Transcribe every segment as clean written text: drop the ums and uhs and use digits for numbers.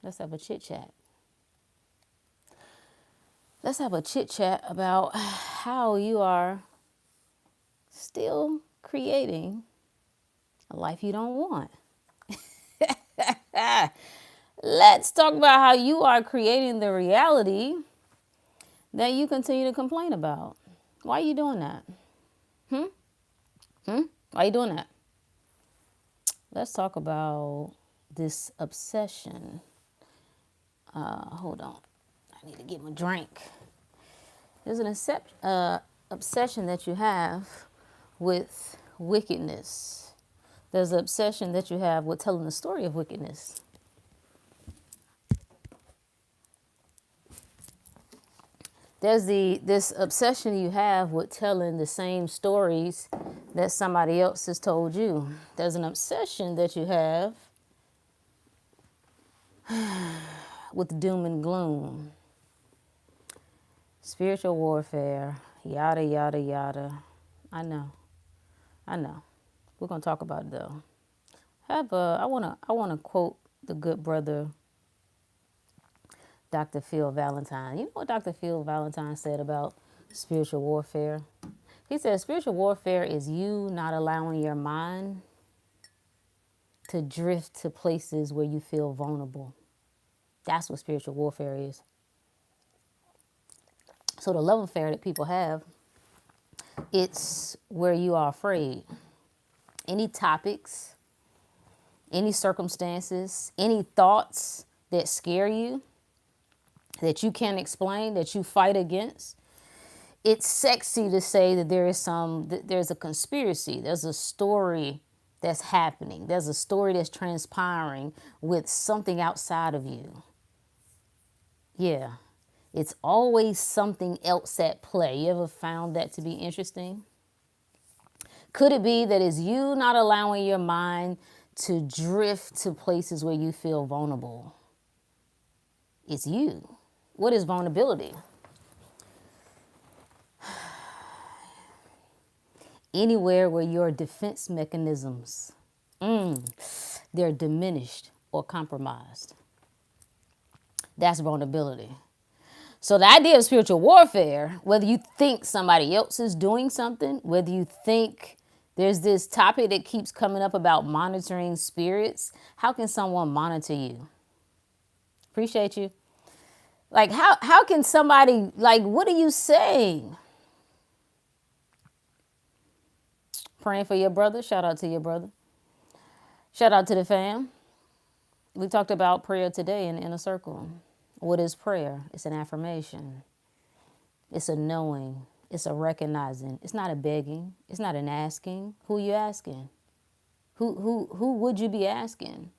Let's have a chit chat. Let's have a chit chat about how you are still creating a life you don't want. Let's talk about how you are creating the reality that you continue to complain about. Why are you doing that? Why are you doing that? Let's talk about this obsession. Hold on. I need to get my drink. There's an obsession that you have with wickedness. There's an obsession that you have with telling the story of wickedness. There's this obsession you have with telling the same stories that somebody else has told you. There's an obsession that you have with doom and gloom, spiritual warfare, yada yada yada. I know. We're gonna talk about it though. I wanna quote the good brother Dr. Phil Valentine. You know what Dr. Phil Valentine said about spiritual warfare? He said spiritual warfare is you not allowing your mind to drift to places where you feel vulnerable. That's what spiritual warfare is. So the love affair that people have, it's where you are afraid. Any topics, any circumstances, any thoughts that scare you, that you can't explain, that you fight against, it's sexy to say that there's a conspiracy, there's a story that's happening, there's a story that's transpiring with something outside of you. Yeah, it's always something else at play. You ever found that to be interesting? Could it be that it's you not allowing your mind to drift to places where you feel vulnerable? It's you. What is vulnerability? Anywhere where your defense mechanisms, they're diminished or compromised. That's vulnerability. So the idea of spiritual warfare, whether you think somebody else is doing something, whether you think there's this topic that keeps coming up about monitoring spirits, how can someone monitor you? Appreciate you. Like how can somebody, like, what are you saying? Praying for your brother. Shout out to your brother. Shout out to the fam. We talked about prayer today in the inner circle. What is prayer? It's an affirmation. It's a knowing. It's a recognizing. It's not a begging. It's not an asking. Who are you asking? Who would you be asking?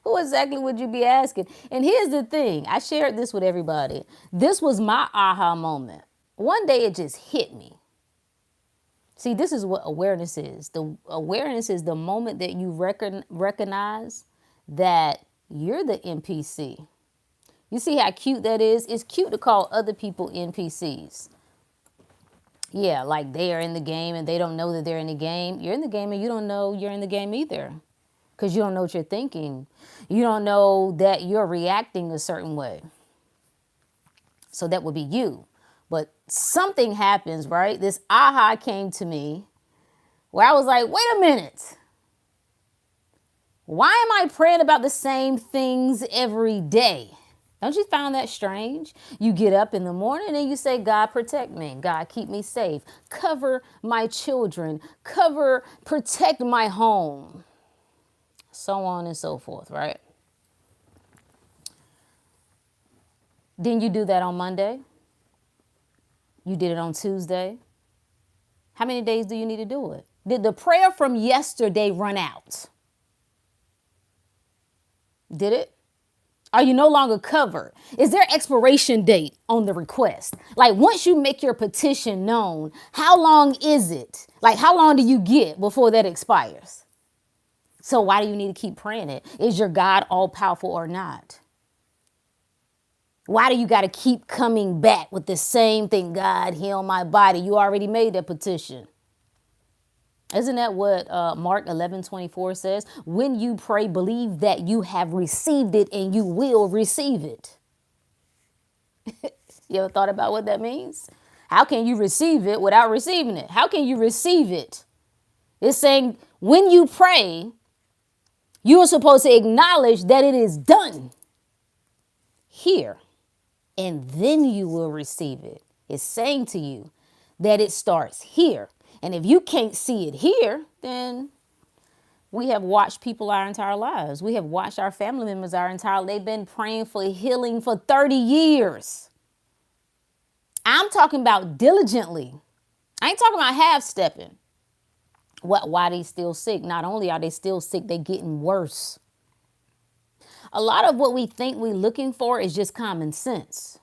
Who exactly would you be asking? And here's the thing. I shared this with everybody. This was my aha moment. One day it just hit me. See, this is what awareness is. The awareness is the moment that you recognize that you're the NPC. You see how cute that is? It's cute to call other people NPCs. Yeah, like they are in the game and they don't know that they're in the game. You're in the game and you don't know you're in the game either. Because you don't know what you're thinking. You don't know that you're reacting a certain way. So that would be you. But something happens, right? This aha came to me where I was like, wait a minute. Why am I praying about the same things every day? Don't you find that strange? You get up in the morning and you say, God, protect me. God, keep me safe. Cover my children. Protect my home. So on and so forth, right? Then you do that on Monday. You did it on Tuesday. How many days do you need to do it? Did the prayer from yesterday run out? Did it? Are you no longer covered? Is there expiration date on the request? Like once you make your petition known, how long is it? Like how long do you get before that expires? So why do you need to keep praying it? Is your God all powerful or not? Why do you got to keep coming back with the same thing? God, heal my body. You already made that petition. Isn't that what Mark 11:24 says? When you pray, believe that you have received it and you will receive it. You ever thought about what that means? How can you receive it without receiving it? How can you receive it? It's saying when you pray, you are supposed to acknowledge that it is done here, and then you will receive it. It's saying to you that it starts here. And if you can't see it here, then we have watched people our entire lives. We have watched our family members our entire, they've been praying for healing for 30 years. I'm talking about diligently. I ain't talking about half stepping. Why they still sick? Not only are they still sick, they getting worse. A lot of what we think we're looking for is just common sense.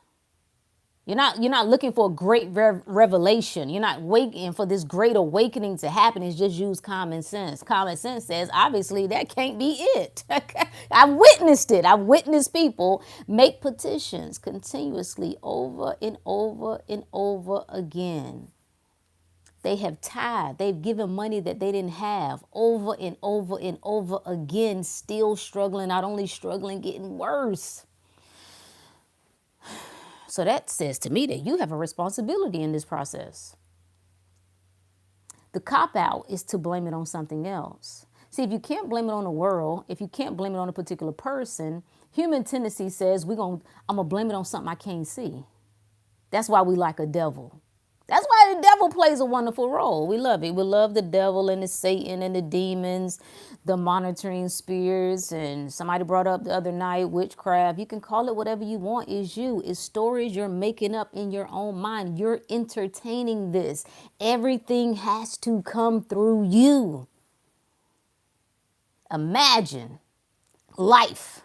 You're not looking for a great revelation. You're not waiting for this great awakening to happen. It's just use common sense. Common sense says, obviously, that can't be it. I've witnessed it. I've witnessed people make petitions continuously over and over and over again. They have tithed. They've given money that they didn't have over and over and over again, still struggling, not only struggling, getting worse. So that says to me that you have a responsibility in this process. The cop-out is to blame it on something else. See, if you can't blame it on the world, if you can't blame it on a particular person, human tendency says I'm going to blame it on something I can't see. That's why we like a devil. That's why the devil plays a wonderful role. We love it. We love the devil and the Satan and the demons, the monitoring spirits. And somebody brought up the other night, witchcraft. You can call it whatever you want. It's you. It's stories you're making up in your own mind. You're entertaining this. Everything has to come through you. Imagine life.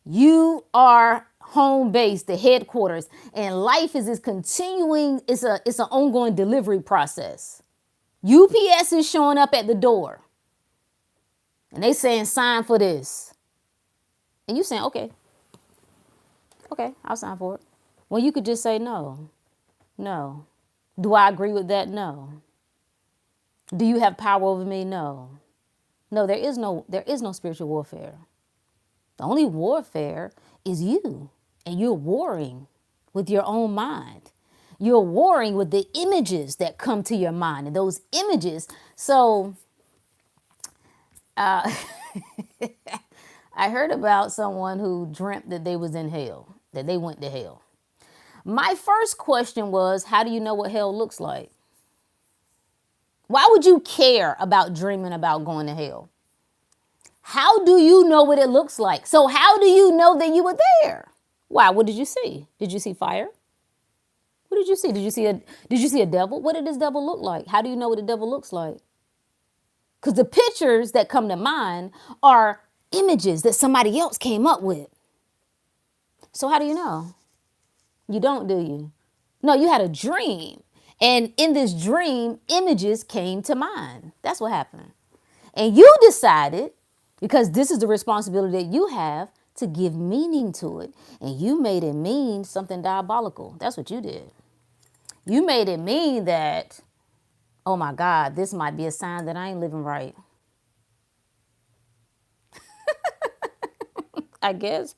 You are home base, the headquarters, and life is this continuing, it's an ongoing delivery process. UPS is showing up at the door and they saying sign for this. And you saying, okay, I'll sign for it. Well, you could just say no. Do I agree with that? No. Do you have power over me? No. There is no spiritual warfare. The only warfare is you. And you're warring with your own mind. You're warring with the images that come to your mind. And those images. So I heard about someone who dreamt that they was in hell, that they went to hell. My first question was, how do you know what hell looks like? Why would you care about dreaming about going to hell? How do you know what it looks like? So how do you know that you were there? Why? What did you see? Did you see fire? What did you see? Did you see a devil? What did this devil look like? How do you know what the devil looks like? Because the pictures that come to mind are images that somebody else came up with. So how do you know? You don't, do you? No, you had a dream. And in this dream, images came to mind. That's what happened. And you decided, because this is the responsibility that you have, to give meaning to it. And you made it mean something diabolical. That's what you did. You made it mean that, oh my God, this might be a sign that I ain't living right. I guess.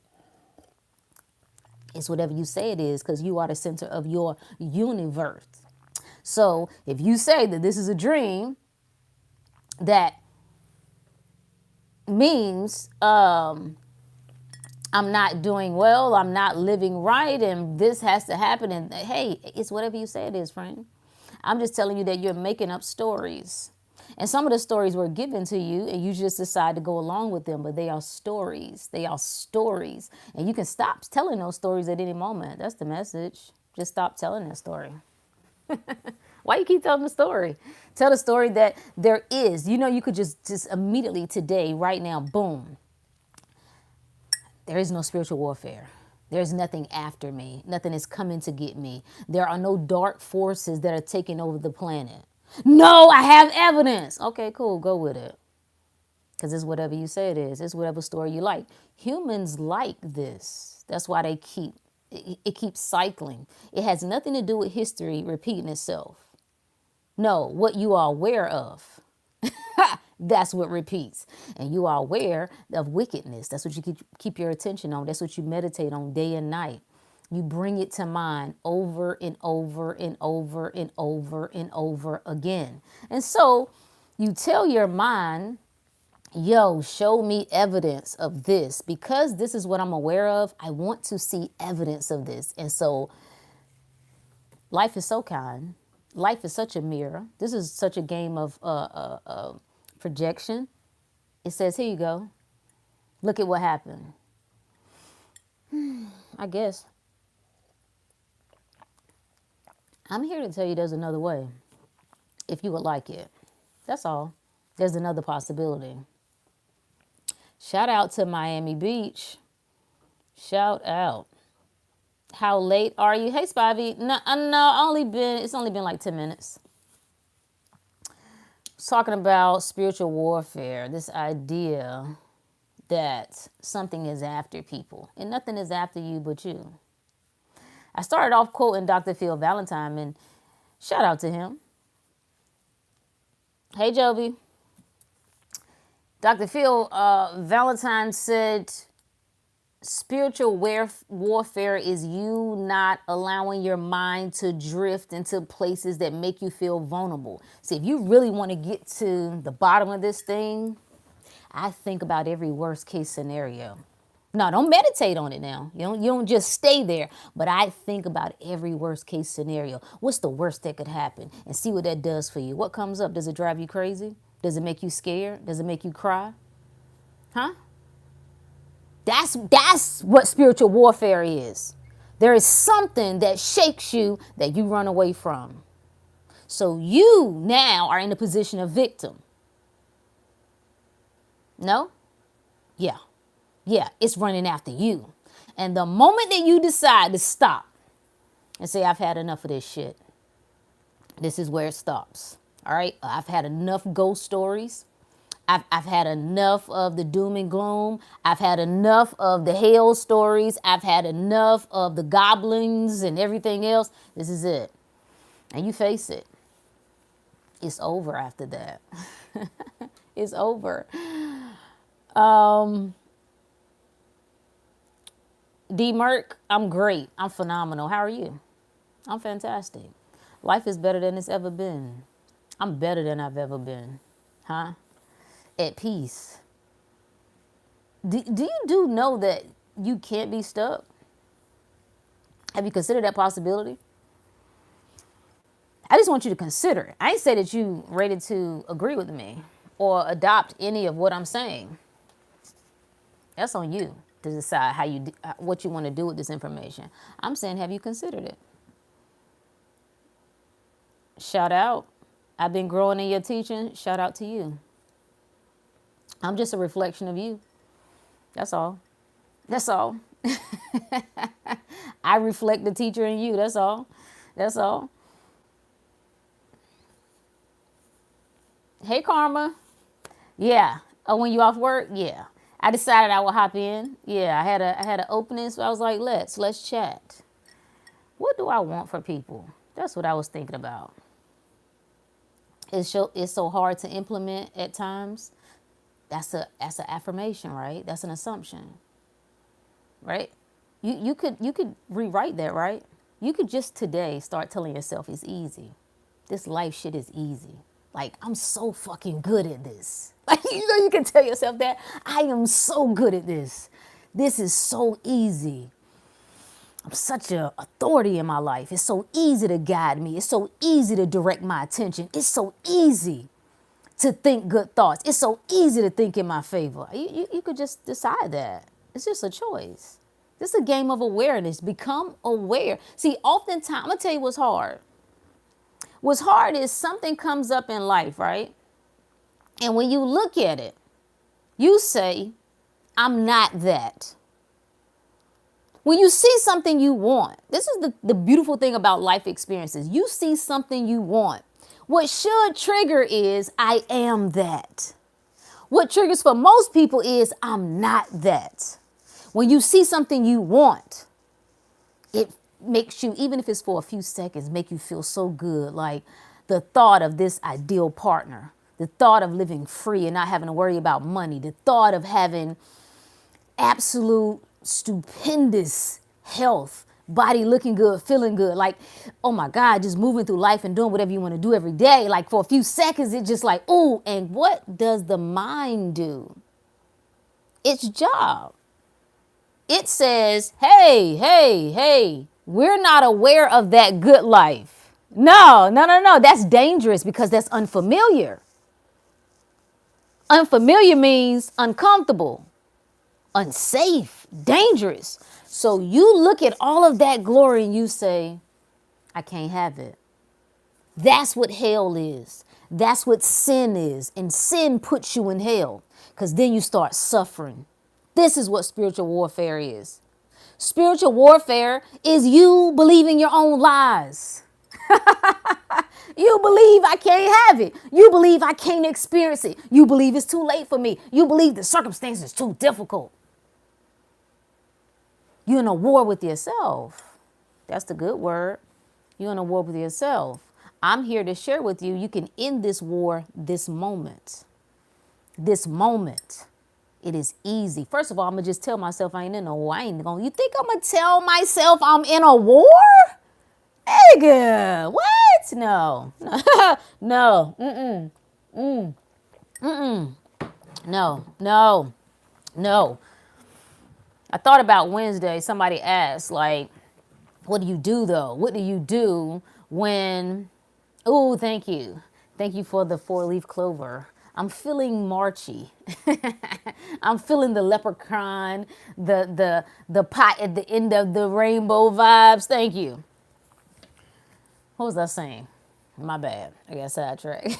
It's whatever you say it is, because you are the center of your universe. So if you say that this is a dream, that means I'm not doing well, I'm not living right, and this has to happen. And hey, it's whatever you say it is, friend. I'm just telling you that you're making up stories. And some of the stories were given to you and you just decide to go along with them, but they are stories. They are stories. And you can stop telling those stories at any moment. That's the message. Just stop telling that story. Why you keep telling the story? Tell the story that there is. You know, you could just immediately today, right now, boom. There is no spiritual warfare. There's nothing after me. Nothing is coming to get me. There are no dark forces that are taking over the planet. No, I have evidence. Okay, cool. Go with it. Because it's whatever you say it is. It's whatever story you like. Humans like this. That's why it keeps cycling. It has nothing to do with history repeating itself. No, what you are aware of. That's what repeats. And you are aware of wickedness. That's what you keep your attention on. That's what you meditate on day and night. You bring it to mind over and over and over and over and over again. And so you tell your mind, yo, show me evidence of this. Because this is what I'm aware of, I want to see evidence of this. And so life is so kind. Life is such a mirror. This is such a game of projection. It says, here you go. Look at what happened. I guess. I'm here to tell you there's another way. If you would like it. That's all. There's another possibility. Shout out to Miami Beach. Shout out. How late are you? Hey, Spivey. No, it's only been like 10 minutes. Talking about spiritual warfare, this idea that something is after people and nothing is after you but you. I started off quoting Dr. Phil Valentine, and shout out to him. Hey, Jovi. Dr. Phil Valentine said, spiritual warfare is you not allowing your mind to drift into places that make you feel vulnerable. See, if you really want to get to the bottom of this thing, I think about every worst case scenario. No, don't meditate on it now. You don't just stay there. But I think about every worst case scenario. What's the worst that could happen? And see what that does for you. What comes up? Does it drive you crazy? Does it make you scared? Does it make you cry? Huh? That's what spiritual warfare is. There is something that shakes you that you run away from. So you now are in the position of victim. No? Yeah. Yeah, it's running after you. And the moment that you decide to stop and say, I've had enough of this shit, this is where it stops. All right? I've had enough ghost stories. I've had enough of the doom and gloom. I've had enough of the hell stories. I've had enough of the goblins and everything else. This is it. And you face it. It's over after that. It's over. D. Merck, I'm great. I'm phenomenal. How are you? I'm fantastic. Life is better than it's ever been. I'm better than I've ever been. Huh? At peace. Do you know that you can't be stuck? Have you considered that possibility? I just want you to consider it. I ain't say that you ready to agree with me or adopt any of what I'm saying. That's on you to decide what you want to do with this information. I'm saying, have you considered it? Shout out. I've been growing in your teaching. Shout out to you. I'm just a reflection of you. That's all. That's all. I reflect the teacher in you. That's all. That's all. Hey, Karma. Yeah. Oh, when you off work? Yeah. I decided I would hop in. Yeah, I had an opening, so I was like, let's chat. What do I want for people? That's what I was thinking about. It's so hard to implement at times. That's an affirmation, right? That's an assumption, right? You could rewrite that, right? You could just today start telling yourself it's easy. This life shit is easy. Like, I'm so fucking good at this. Like, you can tell yourself that. I am so good at this. This is so easy. I'm such an authority in my life. It's so easy to guide me. It's so easy to direct my attention. It's so easy to think good thoughts. It's so easy to think in my favor. You could just decide that. It's just a choice. This is a game of awareness. Become aware. See, oftentimes, I'm going to tell you what's hard. What's hard is something comes up in life, right? And when you look at it, you say, I'm not that. When you see something you want, this is the beautiful thing about life experiences. You see something you want. What should trigger is, I am that. What triggers for most people is, I'm not that. When you see something you want, it makes you, even if it's for a few seconds, make you feel so good. Like the thought of this ideal partner, The thought of living free and not having to worry about money. The thought of having absolute stupendous health, body looking good, feeling good. Like, oh my God, just moving through life and doing whatever you want to do every day. Like for a few seconds, it's just like, ooh. And what does the mind do? Its job. It says, hey, hey, hey, we're not aware of that good life. No. That's dangerous because that's unfamiliar. Unfamiliar means uncomfortable, unsafe, dangerous. So you look at all of that glory and you say, I can't have it. That's what hell is. That's what sin is. And sin puts you in hell because then you start suffering. This is what spiritual warfare is. Spiritual warfare is you believing your own lies. You believe I can't have it. You believe I can't experience it. You believe it's too late for me. You believe the circumstances too difficult. You're in a war with yourself. That's the good word. You're in a war with yourself. I'm here to share with you, you can end this war this moment. This moment. It is easy. First of all, I'm going to just tell myself I ain't in a war. You think I'm going to tell myself I'm in a war? Nigga, what? No. No. No. I thought about Wednesday. Somebody asked, like, what do you do, though? What do you do when... Oh, thank you. Thank you for the 4-leaf clover. I'm feeling Marchy. I'm feeling the leprechaun, the pot at the end of the rainbow vibes. Thank you. What was I saying? My bad. I got sidetracked.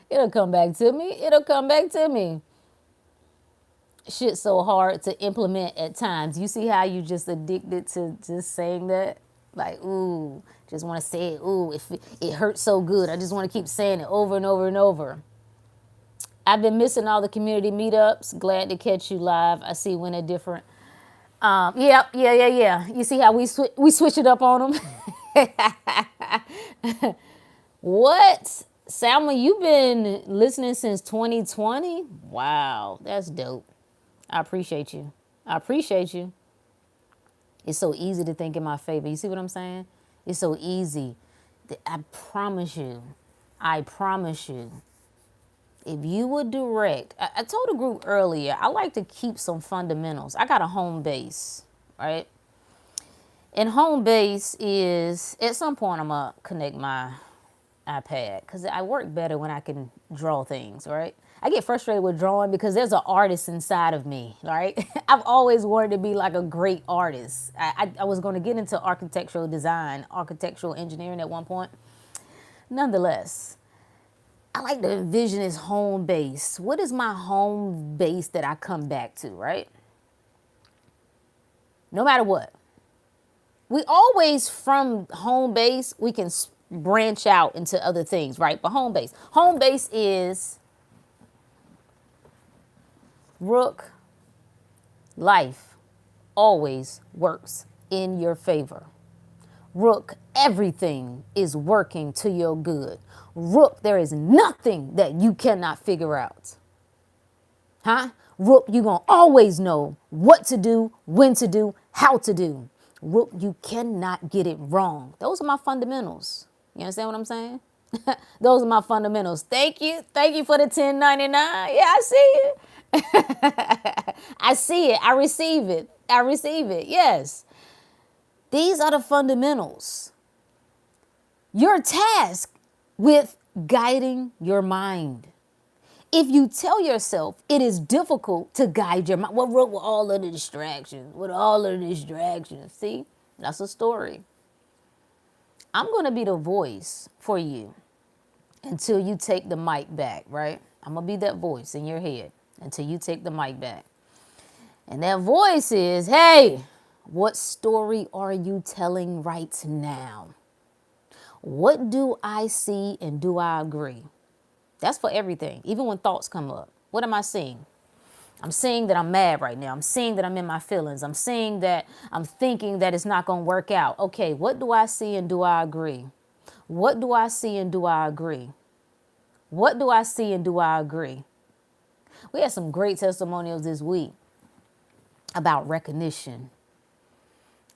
It'll come back to me. It'll come back to me. Shit's so hard to implement at times. You see how you just addicted to just saying that? Like, ooh, just want to say it. Ooh, it hurts so good. I just want to keep saying it over and over and over. I've been missing all the community meetups. Glad to catch you live. I see when they're different. Yeah. You see how we switch it up on them? What? Salma, you've been listening since 2020? Wow, that's dope. I appreciate you. It's so easy to think in my favor. You see what I'm saying? It's so easy. I promise you, if you would direct, I told a group earlier, I like to keep some fundamentals. I got a home base, right? And home base is, at some point I'm going to connect my iPad because I work better when I can draw things, right? I get frustrated with drawing because there's an artist inside of me, right? I've always wanted to be like a great artist. I was going to get into architectural design, architectural engineering at one point. Nonetheless, I like to envision this home base. What is my home base that I come back to, right? No matter what. We always, from home base, we can branch out into other things, right? But home base is Rook, life always works in your favor. Rook, everything is working to your good. Rook, there is nothing that you cannot figure out. Rook, you're going to always know what to do, when to do, how to do. Rook, you cannot get it wrong. Those are my fundamentals. You understand what I'm saying? Those are my fundamentals. Thank you. Thank you for the $10.99. Yeah, I see it. I see it. I receive it. Yes. These are the fundamentals. Your task with guiding your mind. If you tell yourself it is difficult to guide your mind, with all of the distractions, see, that's a story. I'm going to be the voice for you until you take the mic back, right? I'm going to be that voice in your head until you take the mic back. And that voice is, hey, what story are you telling right now? What do I see and do I agree? That's for everything, even when thoughts come up. What am I seeing? I'm seeing that I'm mad right now. I'm seeing that I'm in my feelings. I'm seeing that I'm thinking that it's not going to work out. Okay, what do I see and do I agree? What do I see and do I agree? What do I see and do I agree? We had some great testimonials this week about recognition,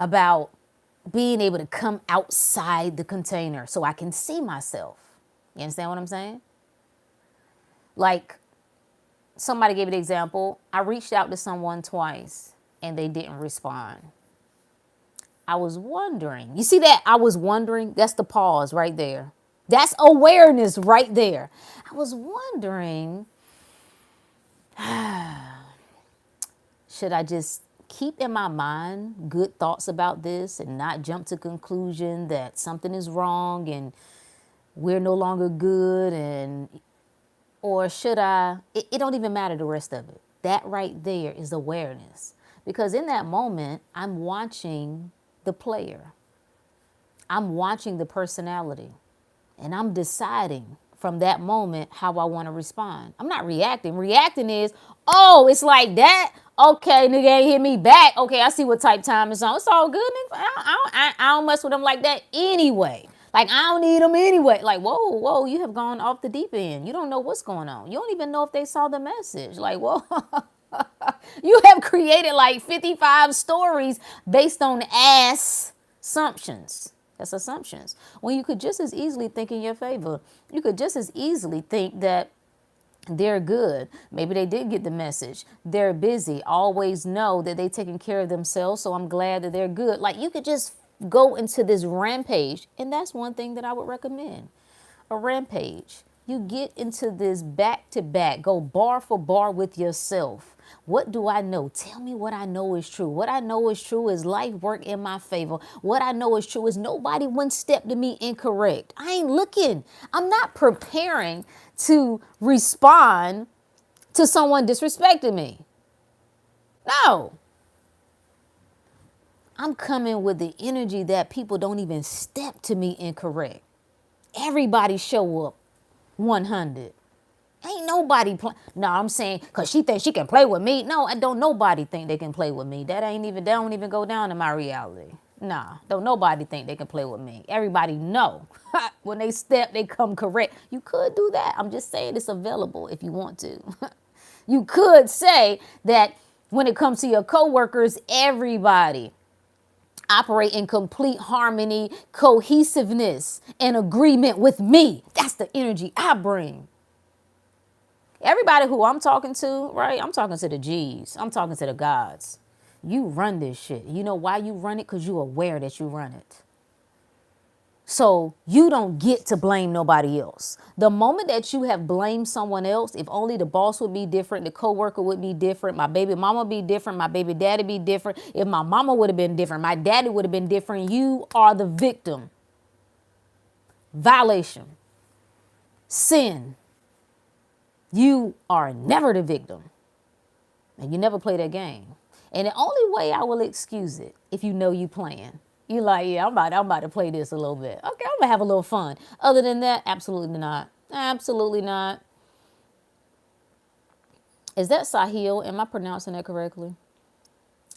about being able to come outside the container so I can see myself. You understand what I'm saying? Like, somebody gave an example. I reached out to someone twice and they didn't respond. I was wondering. You see that? I was wondering. That's the pause right there. That's awareness right there. I was wondering, should I just keep in my mind good thoughts about this and not jump to conclusion that something is wrong and we're no longer good, and or should I, it don't even matter the rest of it. That right there is awareness. Because in that moment, I'm watching the player. I'm watching the personality. And I'm deciding from that moment how I want to respond. I'm not reacting. Reacting is, oh, it's like that. Okay, nigga ain't hit me back. Okay, I see what type time it's on. It's all good, nigga. I don't mess with them like that anyway. Like, I don't need them anyway. Like, whoa, you have gone off the deep end. You don't know what's going on. You don't even know if they saw the message. Like, whoa. You have created like 55 stories based on assumptions. That's assumptions. When you could just as easily think in your favor. You could just as easily think that they're good. Maybe they did get the message. They're busy. Always know that they're taking care of themselves. So I'm glad that they're good. Like, you could just go into this rampage. And that's one thing that I would recommend. A rampage. You get into this back to back. Go bar for bar with yourself. What do I know? Tell me what I know is true. What I know is true is life work in my favor. What I know is true is nobody one step to me incorrect. I ain't looking. I'm not preparing to respond to someone disrespecting me. No. I'm coming with the energy that people don't even step to me incorrect. Everybody show up 100. Ain't nobody play. No, I'm saying because she thinks she can play with me. No, I don't nobody think they can play with me. That don't even go down in my reality. Nah, don't nobody think they can play with me. Everybody know. When they step, they come correct. You could do that. I'm just saying it's available if you want to. You could say that when it comes to your coworkers, everybody operate in complete harmony, cohesiveness, and agreement with me. That's the energy I bring. Everybody who I'm talking to, right? I'm talking to the G's. I'm talking to the gods. You run this shit. You know why you run it? Because you're aware that you run it. So you don't get to blame nobody else. The moment that you have blamed someone else, if only the boss would be different, the coworker would be different, my baby mama would be different, my baby daddy be different. If my mama would have been different, my daddy would have been different. You are the victim. Violation. Sin. You are never the victim. And you never play that game. And the only way I will excuse it, if you know you playing. You like, yeah, I'm about to play this a little bit. Okay, I'm gonna have a little fun. Other than that, absolutely not. Absolutely not. Is that Sahil? Am I pronouncing that correctly?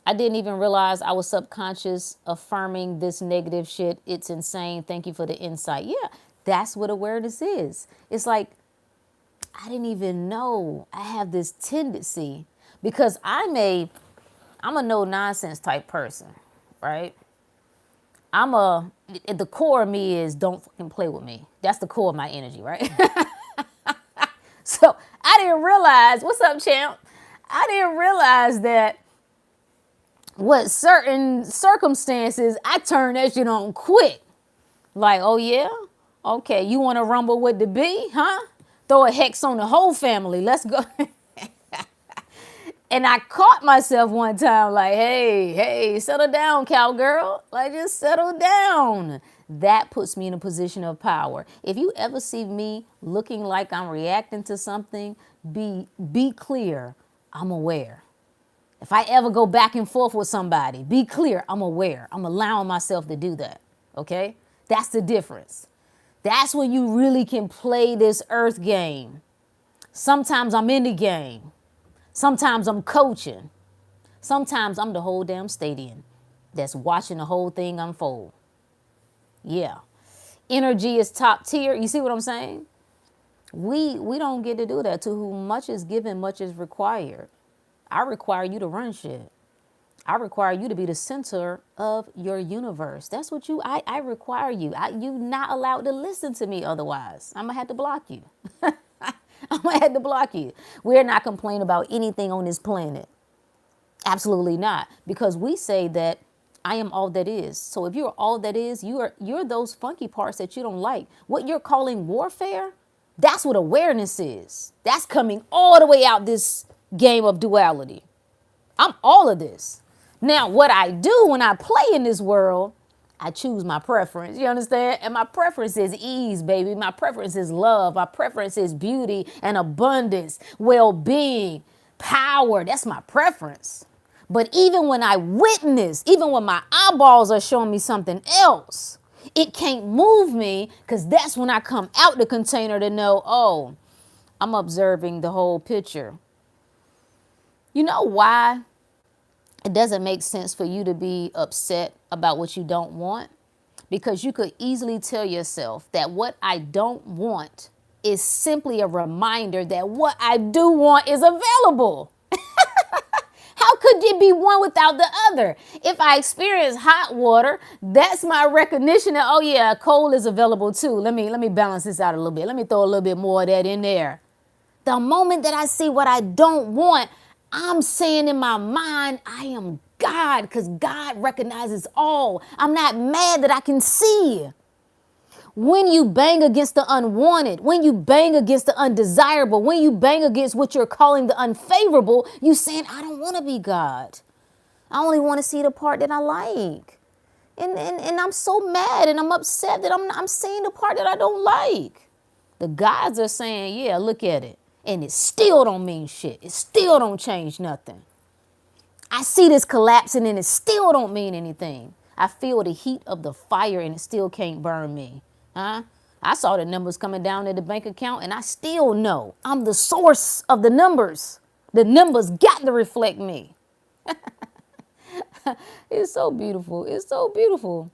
I didn't even realize I was subconscious affirming this negative shit. It's insane. Thank you for the insight. Yeah, that's what awareness is. It's like, I didn't even know I have this tendency because I'm a no nonsense type person, right? The core of me is don't fucking play with me. That's the core of my energy, right? So I didn't realize, what's up, champ? I didn't realize that what certain circumstances, I turn that shit on quick. Like, oh yeah? Okay, you want to rumble with the bee, huh? Throw a hex on the whole family. Let's go. And I caught myself one time like, hey, settle down, cowgirl. Like, just settle down. That puts me in a position of power. If you ever see me looking like I'm reacting to something, be clear, I'm aware. If I ever go back and forth with somebody, be clear, I'm aware. I'm allowing myself to do that, okay? That's the difference. That's when you really can play this earth game. Sometimes I'm in the game. Sometimes I'm coaching. Sometimes I'm the whole damn stadium that's watching the whole thing unfold. Yeah. energy is top tier. You see what I'm saying? We don't get to do that. To whom much is given, much is required. I require you to run shit. I require you to be the center of your universe. That's what I require you. You not allowed to listen to me otherwise. I'm going to have to block you. I'm going to have to block you. We're not complaining about anything on this planet. Absolutely not. Because we say that I am all that is. So if you're all that is, you're those funky parts that you don't like. What you're calling warfare, that's what awareness is. That's coming all the way out this game of duality. I'm all of this. Now, what I do when I play in this world, I choose my preference. You understand? And my preference is ease, baby. My preference is love. My preference is beauty and abundance, well-being, power. That's my preference. But even when I witness, even when my eyeballs are showing me something else, it can't move me, because that's when I come out the container to know, oh, I'm observing the whole picture. You know why it doesn't make sense for you to be upset about what you don't want? Because you could easily tell yourself that what I don't want is simply a reminder that what I do want is available. How could it be one without the other? If I experience hot water, that's my recognition that, oh yeah, cold is available too. Let me balance this out a little bit. Let me throw a little bit more of that in there. The moment that I see what I don't want, I'm saying in my mind, I am God, because God recognizes all. I'm not mad that I can see. When you bang against the unwanted, when you bang against the undesirable, when you bang against what you're calling the unfavorable, you saying, I don't want to be God. I only want to see the part that I like. And I'm so mad and I'm upset that I'm seeing the part that I don't like. The gods are saying, yeah, look at it. And it still don't mean shit. It still don't change nothing. I see this collapsing and it still don't mean anything. I feel the heat of the fire and it still can't burn me. Huh? I saw the numbers coming down at the bank account and I still know I'm the source of the numbers. The numbers got to reflect me. It's so beautiful. It's so beautiful.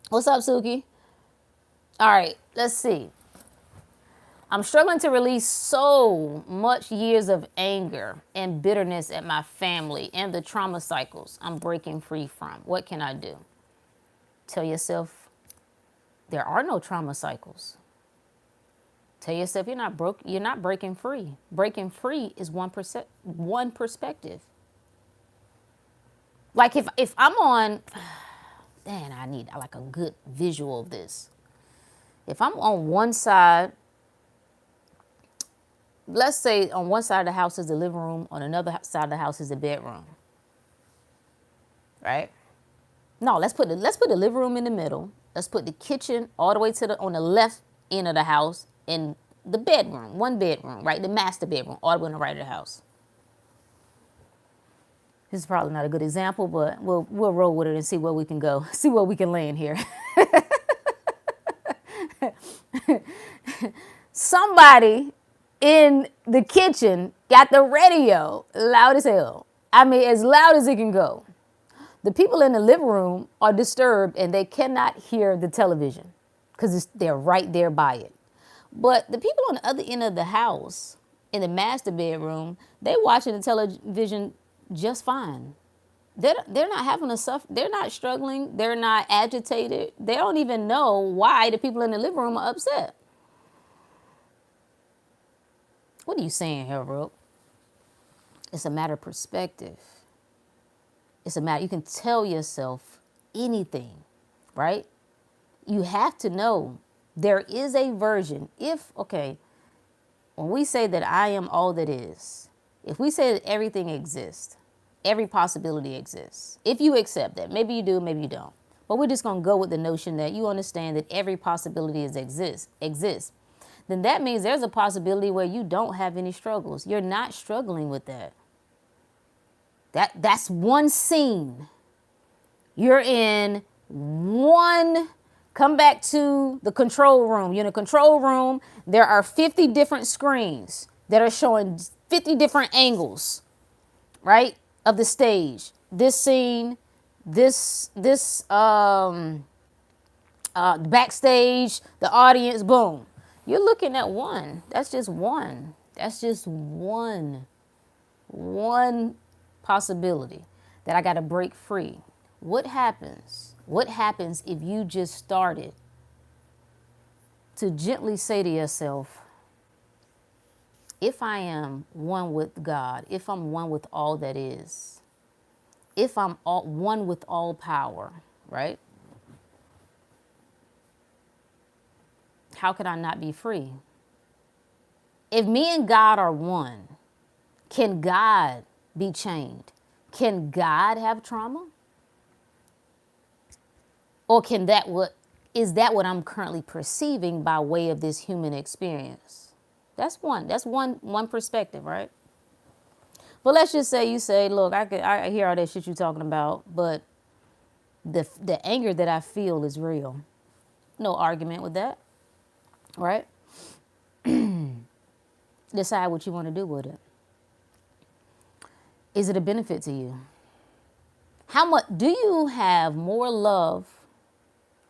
What's up, Suki? All right, let's see. I'm struggling to release so much years of anger and bitterness at my family and the trauma cycles I'm breaking free from. What can I do? Tell yourself there are no trauma cycles. Tell yourself you're not breaking free. Breaking free is one perspective. Like if I'm on, man, I need like a good visual of this. If I'm on one side, let's say on one side of the house is the living room, on another side of the house is the bedroom. Right? No, let's put the living room in the middle. Let's put the kitchen all the way on the left end of the house, and the bedroom, one bedroom, right? The master bedroom, all the way on the right of the house. This is probably not a good example, but we'll roll with it and see where we can go. See where we can land here. Somebody in the kitchen got the radio loud as hell. I mean, as loud as it can go. The people in the living room are disturbed and they cannot hear the television because they're right there by it. But the people on the other end of the house, in the master bedroom, they're watching the television just fine. They're not having to suffer. They're not struggling. They're not agitated. They don't even know why the people in the living room are upset. What are you saying here, Brooke? It's a matter of perspective. It's a matter, you can tell yourself anything, right? You have to know there is a version. When we say that I am all that is, if we say that everything exists, every possibility exists, if you accept that, maybe you do, maybe you don't. But we're just going to go with the notion that you understand that every possibility exists. Then that means there's a possibility where you don't have any struggles. You're not struggling with that. That's one scene. You're in one, come back to the control room. You're in a control room. There are 50 different screens that are showing 50 different angles, right, of the stage. This scene, this backstage, the audience, boom. You're looking at one. That's just one. That's just one possibility that I got to break free. What happens? What happens if you just started to gently say to yourself, if I am one with God, if I'm one with all that is, if I'm one with all power, right? How could I not be free? If me and God are one, can God be chained? Can God have trauma? Or is that what I'm currently perceiving by way of this human experience? That's one perspective, right? But let's just say you say, look, I hear all that shit you're talking about, but the anger that I feel is real. No argument with that, right? Decide what you want to do with it. Is it a benefit to you? How much do you have more love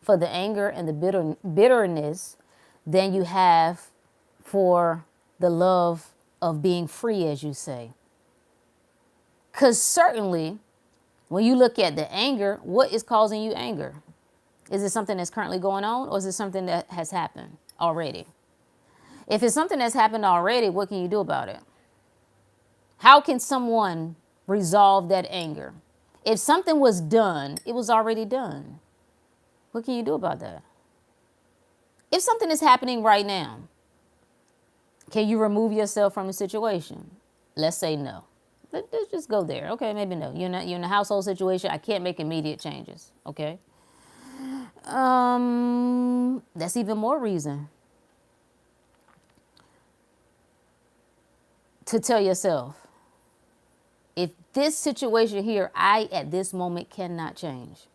for the anger and the bitterness than you have for the love of being free, as you say? Because certainly, when you look at the anger, what is causing you anger? Is it something that's currently going on, or is it something that has happened already? If it's something that's happened already, what can you do about it? How can someone resolve that anger? If something was done, it was already done. What can you do about that? If something is happening right now, can you remove yourself from the situation? Let's say no. Let's just go there. Okay, maybe no. You're in a household situation. I can't make immediate changes. Okay. That's even more reason to tell yourself, if this situation here, I at this moment cannot change,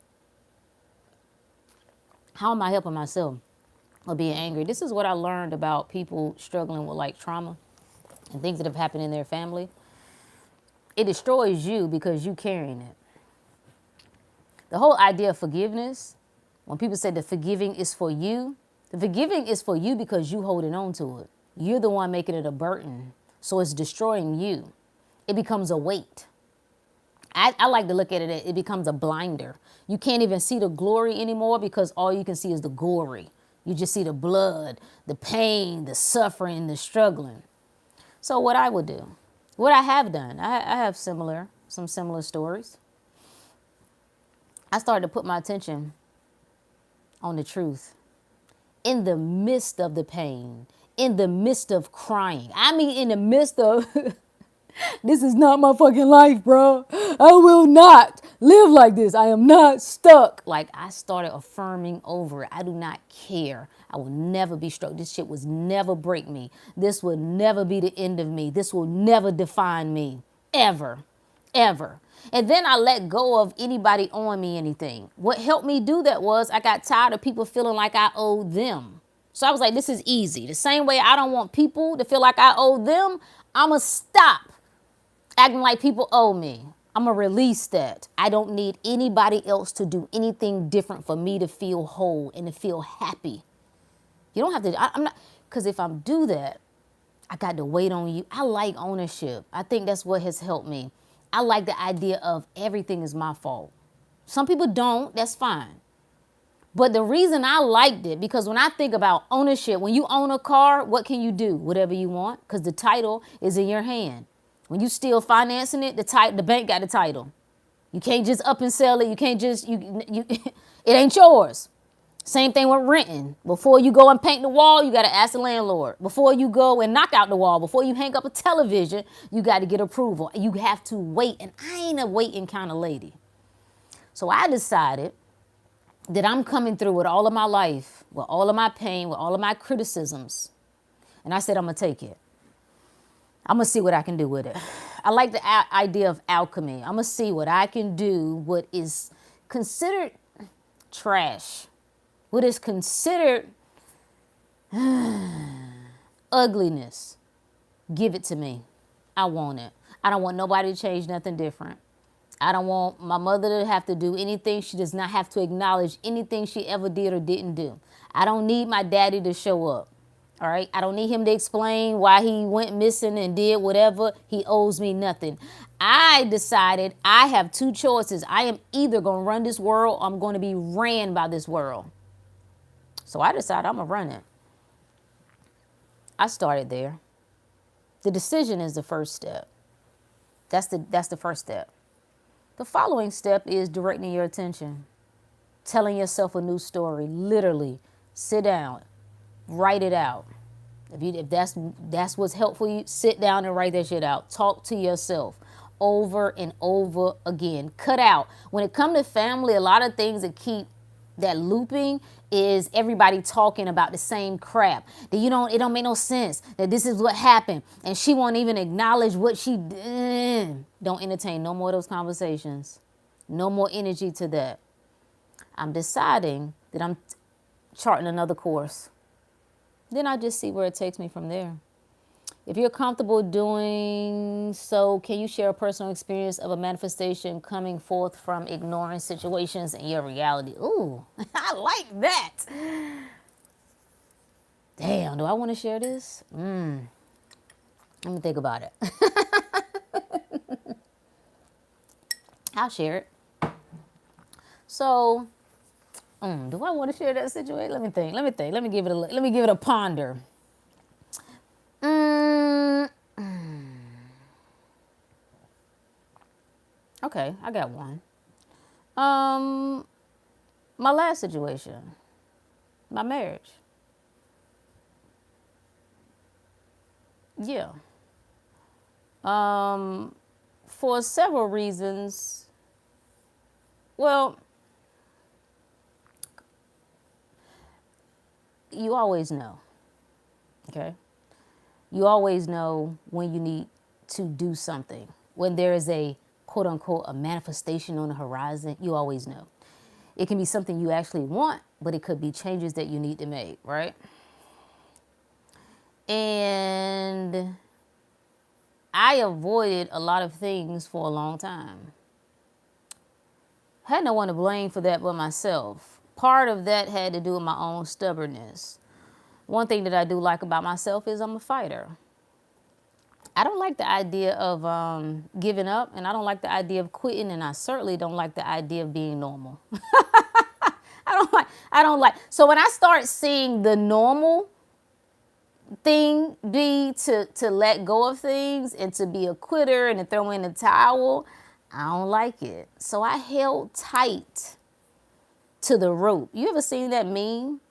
how am I helping myself or being angry? This is what I learned about people struggling with like trauma and things that have happened in their family. It destroys you because you carrying it. The whole idea of forgiveness, when people say the forgiving is for you, the forgiving is for you because you holding on to it. You're the one making it a burden. So it's destroying you. It becomes a weight. I like to look at it, it becomes a blinder. You can't even see the glory anymore because all you can see is the gory. You just see the blood, the pain, the suffering, the struggling. So what I would do, what I have done, I have some similar stories. I started to put my attention on the truth in the midst of the pain, in the midst of crying. I mean, in the midst of, this is not my fucking life, bro. I will not live like this. I am not stuck. Like, I started affirming over it. I do not care. I will never be struck. This shit will never break me. This will never be the end of me. This will never define me. Ever. Ever. And then I let go of anybody owing me anything. What helped me do that was I got tired of people feeling like I owed them. So I was like, this is easy. The same way I don't want people to feel like I owe them, I'm going to stop acting like people owe me. I'm going to release that. I don't need anybody else to do anything different for me to feel whole and to feel happy. You don't have to, I'm not, because if I do that, I got to wait on you. I like ownership. I think that's what has helped me. I like the idea of everything is my fault. Some people don't, that's fine. But the reason I liked it, because when I think about ownership, when you own a car, what can you do? Whatever you want, because the title is in your hand. When you still financing it, the bank got the title. You can't just up and sell it. You can't just, it ain't yours. Same thing with renting. Before you go and paint the wall, you got to ask the landlord. Before you go and knock out the wall, before you hang up a television, you got to get approval. You have to wait. And I ain't a waiting kind of lady. So I decided that I'm coming through with all of my life, with all of my pain, with all of my criticisms. And I said, I'm going to take it. I'm going to see what I can do with it. I like the idea of alchemy. I'm going to see what I can do, what is considered trash, what is considered ugliness. Give it to me. I want it. I don't want nobody to change nothing different. I don't want my mother to have to do anything. She does not have to acknowledge anything she ever did or didn't do. I don't need my daddy to show up. All right. I don't need him to explain why he went missing and did whatever. He owes me nothing. I decided I have two choices. I am either going to run this world or I'm going to be ran by this world. So I decided I'm going to run it. I started there. The decision is the first step. That's the first step. The following step is directing your attention, telling yourself a new story. Literally, sit down, write it out. If that's what's helpful you, sit down and write that shit out. Talk to yourself over and over again. Cut out. When it comes to family, a lot of things that keep that looping is everybody talking about the same crap. That it don't make no sense. That this is what happened. And she won't even acknowledge what she did. Don't entertain no more of those conversations. No more energy to that. I'm deciding that I'm charting another course. Then I'll just see where it takes me from there. If you're comfortable doing so, can you share a personal experience of a manifestation coming forth from ignoring situations in your reality? Ooh, I like that. Damn, do I want to share this? Let me think about it. I'll share it. So, do I want to share that situation? Let me think. Let me give it a ponder. Okay, I got one. My last situation, my marriage. Yeah. For several reasons. Well, you always know. Okay? You always know when you need to do something. When there is a quote unquote a manifestation on the horizon, you always know. It can be something you actually want, but it could be changes that you need to make, right? And I avoided a lot of things for a long time. Had no one to blame for that but myself. Part of that had to do with my own stubbornness. One thing that I do like about myself is I'm a fighter. I don't like the idea of giving up, and I don't like the idea of quitting, and I certainly don't like the idea of being normal. I don't like. So when I start seeing the normal thing be to let go of things and to be a quitter and to throw in the towel, I don't like it. So I held tight to the rope. You ever seen that meme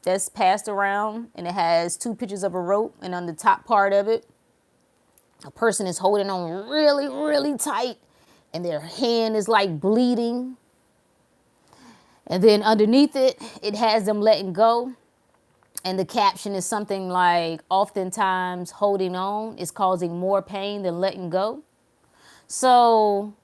that's passed around and it has two pictures of a rope, and on the top part of it, a person is holding on really, really tight and their hand is like bleeding. And then underneath it, it has them letting go. And the caption is something like, oftentimes holding on is causing more pain than letting go. So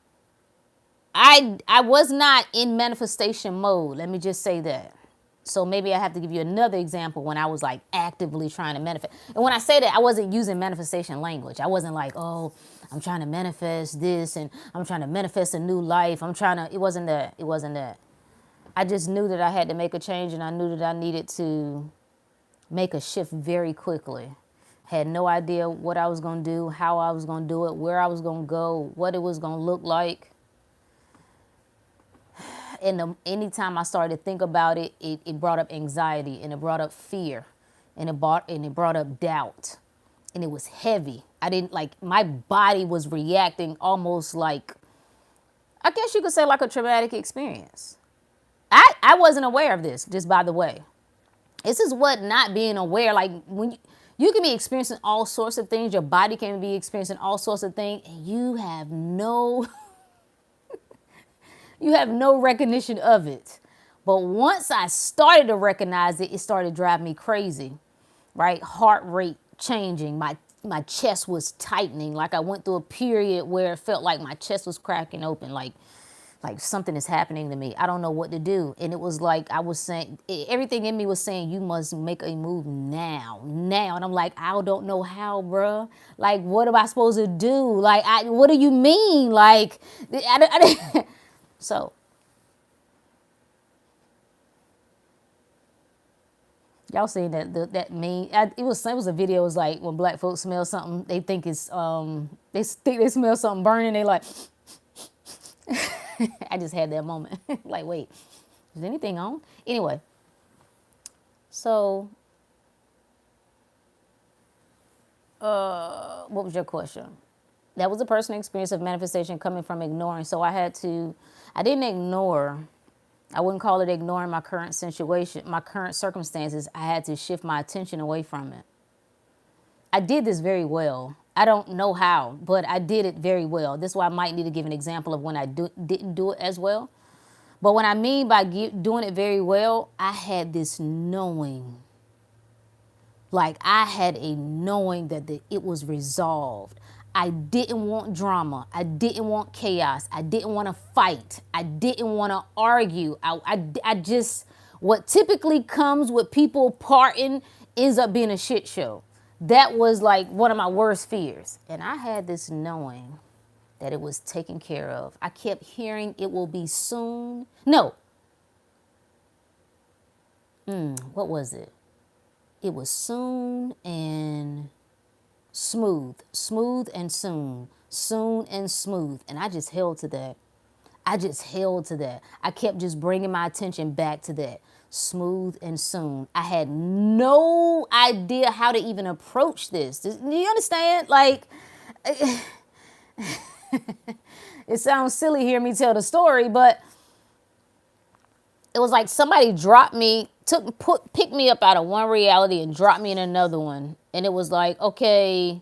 I was not in manifestation mode. Let me just say that. So maybe I have to give you another example when I was like actively trying to manifest. And when I say that, I wasn't using manifestation language. I wasn't like, oh, I'm trying to manifest this and I'm trying to manifest a new life. It wasn't that. It wasn't that. I just knew that I had to make a change, and I knew that I needed to make a shift very quickly. Had no idea what I was going to do, how I was going to do it, where I was going to go, what it was going to look like. And anytime I started to think about it, it brought up anxiety, and it brought up fear, and it brought up doubt, and it was heavy. My body was reacting almost like, I guess you could say like a traumatic experience. I wasn't aware of this, just by the way. This is what not being aware, like when you can be experiencing all sorts of things, your body can be experiencing all sorts of things, and you have no recognition of it. But once I started to recognize it, it started driving me crazy, right? Heart rate changing, my chest was tightening, like I went through a period where it felt like my chest was cracking open, like Like something is happening to me. I don't know what to do. And it was like I was saying, everything in me was saying, you must make a move now. And I'm like, I don't know how, bruh. Like, what am I supposed to do? Like, what do you mean? Like, so y'all seen that meme? It was a video. It was like when black folks smell something, they think it's they think they smell something burning. They like, I just had that moment. Like, wait, is anything on? Anyway, so what was your question? That was a personal experience of manifestation coming from ignoring. So I didn't ignore. I wouldn't call it ignoring my current situation, my current circumstances. I had to shift my attention away from it. I did this very well. I don't know how, but I did it very well. This is why I might need to give an example of when I didn't do it as well. But what I mean by doing it very well, I had this knowing. Like I had a knowing that it was resolved. I didn't want drama. I didn't want chaos. I didn't want to fight. I didn't want to argue. I just, what typically comes with people parting ends up being a shit show. That was like one of my worst fears. And I had this knowing that it was taken care of. I kept hearing it will be soon. No. What was it? It was soon and smooth and soon and smooth. And I just held to that. I kept just bringing my attention back to that. Smooth and soon. I had no idea how to even approach this. Do you understand? Like, it sounds silly hearing me tell the story, but it was like somebody dropped me, picked me up out of one reality and dropped me in another one. And it was like, okay,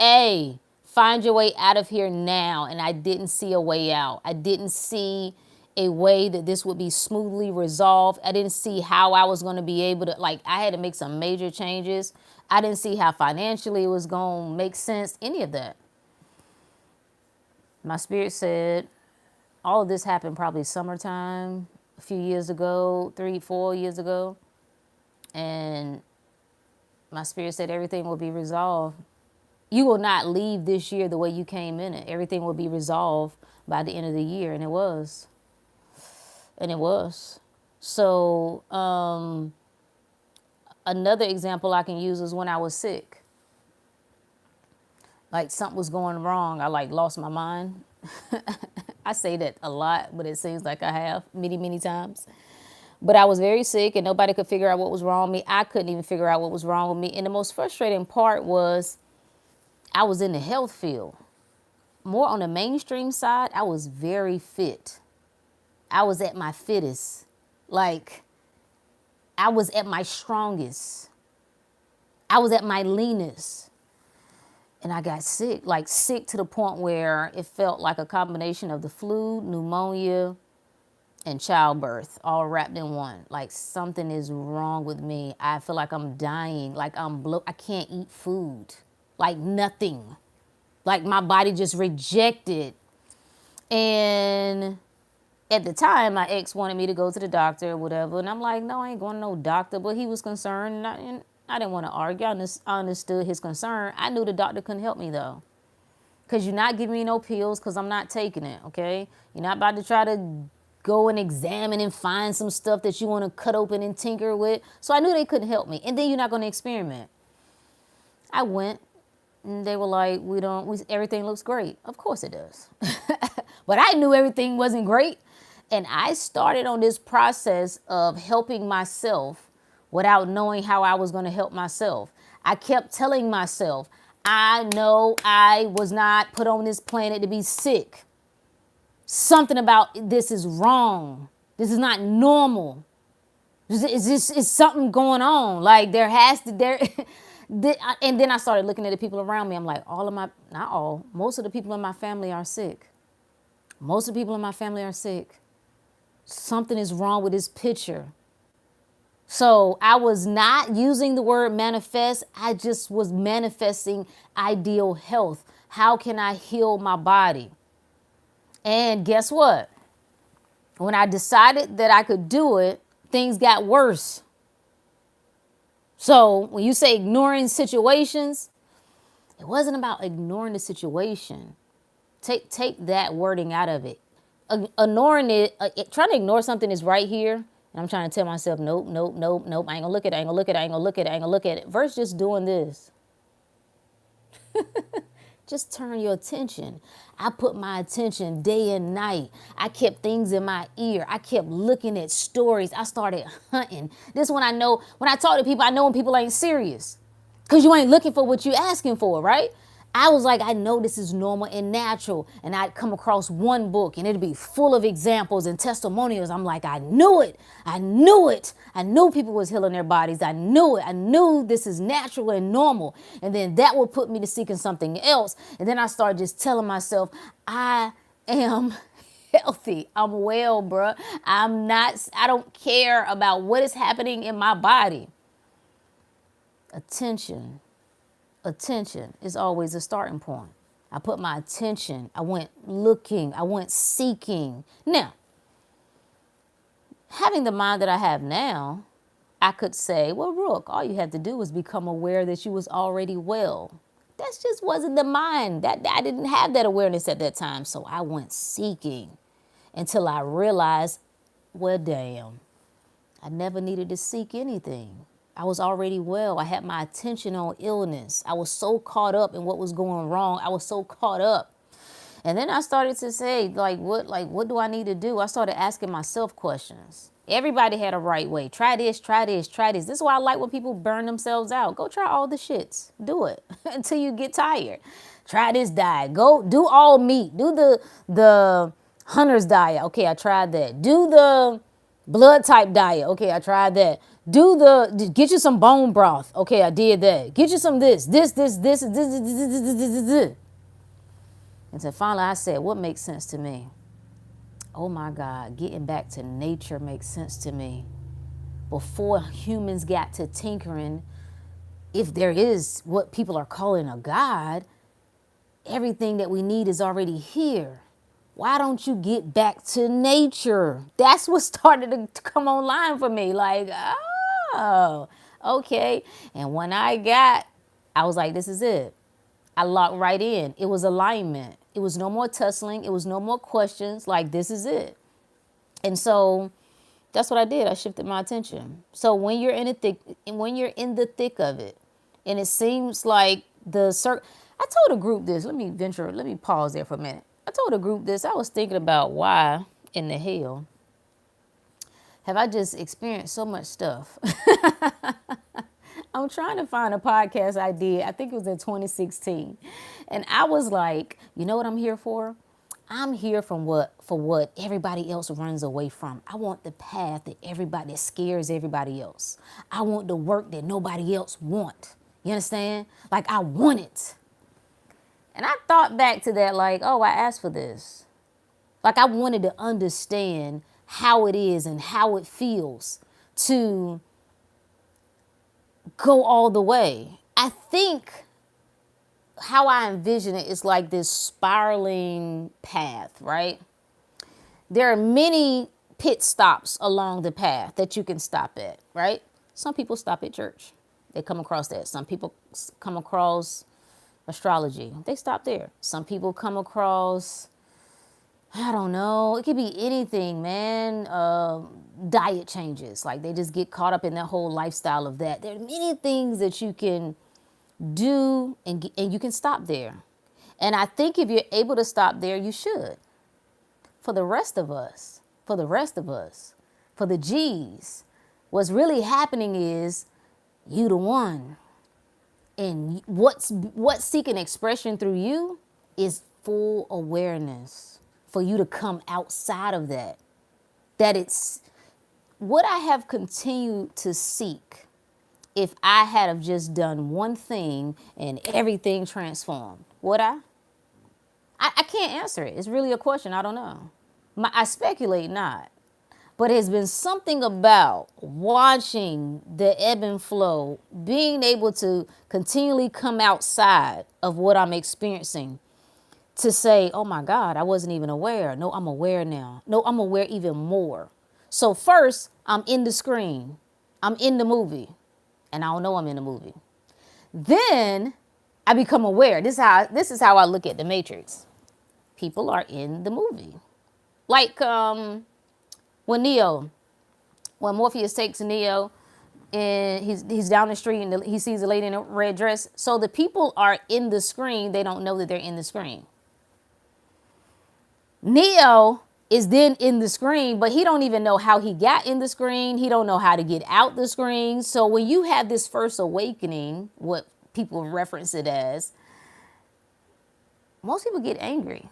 A, find your way out of here now. And I didn't see a way out. I didn't see a way that this would be smoothly resolved. I didn't see how I was going to be able to, like, I had to make some major changes. I didn't see how financially it was going to make sense, any of that. My spirit said, all of this happened probably summertime, a few years ago, 3-4 years ago. And my spirit said everything will be resolved. You will not leave this year the way you came in it. Everything will be resolved by the end of the year. And it was. So another example I can use is when I was sick. Like something was going wrong. I like lost my mind. I say that a lot, but it seems like I have many times. But I was very sick and nobody could figure out what was wrong with me. I couldn't even figure out what was wrong with me. And the most frustrating part was I was in the health field. More on the mainstream side, I was very fit. I was at my fittest. Like, I was at my strongest. I was at my leanest. And I got sick, like sick to the point where it felt like a combination of the flu, pneumonia, and childbirth all wrapped in one. Like something is wrong with me. I feel like I'm dying, like I can't eat food, like nothing. Like my body just rejected. And at the time, my ex wanted me to go to the doctor or whatever. And I'm like, no, I ain't going to no doctor. But he was concerned. And I didn't want to argue. I understood his concern. I knew the doctor couldn't help me, though. Because you're not giving me no pills because I'm not taking it, okay? You're not about to try to go and examine and find some stuff that you want to cut open and tinker with. So I knew they couldn't help me. And then you're not going to experiment. I went. And they were like, everything looks great. Of course it does. But I knew everything wasn't great. And I started on this process of helping myself without knowing how I was going to help myself. I kept telling myself, I know I was not put on this planet to be sick. Something about this is wrong. This is not normal. Is something going on. Like and then I started looking at the people around me. I'm like, most of the people in my family are sick. Most of the people in my family are sick. Something is wrong with this picture. So I was not using the word manifest. I just was manifesting ideal health. How can I heal my body? And guess what? When I decided that I could do it, things got worse. So when you say ignoring situations, it wasn't about ignoring the situation. Take that wording out of it. Ignoring trying to ignore something is right here, and I'm trying to tell myself, nope, nope, nope, nope. I ain't gonna look at it. I ain't gonna look at it. I ain't gonna look at it. I ain't gonna look at it. Versus just doing this. Just turn your attention. I put my attention day and night. I kept things in my ear. I kept looking at stories. I started hunting. This one I know, when I talk to people, I know when people ain't serious. Because you ain't looking for what you asking for, right? I was like, I know this is normal and natural. And I'd come across one book and it'd be full of examples and testimonials. I'm like, I knew it. I knew it. I knew people was healing their bodies. I knew it. I knew this is natural and normal. And then that would put me to seeking something else. And then I started just telling myself, I am healthy. I'm well, bruh. I don't care about what is happening in my body. Attention is always a starting point. I put my attention, I went looking, I went seeking. Now, having the mind that I have now, I could say, well, Rook, all you had to do was become aware that you was already well. That just wasn't the mind. That I didn't have that awareness at that time. So I went seeking until I realized, well, damn, I never needed to seek anything. I was already well. I had my attention on illness. I was so caught up in what was going wrong. I was so caught up. And then I started to say, what do I need to do? I started asking myself questions. Everybody had a right way. Try this, try this, try this. This is why I like when people burn themselves out. Go try all the shits. Do it until you get tired. Try this diet. Go do all meat. Do the hunter's diet. Okay, I tried that. Do the blood type diet. Okay, I tried that. Get you some bone broth. Okay, I did that. Get you some this. And so finally I said, what makes sense to me? Oh my God, getting back to nature makes sense to me. Before humans got to tinkering, if there is what people are calling a God, everything that we need is already here. Why don't you get back to nature? That's what started to come online for me. Like, oh, okay. And when I was like, this is it. I locked right in. It was alignment. It was no more tussling. It was no more questions. Like, this is it. And so that's what I did. I shifted my attention. So when you're in the thick of it, and it seems like I told a group this. Let me pause there for a minute. I told a group this. I was thinking about why in the hell have I just experienced so much stuff? I'm trying to find a podcast I did. I think it was in 2016. And I was like, you know what I'm here for? I'm here for what everybody else runs away from. I want the path that scares everybody else. I want the work that nobody else want. You understand? Like, I want it. And I thought back to that like, oh, I asked for this. Like, I wanted to understand how it is and how it feels to go all the way. I think how I envision it is like this spiraling path, right? There are many pit stops along the path that you can stop at, right? Some people stop at church. They come across that. Some people come across astrology. They stop there. Some people come across, I don't know, it could be anything, man. Diet changes. Like, they just get caught up in that whole lifestyle of that. There are many things that you can do and you can stop there. And I think if you're able to stop there, you should. For the rest of us, for the G's, what's really happening is you the one. And what's seeking expression through you is full awareness for you to come outside of that. That it's what I have continued to seek. If I had have just done one thing and everything transformed, would I? I can't answer it. It's really a question. I don't know. I speculate not. But it's been something about watching the ebb and flow, being able to continually come outside of what I'm experiencing to say, oh my God, I wasn't even aware. No, I'm aware now. No, I'm aware even more. So first, I'm in the screen. I'm in the movie. And I don't know I'm in the movie. Then I become aware. This is how I look at the Matrix. People are in the movie. Like when Morpheus takes Neo and he's down the street and he sees a lady in a red dress. So the people are in the screen. They don't know that they're in the screen. Neo is then in the screen, but he don't even know how he got in the screen. He don't know how to get out the screen. So when you have this first awakening, what people reference it as, most people get angry.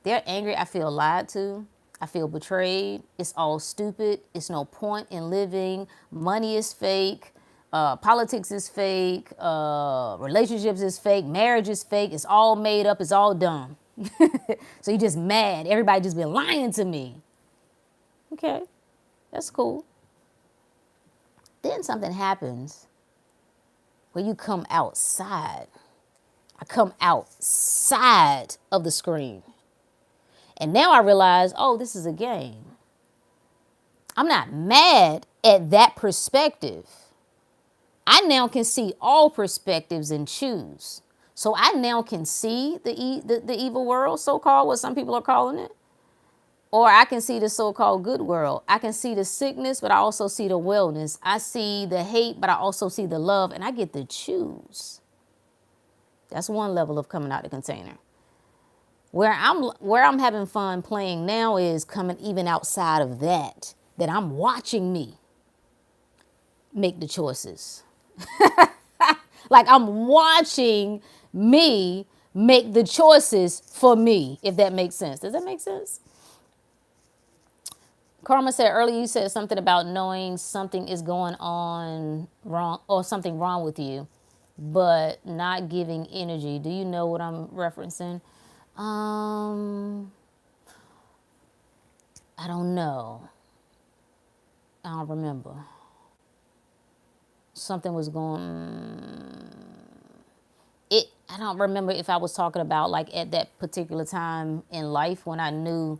They're angry. I feel lied to. I feel betrayed. It's all stupid. It's no point in living. Money is fake. Politics is fake. Relationships is fake. Marriage is fake. It's all made up. It's all dumb. So you're just mad. Everybody just been lying to me. Okay, that's cool. Then something happens where you come outside. I come outside of the screen. And now I realize, oh, this is a game. I'm not mad at that perspective. I now can see all perspectives and choose. So I now can see the evil world, so-called, what some people are calling it. Or I can see the so-called good world. I can see the sickness, but I also see the wellness. I see the hate, but I also see the love, and I get to choose. That's one level of coming out the container. Where I'm having fun playing now is coming even outside of that I'm watching me make the choices. Like I'm watching me make the choices for me, if that makes sense. Does that make sense? Karma said earlier, you said something about knowing something is going on wrong or something wrong with you, but not giving energy. Do you know what I'm referencing? I don't know. I don't remember. Something was going. I don't remember if I was talking about like at that particular time in life when I knew.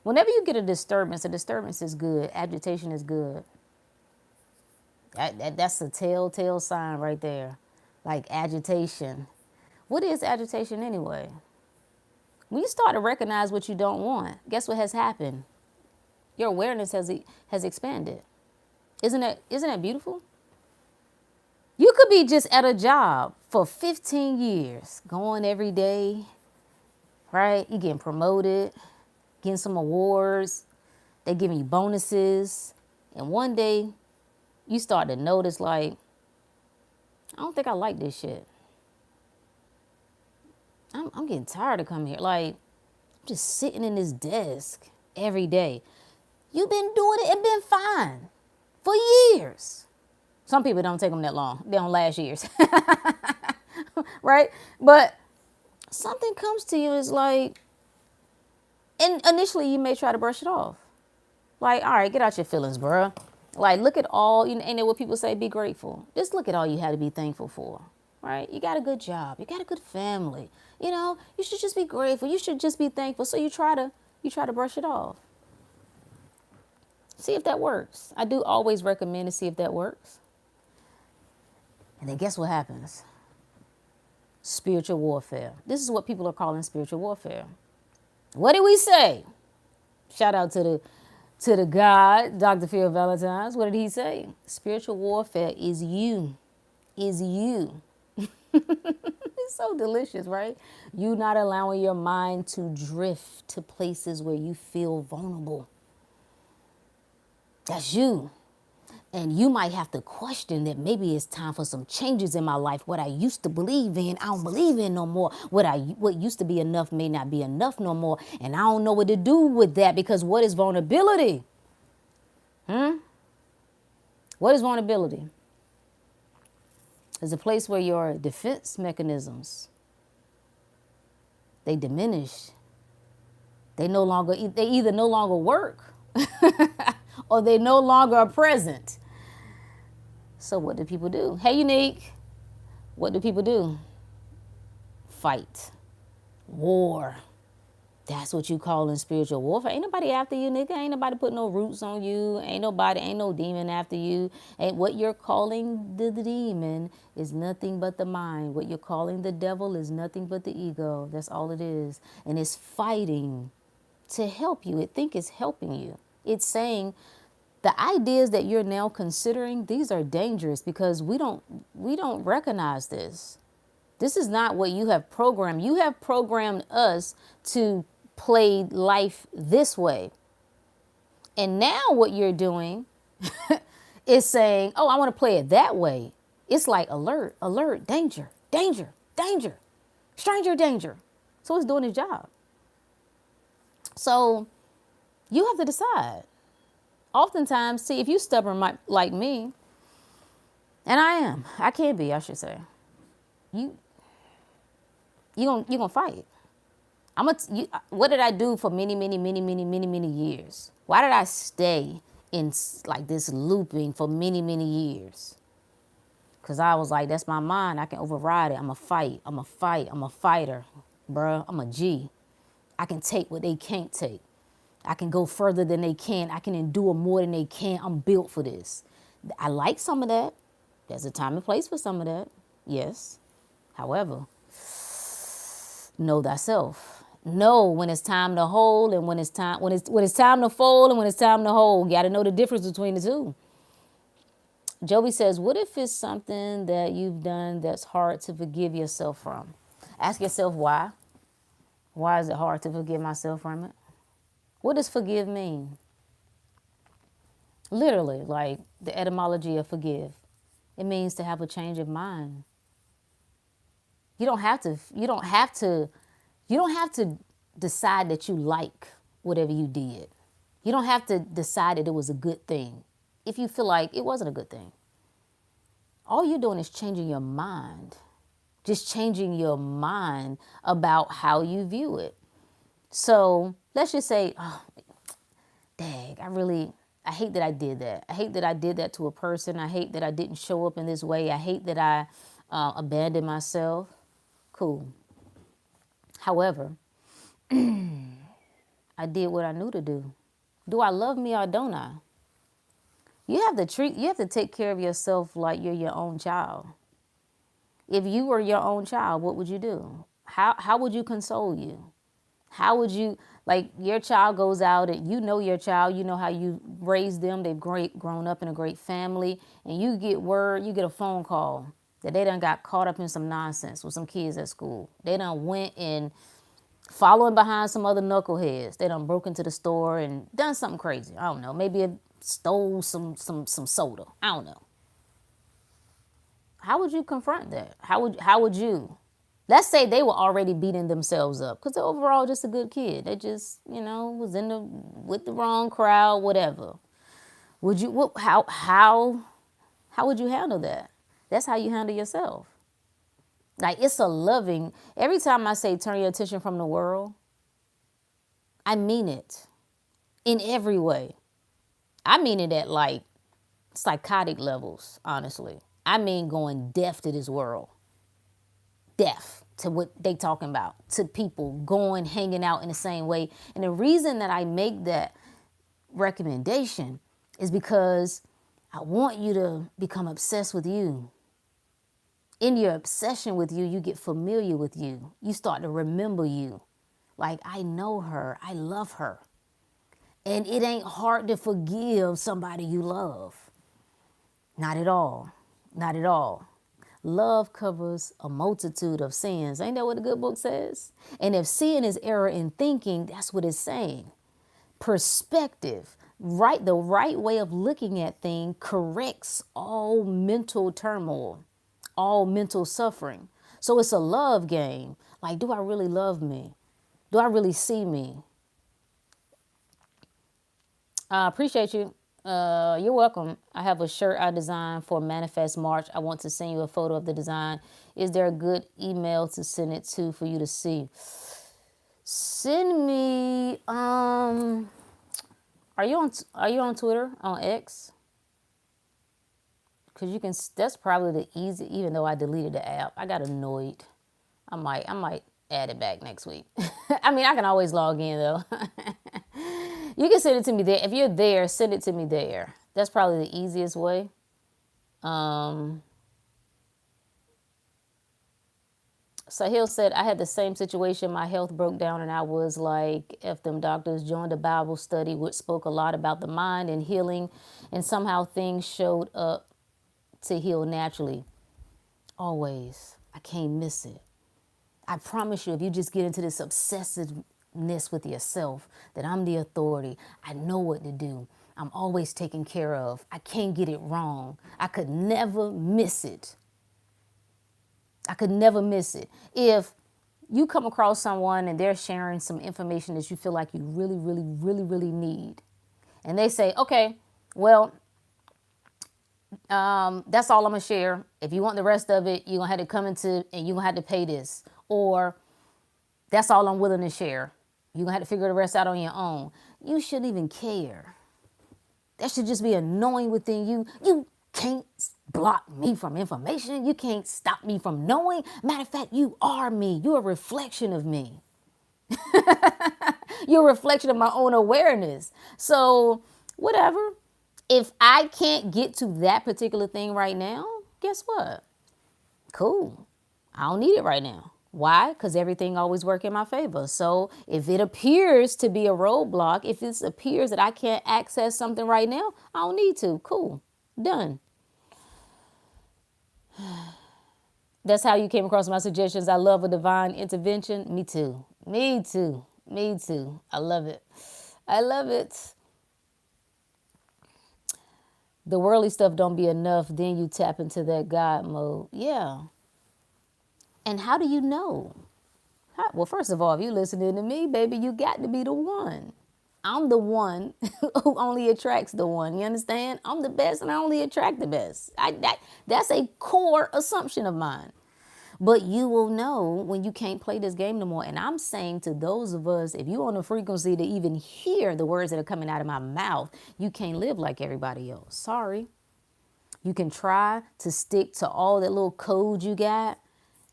Whenever you get a disturbance is good. Agitation is good. That's a telltale sign right there. Like agitation. What is agitation anyway? When you start to recognize what you don't want, guess what has happened? Your awareness has expanded. Isn't that beautiful? You could be just at a job for 15 years, going every day, right? You getting promoted, getting some awards, they giving you bonuses, and one day you start to notice like, I don't think I like this shit. I'm getting tired of coming here. Like, I'm just sitting in this desk every day. You've been doing it and been fine for years. Some people don't take them that long. They don't last years. Right? But something comes to you is like, and initially you may try to brush it off. Like, all right, get out your feelings, bruh. Like, look at all, ain't that what people say? Be grateful. Just look at all you had to be thankful for, right? You got a good job. You got a good family. You should just be grateful. You should just be thankful. So you try to brush it off. See if that works. I do always recommend to see if that works. And then guess what happens? Spiritual warfare. This is what people are calling spiritual warfare. What did we say? Shout out to the God, Dr. Phil Valentine's. What did he say? Spiritual warfare is you. Is you. It's so delicious, right? You not allowing your mind to drift to places where you feel vulnerable. That's you. And you might have to question that maybe it's time for some changes in my life. What I used to believe in, I don't believe in no more. What used to be enough may not be enough no more. And I don't know what to do with that, because what is vulnerability? What is vulnerability? It's a place where your defense mechanisms, they diminish. They either no longer work or they no longer are present. So what do people do? Hey, Unique. What do people do? Fight. War. That's what you call in spiritual warfare. Ain't nobody after you, nigga. Ain't nobody put no roots on you. Ain't no demon after you. Ain't what you're calling the demon is nothing but the mind. What you're calling the devil is nothing but the ego. That's all it is. And it's fighting to help you. It think it's helping you. It's saying the ideas that you're now considering, these are dangerous because we don't recognize this. This is not what you have programmed. You have programmed us to play life this way. And now what you're doing is saying, oh, I want to play it that way. It's like alert, alert, danger, danger, danger, stranger danger. So it's doing its job. So you have to decide. Oftentimes, see, if you stubborn like me, and I can be, I should say, you gonna fight. What did I do for many years? Why did I stay in like this looping for many years? Because I was like, that's my mind. I can override it. I'm a fight. I'm a fight. I'm a fighter, bruh. I'm a G. I can take what they can't take. I can go further than they can. I can endure more than they can. I'm built for this. I like some of that. There's a time and place for some of that. Yes. However, know thyself. Know when it's time to hold and when it's time to fold and when it's time to hold. You got to know the difference between the two. Joby says, what if it's something that you've done that's hard to forgive yourself from? Ask yourself why. Why is it hard to forgive myself from it? What does forgive mean? Literally, like the etymology of forgive. It means to have a change of mind. You don't have to decide that you like whatever you did. You don't have to decide that it was a good thing if you feel like it wasn't a good thing. All you're doing is changing your mind. Just changing your mind about how you view it. So let's just say, oh, dang, I hate that I did that. I hate that I did that to a person. I hate that I didn't show up in this way. I hate that I abandoned myself. Cool. However, I did what I knew to do. Do I love me or don't I? You have to take care of yourself like you're your own child. If you were your own child, what would you do? How would you console you? How would you, like your child goes out and you know your child, you know how you raised them, they've grown up in a great family, and you get a phone call that they done got caught up in some nonsense with some kids at school. They done went and following behind some other knuckleheads. They done broke into the store and done something crazy. I don't know. Maybe it stole some soda. I don't know. How would you confront that? How would you? Let's say they were already beating themselves up because they're overall just a good kid. They just, was with the wrong crowd, whatever. Would you, how would you handle that? That's how you handle yourself. Like it's a loving, every time I say turn your attention from the world, I mean it in every way. I mean it at like psychotic levels, honestly. I mean going deaf to this world. Deaf to what they talking about, to people going, hanging out in the same way. And the reason that I make that recommendation is because I want you to become obsessed with you. In your obsession with you, you get familiar with you. You start to remember you. Like, I know her. I love her. And it ain't hard to forgive somebody you love. Not at all. Not at all. Love covers a multitude of sins. Ain't that what the good book says? And if sin is error in thinking, that's what it's saying. Perspective, right? The right way of looking at things corrects all mental turmoil, all mental suffering. So it's a love game. Like, do I really love me? Do I really see me? I appreciate you. You're welcome. I have a shirt I designed for Manifest March. I want to send you a photo of the design. Is there a good email to send it to for you to see? Send me. Are you on Twitter, on X? Because that's probably the easy. Even though I deleted the app, I got annoyed. I might add it back next week. I mean, I can always log in though. You can send it to me there. If you're there, send it to me there. That's probably the easiest way. Sahil said, I had the same situation. My health broke down and I was like, F them doctors, joined a Bible study which spoke a lot about the mind and healing, and somehow things showed up to heal naturally. Always. I can't miss it. I promise you, if you just get into this obsessiveness with yourself, that I'm the authority, I know what to do, I'm always taken care of, I can't get it wrong, I could never miss it. I could never miss it. If you come across someone and they're sharing some information that you feel like you really, really, really, really need, and they say, okay, well, that's all I'm gonna share. If you want the rest of it, you're gonna have to come into and you're gonna have to pay this. Or that's all I'm willing to share. You're gonna have to figure the rest out on your own. You shouldn't even care. That should just be annoying within you. You can't block me from information. You can't stop me from knowing. Matter of fact, you are me. You're a reflection of me. You're a reflection of my own awareness. So whatever. If I can't get to that particular thing right now, guess what? Cool. I don't need it right now. Why? Because everything always works in my favor. So if it appears to be a roadblock, if it appears that I can't access something right now, I don't need to. Cool. Done. That's how you came across my suggestions. I love a divine intervention. Me too. Me too. Me too. I love it. I love it. The worldly stuff don't be enough. Then you tap into that God mode. Yeah. And how do you know? Well, first of all, if you're listening to me, baby, you got to be the one. I'm the one who only attracts the one. You understand? I'm the best and I only attract the best. That's a core assumption of mine. But you will know when you can't play this game no more. And I'm saying to those of us, if you're on a frequency to even hear the words that are coming out of my mouth, you can't live like everybody else. Sorry. You can try to stick to all that little code you got.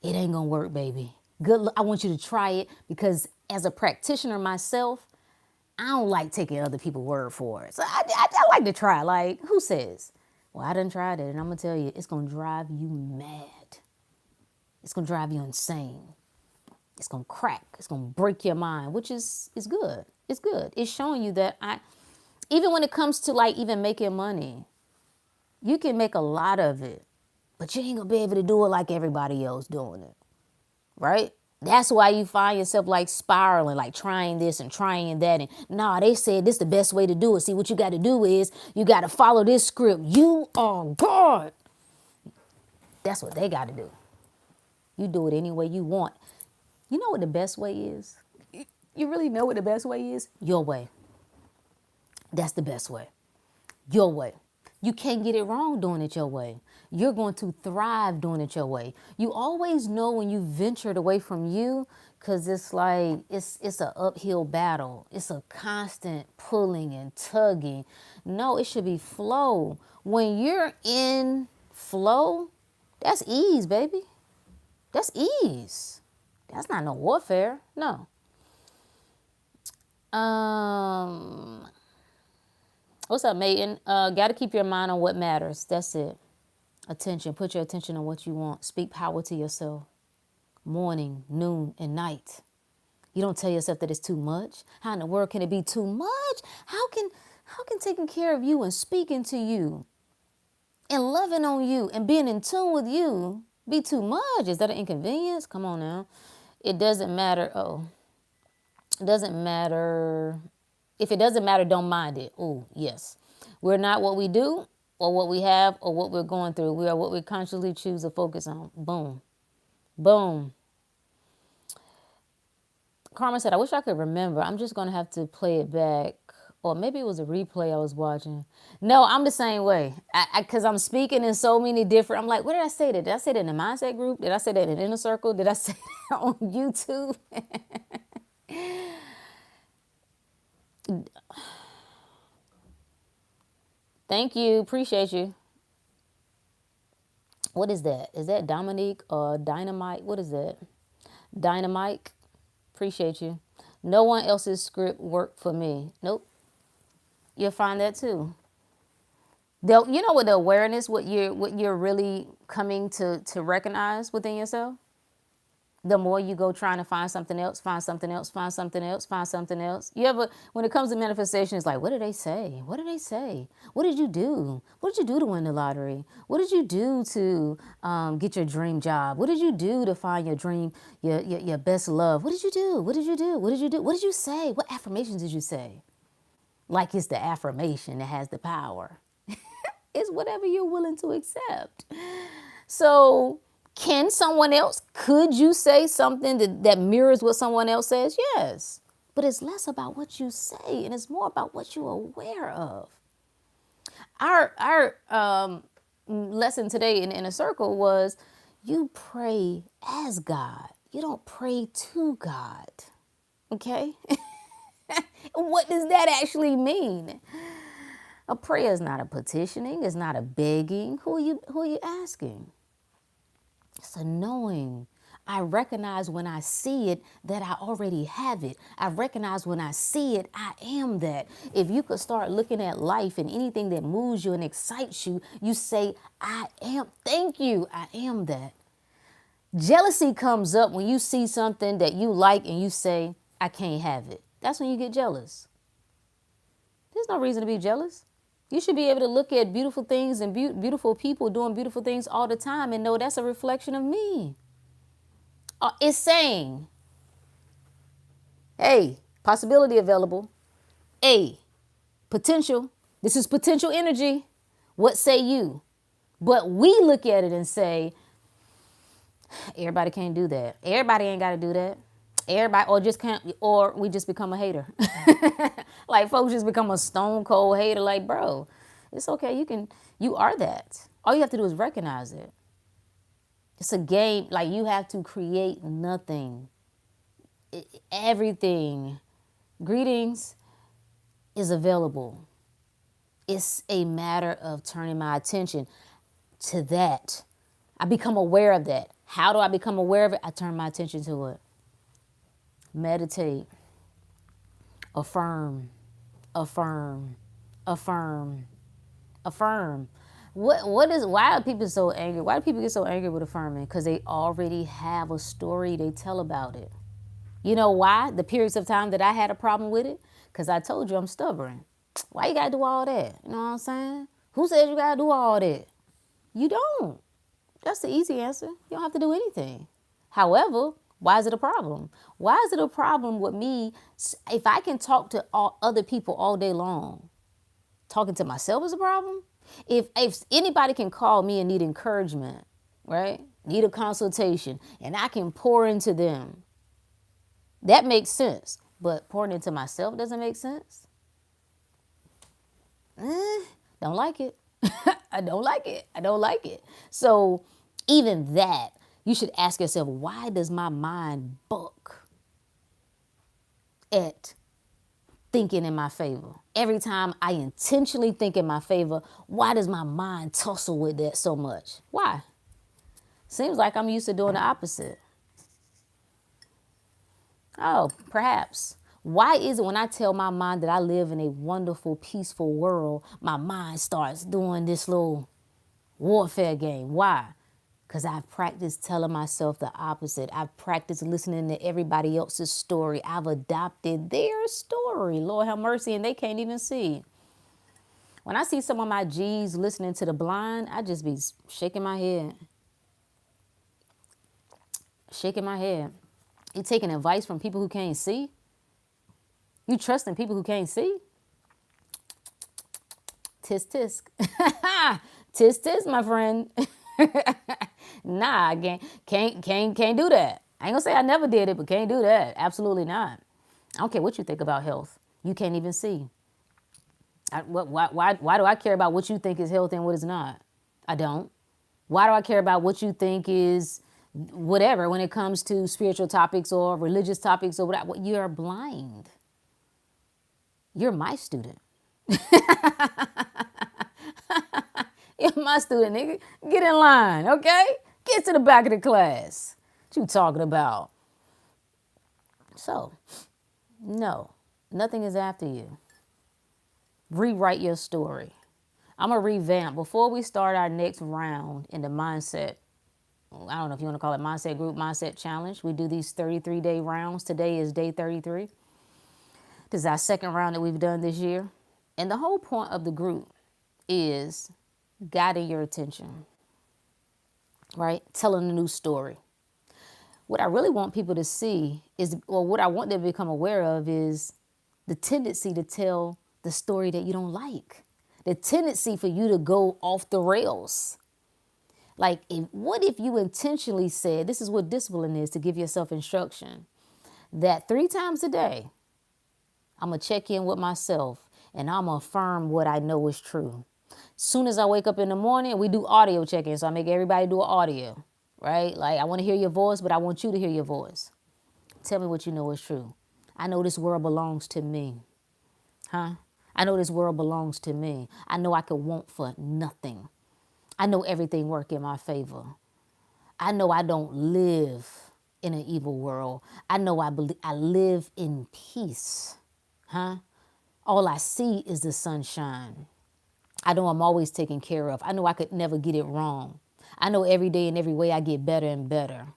It ain't gonna work, baby. Good luck. I want you to try it because as a practitioner myself, I don't like taking other people's word for it. So I like to try. Like, who says? Well, I done tried it and I'm gonna tell you, it's gonna drive you mad. It's gonna drive you insane. It's gonna crack. It's gonna break your mind, which is good. It's good. It's showing you that even when it comes to like even making money, you can make a lot of it, but you ain't gonna be able to do it like everybody else doing it, right? That's why you find yourself like spiraling, like trying this and trying that. And nah, they said this is the best way to do it. See, what you got to do is you got to follow this script. You are God. That's what they got to do. You do it any way you want. You know what the best way is? You really know what the best way is? Your way. That's the best way. Your way. You can't get it wrong doing it your way. You're going to thrive doing it your way. You always know when you ventured away from you because it's like, it's an uphill battle. It's a constant pulling and tugging. No, it should be flow. When you're in flow, that's ease, baby. That's ease. That's not no warfare. No. What's up, Maiden? Got to keep your mind on what matters. That's it. Attention. Put your attention on what you want. Speak power to yourself. Morning, noon, and night. You don't tell yourself that it's too much. How in the world can it be too much? How can taking care of you and speaking to you and loving on you and being in tune with you be too much? Is that an inconvenience? Come on now. It doesn't matter. It doesn't matter. If it doesn't matter, don't mind it. Oh, yes. We're not what we do or what we have or what we're going through. We are what we consciously choose to focus on. Boom. Boom. Karma said, I wish I could remember. I'm just going to have to play it back. Or maybe it was a replay I was watching. No, I'm the same way. Because I'm speaking in so many different... I'm like, what did I say that? Did I say that in the mindset group? Did I say that in the inner circle? Did I say that on YouTube? Thank you. Appreciate you. What is that? Is that Dominique or Dynamite? What is that? Dynamite, appreciate you. No one else's script worked for me. Nope. You'll find that too. You know what the awareness, what you're really coming to recognize within yourself? The more you go trying to find something else, find something else, find something else, find something else. You ever, when it comes to manifestation, it's like, what did they say? What did they say? What did you do? What did you do to win the lottery? What did you do to get your dream job? What did you do to find your dream, your best love? What did you do? What did you do? What did you do? What did you say? What affirmations did you say? Like it's the affirmation that has the power. It's whatever you're willing to accept. So, could you say something that mirrors what someone else says? Yes. But it's less about what you say and it's more about what you're aware of. Our lesson today in Inner Circle was you pray as God. You don't pray to God. Okay? What does that actually mean? A prayer is not a petitioning. It's not a begging. Who are you asking? It's a knowing. I recognize when I see it that I already have it. I recognize when I see it, I am that. If you could start looking at life and anything that moves you and excites you, you say, I am. Thank you. I am that. Jealousy comes up when you see something that you like and you say, I can't have it. That's when you get jealous. There's no reason to be jealous. You should be able to look at beautiful things and beautiful people doing beautiful things all the time and know that's a reflection of me. It's saying, hey, possibility available. A, potential. This is potential energy. What say you? But we look at it and say, everybody can't do that. Everybody ain't got to do that. Everybody, or just can't, or we just become a hater. Like folks just become a stone cold hater. Like, bro, it's okay. You are that. All you have to do is recognize it. It's a game. Like you have to create nothing. Everything. Greetings is available. It's a matter of turning my attention to that. I become aware of that. How do I become aware of it? I turn my attention to it. Meditate, affirm, affirm, affirm, affirm. Why are people so angry? Why do people get so angry with affirming? Because they already have a story they tell about it. You know why? The periods of time that I had a problem with it? Because I told you I'm stubborn. Why you gotta do all that? You know what I'm saying? Who says you gotta do all that? You don't. That's the easy answer. You don't have to do anything. However, why is it a problem? Why is it a problem with me if I can talk to all other people all day long? Talking to myself is a problem? If anybody can call me and need encouragement, right? Need a consultation, and I can pour into them, that makes sense. But pouring into myself doesn't make sense? Don't like it. I don't like it. I don't like it. So even that, you should ask yourself, why does my mind buck at thinking in my favor? Every time I intentionally think in my favor, why does my mind tussle with that so much? Why? Seems like I'm used to doing the opposite. Oh, perhaps. Why is it when I tell my mind that I live in a wonderful, peaceful world, my mind starts doing this little warfare game? Why? Because I've practiced telling myself the opposite. I've practiced listening to everybody else's story. I've adopted their story. Lord have mercy, and they can't even see. When I see some of my G's listening to the blind, I just be shaking my head. Shaking my head. You taking advice from people who can't see? You trusting people who can't see? Tisk tisk. Tisk tisk, my friend. Nah, I can't do that. I ain't gonna say I never did it, but can't do that. Absolutely not. I don't care what you think about health. You can't even see. Why do I care about what you think is healthy and what is not? I don't. Why do I care about what you think is whatever when it comes to spiritual topics or religious topics or whatever? You're blind. You're my student. You're my student, nigga. Get in line, okay? Get to the back of the class. What you talking about? So, no, nothing is after you. Rewrite your story. I'm going to revamp. Before we start our next round in the mindset, I don't know if you want to call it mindset group, mindset challenge. We do these 33-day rounds. Today is day 33. This is our second round that we've done this year. And the whole point of the group is guiding your attention, right? Telling a new story. What I really want people to see is, or what I want them to become aware of is the tendency to tell the story that you don't like. The tendency for you to go off the rails. Like, what if you intentionally said, this is what discipline is, to give yourself instruction, that 3 times a day, I'm going to check in with myself and I'm going to affirm what I know is true. Soon as I wake up in the morning, we do audio check-in, so I make everybody do an audio, right? Like, I want to hear your voice, but I want you to hear your voice. Tell me what you know is true. I know this world belongs to me. Huh? I know this world belongs to me. I know I could want for nothing. I know everything work in my favor. I know I don't live in an evil world. I know I live in peace. Huh? All I see is the sunshine. I know I'm always taken care of. I know I could never get it wrong. I know every day and every way I get better and better.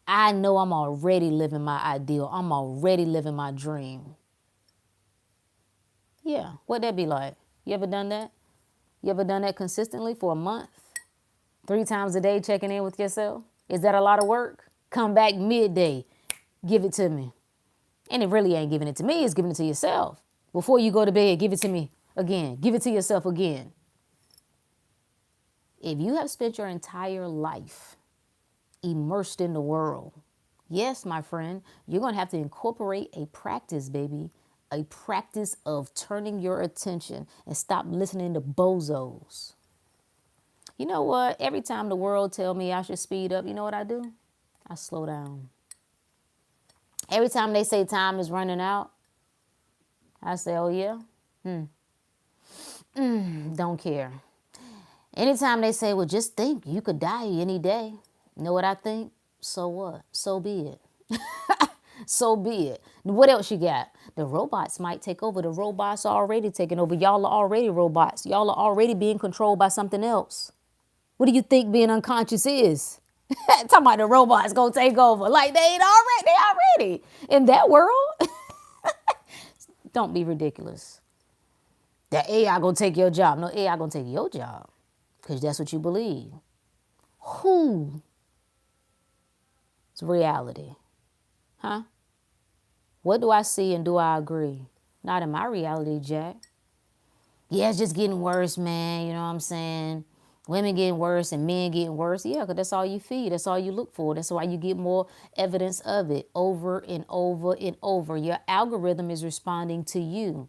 I know I'm already living my ideal. I'm already living my dream. Yeah, what'd that be like? You ever done that? You ever done that consistently for a month? 3 times a day checking in with yourself? Is that a lot of work? Come back midday. Give it to me. And it really ain't giving it to me. It's giving it to yourself. Before you go to bed, give it to me again. Give it to yourself again. If you have spent your entire life immersed in the world, yes, my friend, you're going to have to incorporate a practice, baby. A practice of turning your attention and stop listening to bozos. You know what? Every time the world tell me I should speed up, you know what I do? I slow down. Every time they say time is running out, I say, oh yeah? Don't care. Anytime they say, well, just think, you could die any day. You know what I think? So what? So be it. So be it. What else you got? The robots might take over. The robots are already taking over. Y'all are already robots. Y'all are already being controlled by something else. What do you think being unconscious is? Talking about the robots gonna take over. Like they already in that world. Don't be ridiculous. That AI gonna take your job. No, AI gonna take your job. Because that's what you believe. Who? It's reality. Huh? What do I see and do I agree? Not in my reality, Jack. Yeah, it's just getting worse, man. You know what I'm saying? Women getting worse and men getting worse. Yeah, because that's all you feed. That's all you look for. That's why you get more evidence of it over and over and over. Your algorithm is responding to you.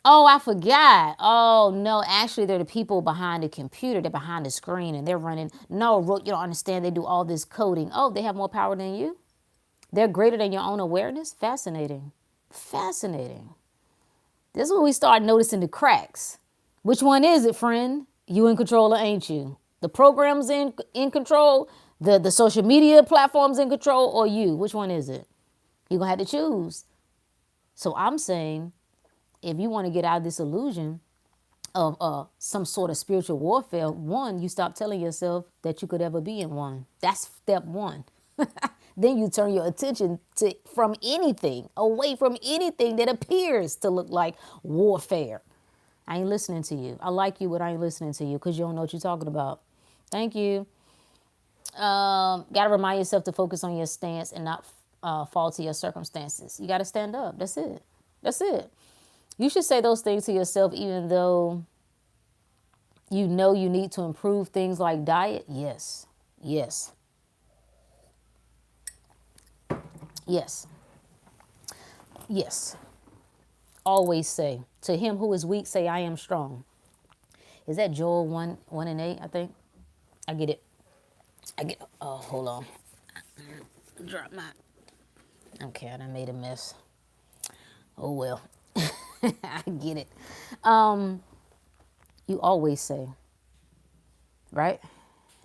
Oh, I forgot. Oh, no, actually, they're the people behind the computer. They're behind the screen and they're running. No, you don't understand. They do all this coding. Oh, they have more power than you? They're greater than your own awareness? Fascinating. Fascinating. This is when we start noticing the cracks. Which one is it, friend? You in control or ain't you? The program's in control? The social media platforms in control, or you? Which one is it? You're going to have to choose. So I'm saying, if you want to get out of this illusion of some sort of spiritual warfare, one, you stop telling yourself that you could ever be in one. That's step one. Then you turn your attention from anything, away from anything that appears to look like warfare. I ain't listening to you. I like you, but I ain't listening to you because you don't know what you're talking about. Thank you. Got to remind yourself to focus on your stance and not fall to your circumstances. You got to stand up. That's it. That's it. You should say those things to yourself even though you know you need to improve things like diet. Yes. Yes. Yes. Yes. Always say, to him who is weak, say, I am strong. Is that Joel 1:8, I think? I get it. Oh, hold on. Drop my, okay, I done made a mess. Oh, well. I get it. You always say, right?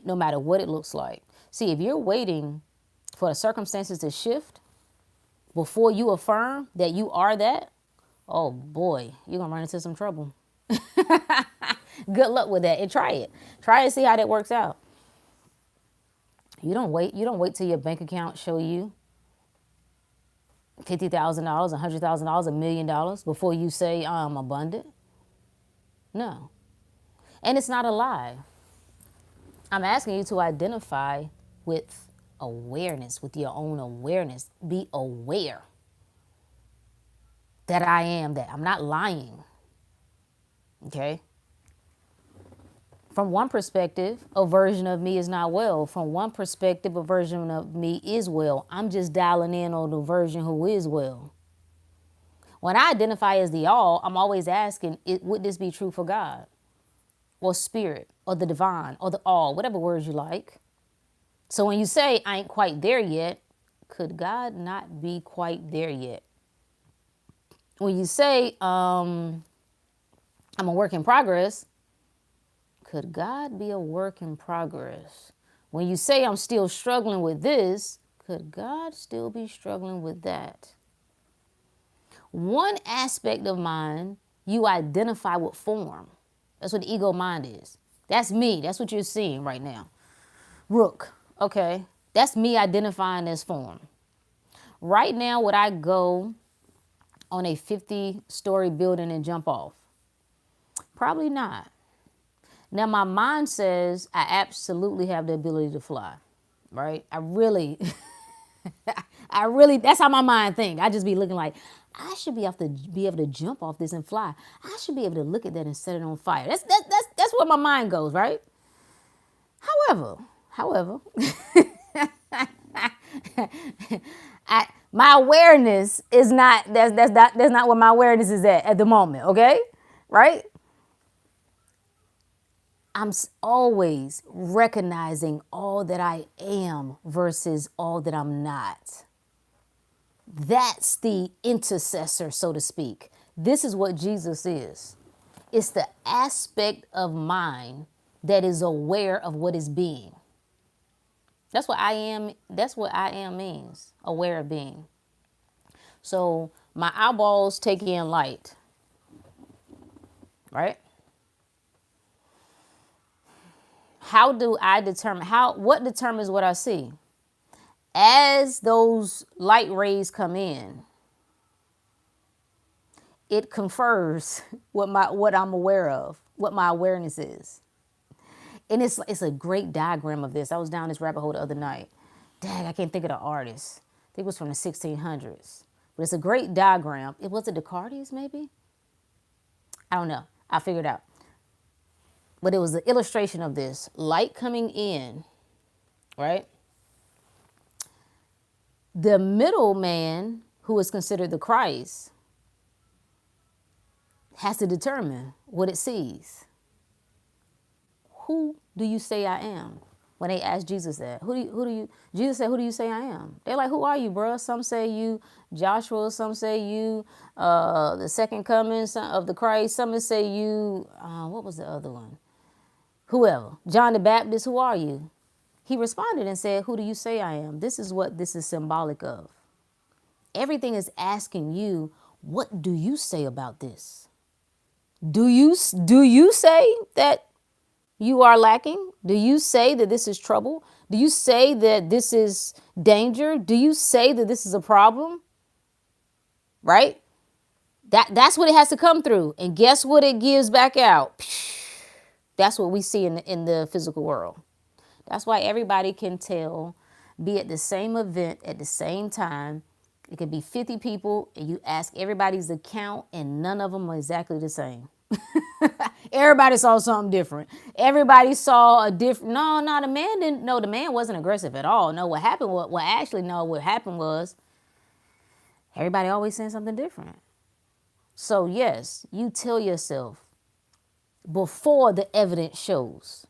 No matter what it looks like. See, if you're waiting for the circumstances to shift before you affirm that you are that, oh boy, you're going to run into some trouble. Good luck with that. And try it. Try and see how that works out. You don't wait. You don't wait till your bank account show you $50,000, $100,000, $1,000,000 before you say I'm abundant. No. And it's not a lie. I'm asking you to identify with awareness, with your own awareness. Be aware that I am that. I'm not lying. Okay? From one perspective, a version of me is not well. From one perspective, a version of me is well. I'm just dialing in on the version who is well. When I identify as the all, I'm always asking, would this be true for God? Or spirit, or the divine, or the all, whatever words you like. So when you say, I ain't quite there yet, could God not be quite there yet? When you say, I'm a work in progress, could God be a work in progress? When you say I'm still struggling with this, could God still be struggling with that? One aspect of mine, you identify with form. That's what the ego mind is. That's me. That's what you're seeing right now. Rook. Okay. That's me identifying as form. Right now, would I go on a 50-story building and jump off? Probably not. Now, my mind says I absolutely have the ability to fly, right? I really, that's how my mind thinks. I just be looking like, I should be able to jump off this and fly. I should be able to look at that and set it on fire. That's where my mind goes, right? However, my awareness is not, that's not where my awareness is at the moment, okay? Right? I'm always recognizing all that I am versus all that I'm not. That's the intercessor, so to speak. This is what Jesus is. It's the aspect of mind that is aware of what is being. That's what I am. That's what I am means. Aware of being. So my eyeballs take in light, right? How do I determine what determines what I see? As those light rays come in, it confers what I'm aware of, what my awareness is. And it's a great diagram of this. I was down this rabbit hole the other night. Dang, I can't think of the artist. I think it was from the 1600s. But it's a great diagram. Was it Descartes, maybe? I don't know. I'll figure it out. But it was the illustration of this. Light coming in, right? The middleman, who is considered the Christ, has to determine what it sees. Who do you say I am? When they asked Jesus that, Jesus said, who do you say I am? They're like, who are you, bro? Some say you Joshua, some say you the second coming of the Christ, some say you, what was the other one? Whoever. John the Baptist, who are you? He responded and said, who do you say I am? This is what this is symbolic of. Everything is asking you, what do you say about this? Do you say that you are lacking? Do you say that this is trouble? Do you say that this is danger? Do you say that this is a problem? Right? That's what it has to come through. And guess what it gives back out? That's what we see in the physical world. That's why everybody can be at the same event at the same time. It could be 50 people and you ask everybody's account and none of them are exactly the same. Everybody saw something different. Everybody saw a different, the man didn't, no, the man wasn't aggressive at all. No, what happened was everybody always saying something different. So yes, you tell yourself before the evidence shows.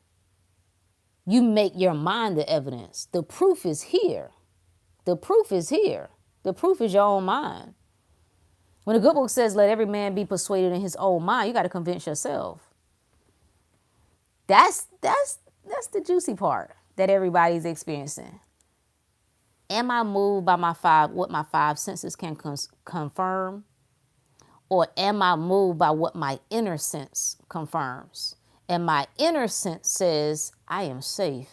You make your mind the evidence. The proof is here. The proof is here. The proof is your own mind. When the good book says, let every man be persuaded in his own mind, you got to convince yourself. That's the juicy part that everybody's experiencing. Am I moved by what my five senses can confirm? Or am I moved by what my inner sense confirms? And my inner sense says, I am safe.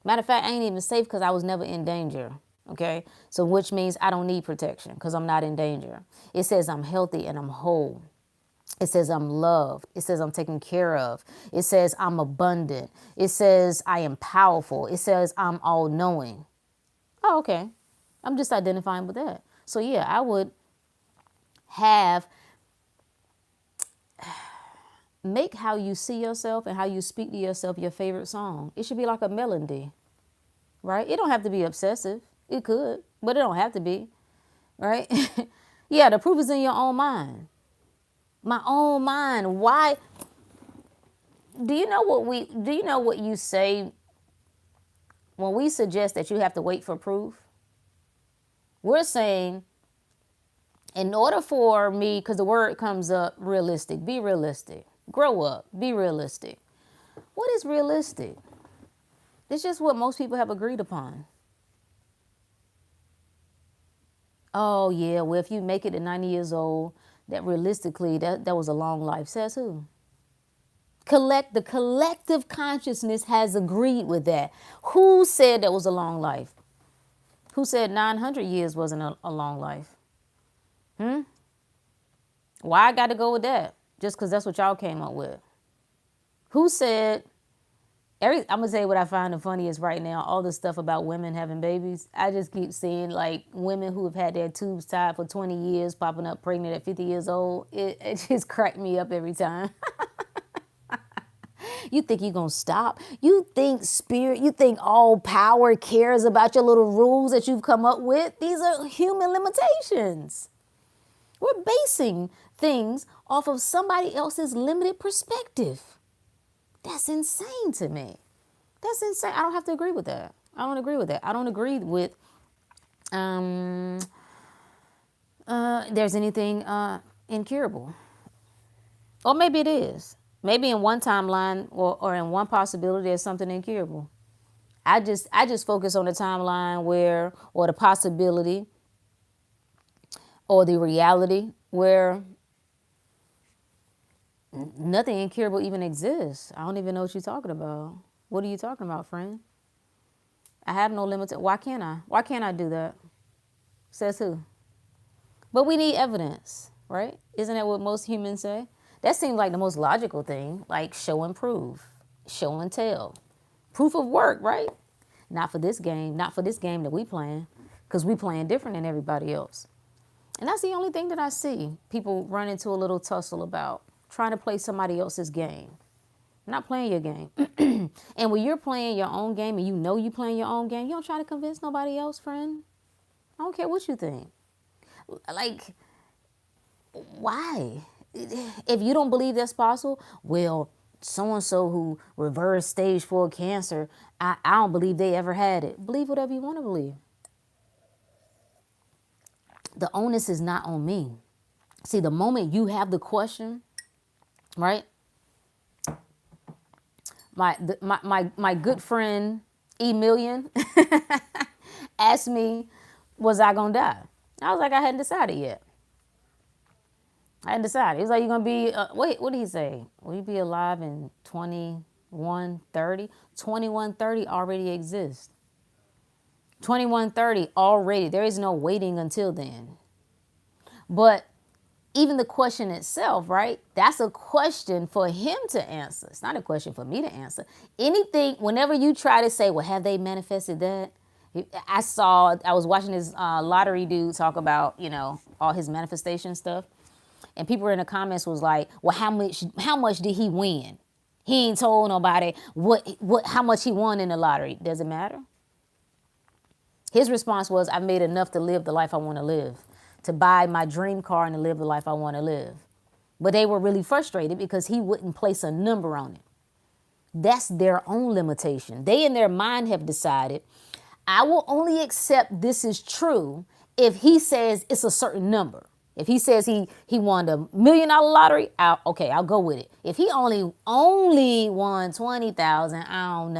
Matter of fact, I ain't even safe because I was never in danger. Okay? So which means I don't need protection because I'm not in danger. It says I'm healthy and I'm whole. It says I'm loved. It says I'm taken care of. It says I'm abundant. It says I am powerful. It says I'm all knowing. Oh, okay. I'm just identifying with that. So yeah, I would have make how you see yourself and how you speak to yourself your favorite song. It should be like a melody, right? It don't have to be obsessive. It could, but it don't have to be, right? Yeah, the proof is in your own mind. My own mind. Why? Do you know what you say when we suggest that you have to wait for proof? We're saying, in order for me, because the word comes up, realistic, be realistic. Grow up, be realistic. What is realistic? It's just what most people have agreed upon. Oh, yeah, well, if you make it to 90 years old, that realistically, that was a long life. Says who? The collective consciousness has agreed with that. Who said that was a long life? Who said 900 years wasn't a long life? Why I got to go with that? Just because that's what y'all came up with. Who said, I'm going to say what I find the funniest right now, all the stuff about women having babies. I just keep seeing like women who have had their tubes tied for 20 years popping up pregnant at 50 years old. It just cracked me up every time. You think you're going to stop? You think spirit, you think all power cares about your little rules that you've come up with? These are human limitations. We're basing things off of somebody else's limited perspective. That's insane to me. That's insane. I don't have to agree with that. I don't agree with that. I don't agree with there's anything incurable. Or maybe it is. Maybe in one timeline or in one possibility there's something incurable. I just focus on the timeline where, or the possibility or the reality where nothing incurable even exists. I don't even know what you're talking about. What are you talking about, friend? I have no limits. Why can't I? Why can't I do that? Says who? But we need evidence, right? Isn't that what most humans say? That seems like the most logical thing, like show and prove, show and tell. Proof of work, right? Not for this game that we playing, because we playing different than everybody else. And that's the only thing that I see people run into a little tussle about, trying to play somebody else's game. Not playing your game. And when you're playing your own game and you know you playing your own game, you don't try to convince nobody else, friend. I don't care what you think. Like, why? If you don't believe that's possible, well, so-and-so who reversed stage 4 cancer, I don't believe they ever had it. Believe whatever you want to believe. The onus is not on me. See, the moment you have the question, right? My good friend E Million asked me, was I gonna die? I was like, I hadn't decided yet. I hadn't decided. He was like, you're gonna be what did he say? Will you be alive in 2130? 2130 already exists. 2130 already. There is no waiting until then. But even the question itself, right? That's a question for him to answer. It's not a question for me to answer. Anything, whenever you try to say, well, have they manifested that? I was watching this lottery dude talk about, all his manifestation stuff. And people in the comments was like, well, how much did he win? He ain't told nobody how much he won in the lottery. Does it matter? His response was, I've made enough to live the life I want to live, to buy my dream car and to live the life I want to live. But they were really frustrated because he wouldn't place a number on it. That's their own limitation. They in their mind have decided, I will only accept this is true if he says it's a certain number. If he says he won the $1 million lottery, I'll go with it. If he only won 20,000, I don't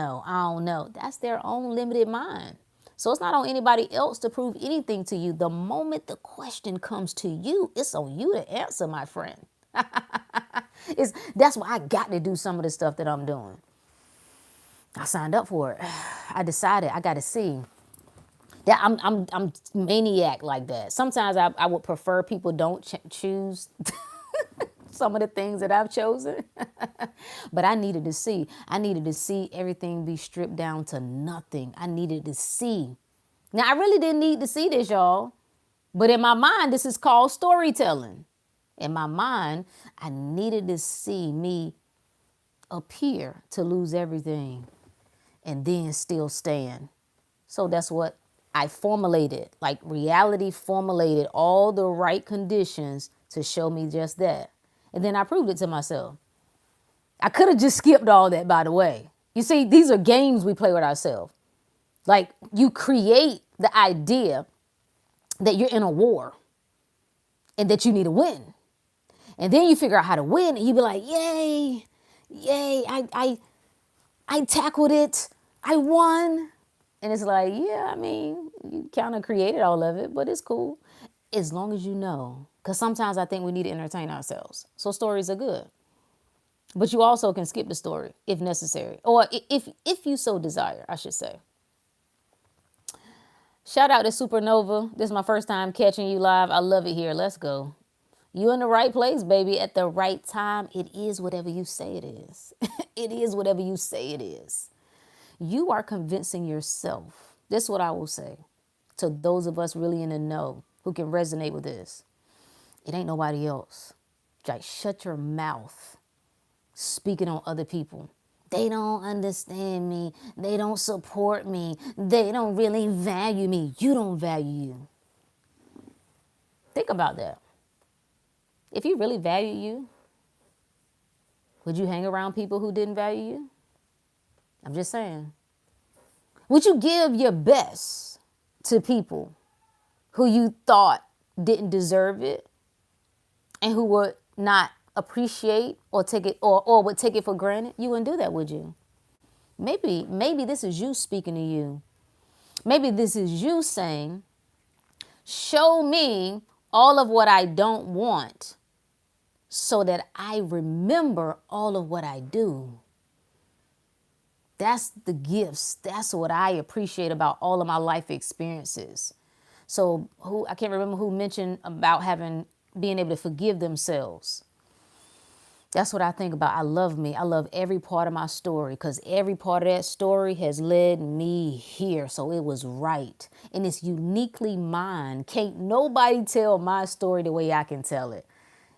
know. That's their own limited mind. So it's not on anybody else to prove anything to you. The moment the question comes to you, it's on you to answer, my friend. That's why I got to do some of the stuff that I'm doing. I signed up for it. I decided I got to see that I'm maniac like that. Sometimes I would prefer people don't choose some of the things that I've chosen. But I needed to see. I needed to see everything be stripped down to nothing. I needed to see. Now, I really didn't need to see this, y'all. But in my mind, this is called storytelling. In my mind, I needed to see me appear to lose everything and then still stand. So that's what I formulated. Like reality formulated all the right conditions to show me just that. And then I proved it to myself. I could have just skipped all that, by the way. You see, these are games we play with ourselves. Like you create the idea that you're in a war and that you need to win. And then you figure out how to win and you be like, yay, I tackled it. I won. And it's like, yeah, I mean, you kind of created all of it, but it's cool. As long as you know. Because sometimes I think we need to entertain ourselves. So stories are good. But you also can skip the story if necessary. Or if you so desire, I should say. Shout out to Supernova. This is my first time catching you live. I love it here. Let's go. You in the right place, baby, at the right time. It is whatever you say it is. It is whatever you say it is. You are convincing yourself. This is what I will say to those of us really in the know who can resonate with this. It ain't nobody else. Like, shut your mouth speaking on other people. They don't understand me. They don't support me. They don't really value me. You don't value you. Think about that. If you really value you, would you hang around people who didn't value you? I'm just saying. Would you give your best to people who you thought didn't deserve it and who would not appreciate or take it or would take it for granted? You wouldn't do that, would you? Maybe this is you speaking to you. Maybe this is you saying, show me all of what I don't want so that I remember all of what I do. That's the gifts. That's what I appreciate about all of my life experiences. So I can't remember who mentioned about being able to forgive themselves. That's what I think about. I love me. I love every part of my story because every part of that story has led me here. So it was right. And it's uniquely mine. Can't nobody tell my story the way I can tell it.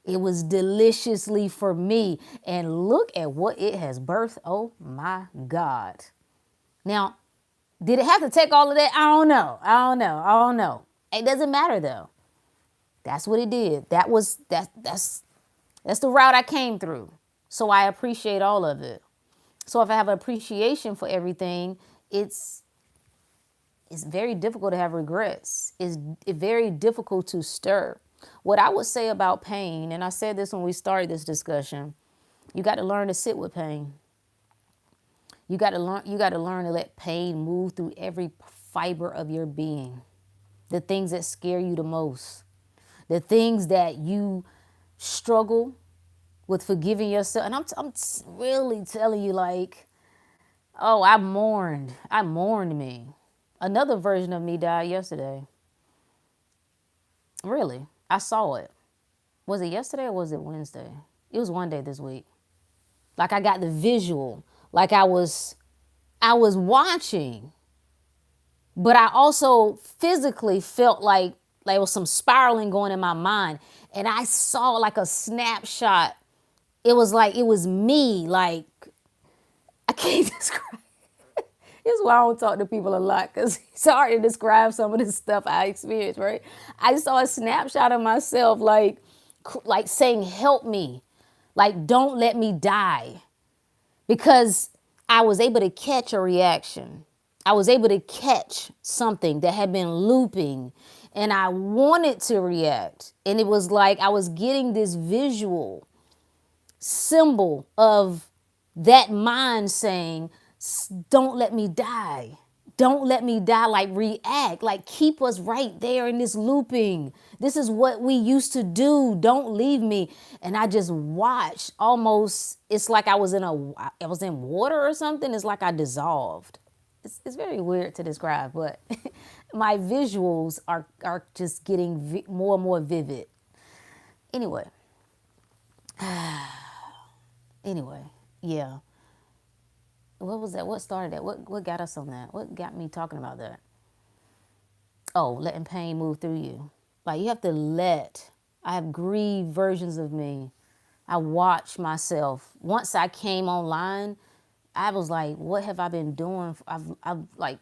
It was deliciously for me. And look at what it has birthed. Oh my God. Now, did it have to take all of that? I don't know. It doesn't matter though. That's what it did. That's the route I came through. So I appreciate all of it. So if I have appreciation for everything, it's very difficult to have regrets. It's very difficult to stir. What I would say about pain, and I said this when we started this discussion, you got to learn to sit with pain. You got to learn to let pain move through every fiber of your being. The things that scare you the most. The things that you struggle with forgiving yourself. And I'm really telling you, like, oh, I mourned me. Another version of me died yesterday. Really, I saw it. Was it yesterday or was it Wednesday? It was one day this week. Like I got the visual, like I was watching, but I also physically felt like there was some spiraling going in my mind. And I saw like a snapshot. It was like, it was me. Like, I can't describe. This is why I don't talk to people a lot, because it's hard to describe some of the stuff I experienced, right? I saw a snapshot of myself like saying, help me. Like, don't let me die. Because I was able to catch a reaction. I was able to catch something that had been looping and I wanted to react. And it was like I was getting this visual symbol of that mind saying, don't let me die. don't let me die, like react, like keep us right there in this looping. This is what we used to do. Don't leave me. And I just watched almost, it's like I was in water or something. It's like I dissolved. It's very weird to describe, but my visuals are just getting more and more vivid. Anyway, yeah. What was that? What started that? What got us on that? What got me talking about that? Oh, letting pain move through you. Like you have to let. I have grieved versions of me. I watched myself. Once I came online, I was like, what have I been doing? I've like,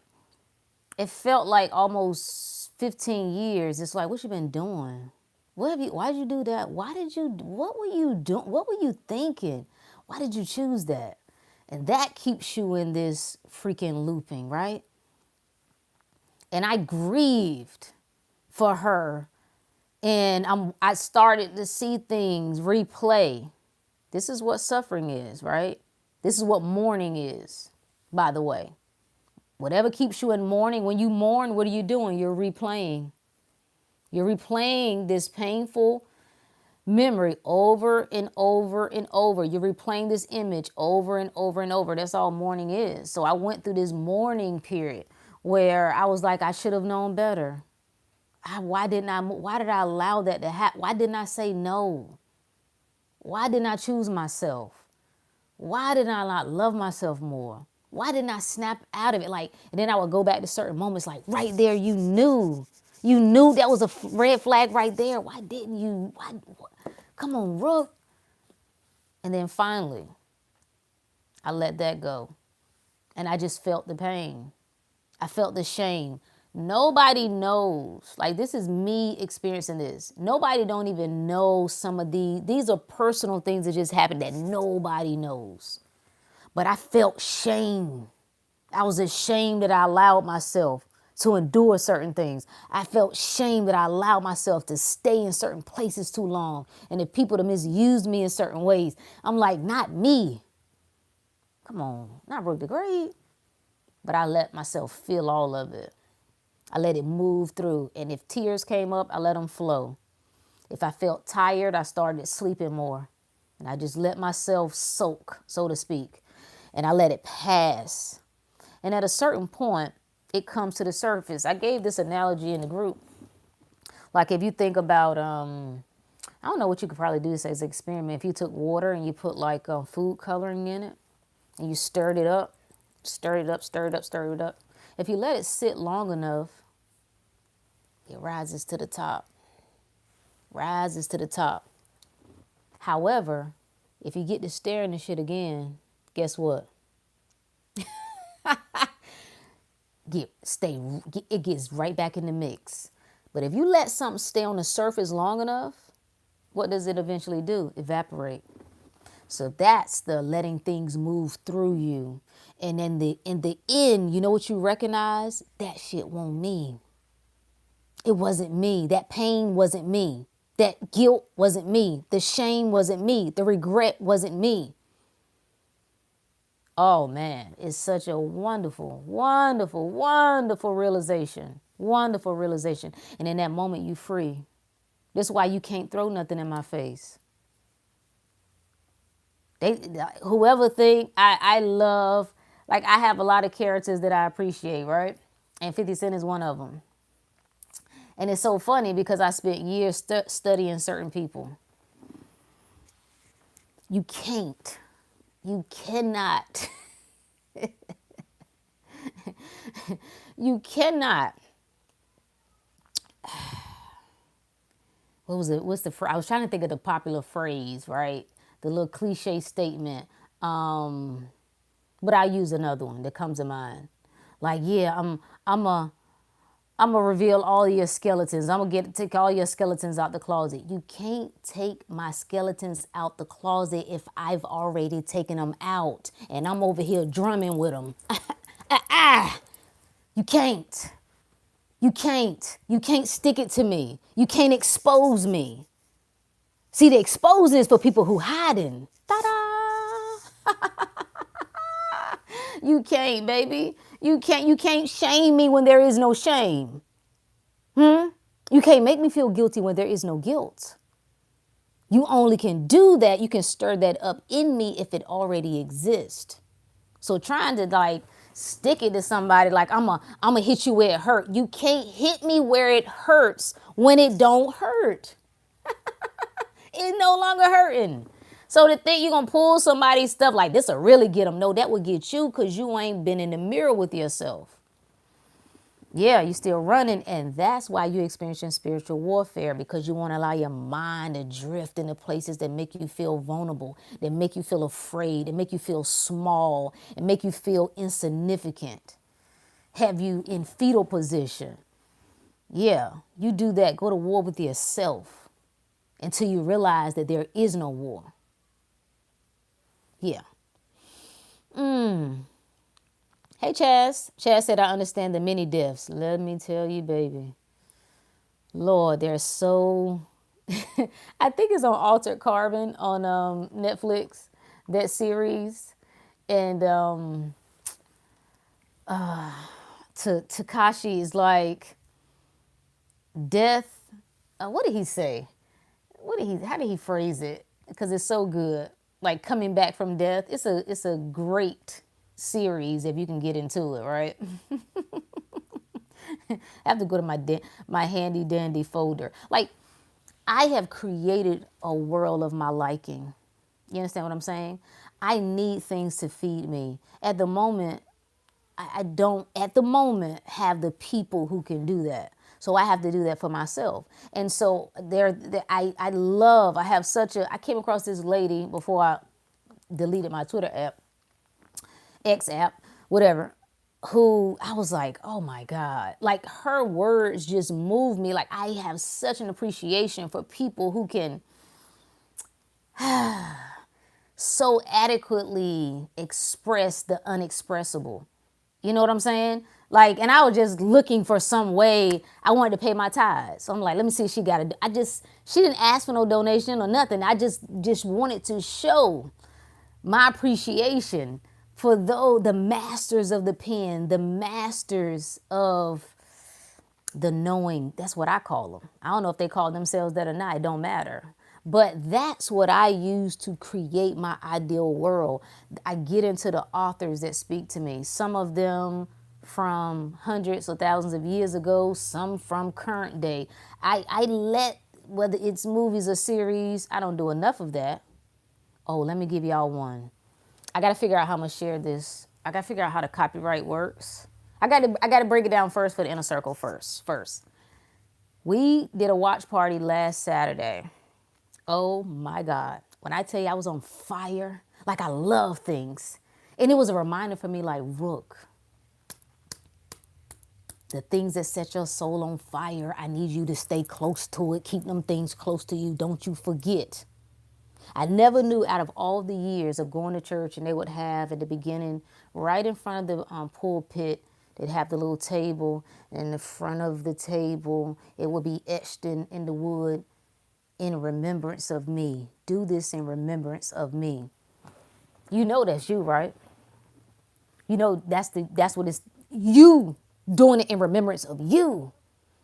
it felt like almost 15 years. It's like, what you been doing? Why did you do that? What were you doing? What were you thinking? Why did you choose that? And that keeps you in this freaking looping, right? And I grieved for her. And I started to see things replay. This is what suffering is, right? This is what mourning is, by the way. Whatever keeps you in mourning, when you mourn, what are you doing? You're replaying. You're replaying this painful memory over and over and over. You're replaying this image over and over and over. That's all mourning is. So I went through this mourning period where I was like, I should have known better. Why did I allow that to happen? Why didn't I say no? Why didn't I choose myself? Why didn't I not love myself more? Why didn't I snap out of it? Like, and then I would go back to certain moments, like right there, you knew that was a red flag right there. Why didn't you? Come on, Rook. And then finally, I let that go. And I just felt the pain. I felt the shame. Nobody knows. Like, this is me experiencing this. Nobody don't even know some of these are personal things that just happened that nobody knows. But I felt shame. I was ashamed that I allowed myself to endure certain things. I felt shame that I allowed myself to stay in certain places too long and the people to misuse me in certain ways. I'm like, not me. Come on, not broke the grade. But I let myself feel all of it. I let it move through. And if tears came up, I let them flow. If I felt tired, I started sleeping more. And I just let myself soak, so to speak. And I let it pass. And at a certain point, it comes to the surface. I gave this analogy in the group. Like if you think about, I don't know what you could probably do this as an experiment. If you took water and you put like food coloring in it and you stirred it up, stir it up, stir it up, stir it up. If you let it sit long enough, it rises to the top. Rises to the top. However, if you get to stirring the shit again, guess what? It gets right back in the mix. But if you let something stay on the surface long enough, what does it eventually do? Evaporate. So that's the letting things move through you. And in the end, you know what you recognize? That shit won't me. It wasn't me. That pain wasn't me. That guilt wasn't me. The shame wasn't me. The regret wasn't me. Oh man, it's such a wonderful, wonderful, wonderful realization. Wonderful realization. And in that moment, you free. That's why you can't throw nothing in my face. Whoever think I love, like I have a lot of characters that I appreciate, right? And 50 Cent is one of them. And it's so funny because I spent years studying certain people. You can't. You cannot. You cannot. What was it? I was trying to think of the popular phrase, right? The little cliche statement. But I'll use another one that comes to mind. Like, yeah, I'm gonna reveal all your skeletons. I'm gonna take all your skeletons out the closet. You can't take my skeletons out the closet if I've already taken them out and I'm over here drumming with them. You can't. You can't. You can't stick it to me. You can't expose me. See, the exposing is for people who hiding. Ta-da! You can't, baby. You can't shame me when there is no shame. You can't make me feel guilty when there is no guilt. You only can do that. You can stir that up in me if it already exists. So trying to like stick it to somebody like I'm a hit you where it hurt. You can't hit me where it hurts when it don't hurt. It's no longer hurting. So to think you're gonna pull somebody's stuff like this will really get them. No, that will get you because you ain't been in the mirror with yourself. Yeah, you still running, and that's why you're experiencing spiritual warfare, because you want to allow your mind to drift into places that make you feel vulnerable, that make you feel afraid, that make you feel small, and make you feel insignificant. Have you in fetal position. Yeah, you do that. Go to war with yourself until you realize that there is no war. Yeah. Hey, Chaz. Chaz said, I understand the many deaths. Let me tell you, baby. Lord, they're so... I think it's on Altered Carbon on Netflix, that series. And Takashi is like, death... what did he say? How did he phrase it? Because it's so good. Like coming back from death. It's a great series if you can get into it, right? I have to go to my handy dandy folder. Like, I have created a world of my liking. You understand what I'm saying? I need things to feed me. At the moment, I don't at the moment have the people who can do that. So I have to do that for myself. And so I came across this lady before I deleted my Twitter app, X app, whatever, who I was like, oh my God, like her words just move me. Like I have such an appreciation for people who can so adequately express the unexpressible. You know what I'm saying? Like, and I was just looking for some way. I wanted to pay my tithes. So I'm like, let me see if she got it. She didn't ask for no donation or nothing. I just wanted to show my appreciation for the masters of the pen, the masters of the knowing. That's what I call them. I don't know if they call themselves that or not. It don't matter. But that's what I use to create my ideal world. I get into the authors that speak to me. Some of them from hundreds or thousands of years ago, some from current day. I let, whether it's movies or series, I don't do enough of that. Oh, let me give y'all one. I got to figure out how I'm going to share this. I got to figure out how the copyright works. I got to break it down first for the inner circle first. We did a watch party last Saturday. Oh my God. When I tell you I was on fire, like I love things. And it was a reminder for me like, Rook, the things that set your soul on fire, I need you to stay close to it. Keep them things close to you. Don't you forget. I never knew out of all the years of going to church, and they would have at the beginning, right in front of the pulpit, they'd have the little table, and in the front of the table, it would be etched in the wood, in remembrance of me. Do this in remembrance of me. You know that's you, right? You know that's what it's you doing it in remembrance of you.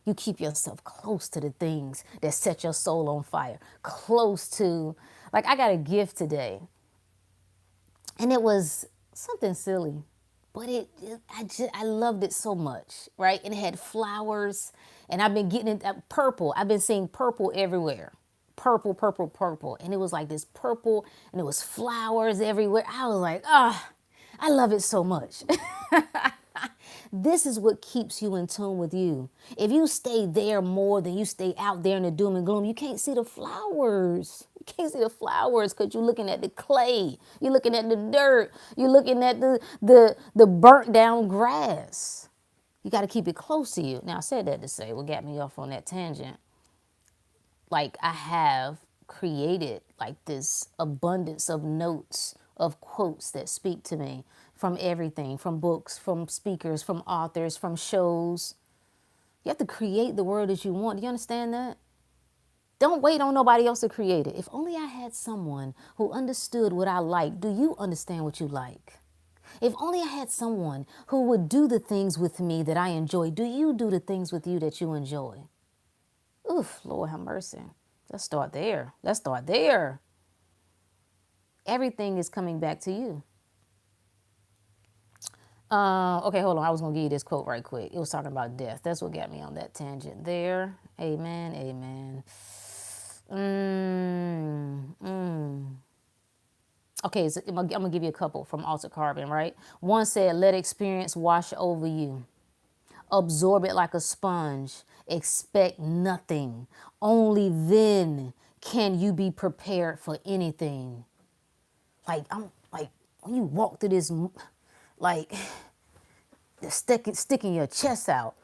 You keep yourself close to the things that set your soul on fire. Close to, like I got a gift today. And it was something silly, but I loved it so much, right? And it had flowers, and I've been getting it purple. I've been seeing purple everywhere. Purple, purple, purple. And it was like this purple, and it was flowers everywhere. I was like, I love it so much. This is what keeps you in tune with you. If you stay there more than you stay out there in the doom and gloom, you can't see the flowers. You can't see the flowers because you're looking at the clay. You're looking at the dirt. You're looking at the burnt down grass. You got to keep it close to you. Now, I said that to say what got me off on that tangent. Like I have created like this abundance of notes, of quotes that speak to me from everything, from books, from speakers, from authors, from shows. You have to create the world that you want. Do you understand that? Don't wait on nobody else to create it. If only I had someone who understood what I like. Do you understand what you like? If only I had someone who would do the things with me that I enjoy. Do you do the things with you that you enjoy? Oof, Lord have mercy. Let's start there. Let's start there. Everything is coming back to you. Okay, hold on. I was going to give you this quote right quick. It was talking about death. That's what got me on that tangent there. Amen. Amen. Okay, so I'm going to give you a couple from Alter Carbon, right? One said, let experience wash over you. Absorb it like a sponge. Expect nothing. Only then can you be prepared for anything. Like when you walk through this, like sticking your chest out.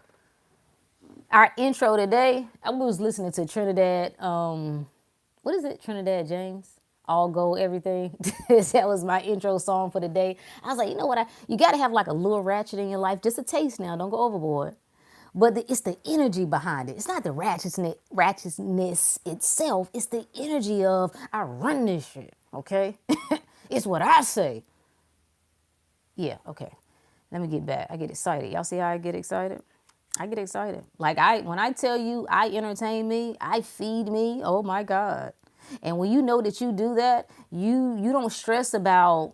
Our intro today, I was listening to Trinidad, what is it? Trinidad James? All Gold Everything. That was my intro song for the day. I was like, you know what? You got to have like a little ratchet in your life. Just a taste now. Don't go overboard. But it's the energy behind it. It's not the ratchetness itself. It's the energy of, I run this shit, okay? It's what I say. Yeah, okay. Let me get back. I get excited. Y'all see how I get excited? I get excited. Like when I tell you I entertain me, I feed me, oh my God. And when you know that you do that, you don't stress about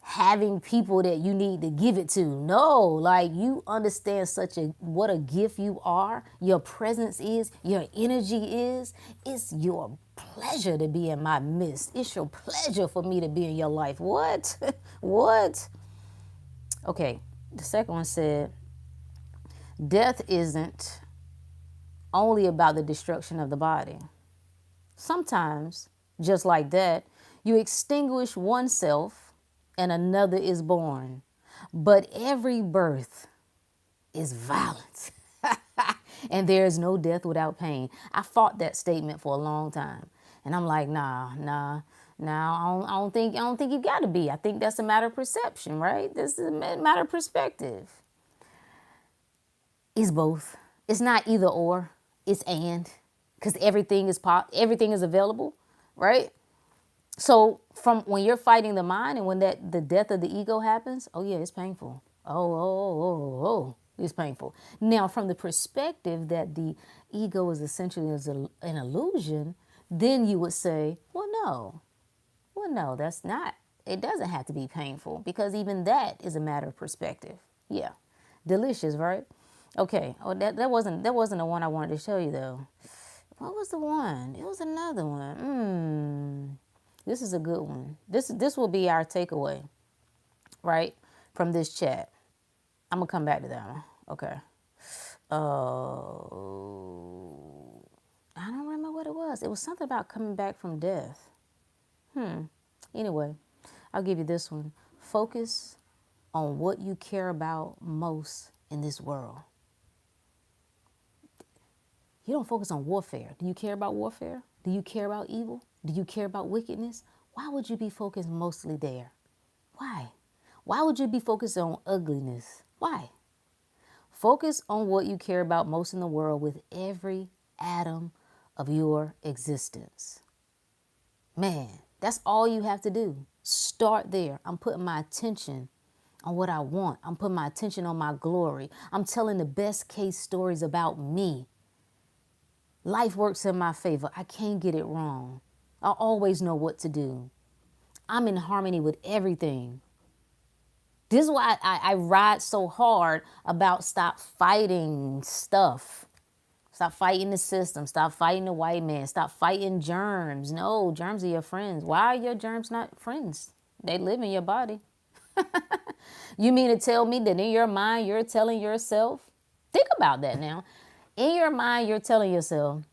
having people that you need to give it to. No, like you understand what a gift you are, your presence is, your energy is. It's your pleasure to be in my midst. It's your pleasure for me to be in your life. What? What? Okay, the second one said, death isn't only about the destruction of the body. Sometimes, just like that, you extinguish oneself and another is born. But every birth is violence. And there is no death without pain. I fought that statement for a long time. And I'm like, nah. I don't think you gotta be. I think that's a matter of perception, right? This is a matter of perspective. It's both. It's not either or. It's and, because everything is available, right? So from when you're fighting the mind and when the death of the ego happens, oh yeah, it's painful. Oh, it's painful. Now, from the perspective that the ego is essentially an illusion, then you would say, well, no, that's not. It doesn't have to be painful because even that is a matter of perspective. Yeah, delicious, right? Okay. Oh, that wasn't the one I wanted to show you though. What was the one? It was another one. This is a good one. This will be our takeaway, right, from this chat. I'm gonna come back to that one. Okay. I don't remember what it was. It was something about coming back from death. Anyway, I'll give you this one. Focus on what you care about most in this world. You don't focus on warfare. Do you care about warfare? Do you care about evil? Do you care about wickedness? Why would you be focused mostly there? Why? Why would you be focused on ugliness? Why? Focus on what you care about most in the world with every atom of your existence. Man, that's all you have to do. Start there. I'm putting my attention on what I want. I'm putting my attention on my glory. I'm telling the best case stories about me. Life works in my favor. I can't get it wrong. I always know what to do. I'm in harmony with everything. This is why I ride so hard about stop fighting stuff. Stop fighting the system. Stop fighting the white man. Stop fighting germs. No, germs are your friends. Why are your germs not friends? They live in your body. You mean to tell me that in your mind you're telling yourself? Think about that now. In your mind, you're telling yourself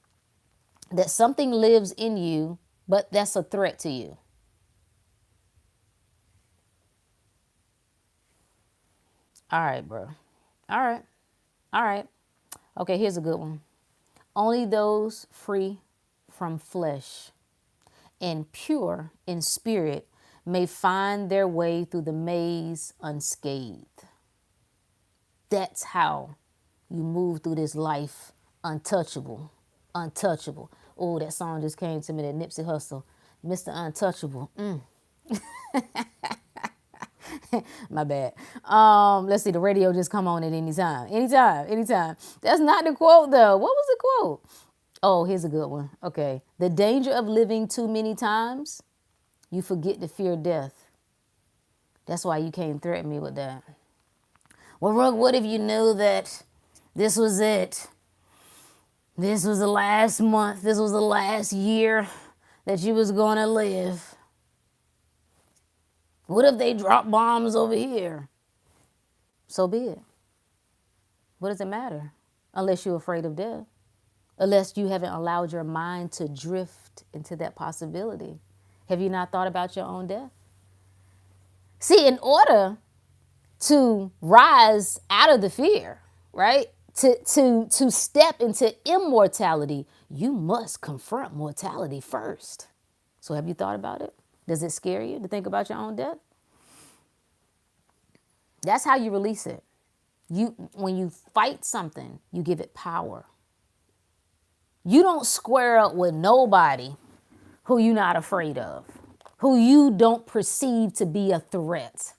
that something lives in you, but that's a threat to you. All right, bro. All right. Okay, here's a good one. Only those free from flesh and pure in spirit may find their way through the maze unscathed. That's how you move through this life untouchable. Untouchable. Oh, that song just came to me, that Nipsey Hussle, Mr. Untouchable. My bad. Let's see. The radio just come on at any time. Anytime. That's not the quote though. What was the quote? Oh, here's a good one. Okay. The danger of living too many times, you forget to fear death. That's why you can't threaten me with that. Well, Rook, what if you knew that this was it? This was the last month. This was the last year that you was going to live. What if they drop bombs over here? So be it. What does it matter? Unless you're afraid of death. Unless you haven't allowed your mind to drift into that possibility. Have you not thought about your own death? See, in order to rise out of the fear, right? To step into immortality, you must confront mortality first. So have you thought about it? Does it scare you to think about your own death? That's how you release it. When you fight something, you give it power. You don't square up with nobody who you're not afraid of, who you don't perceive to be a threat.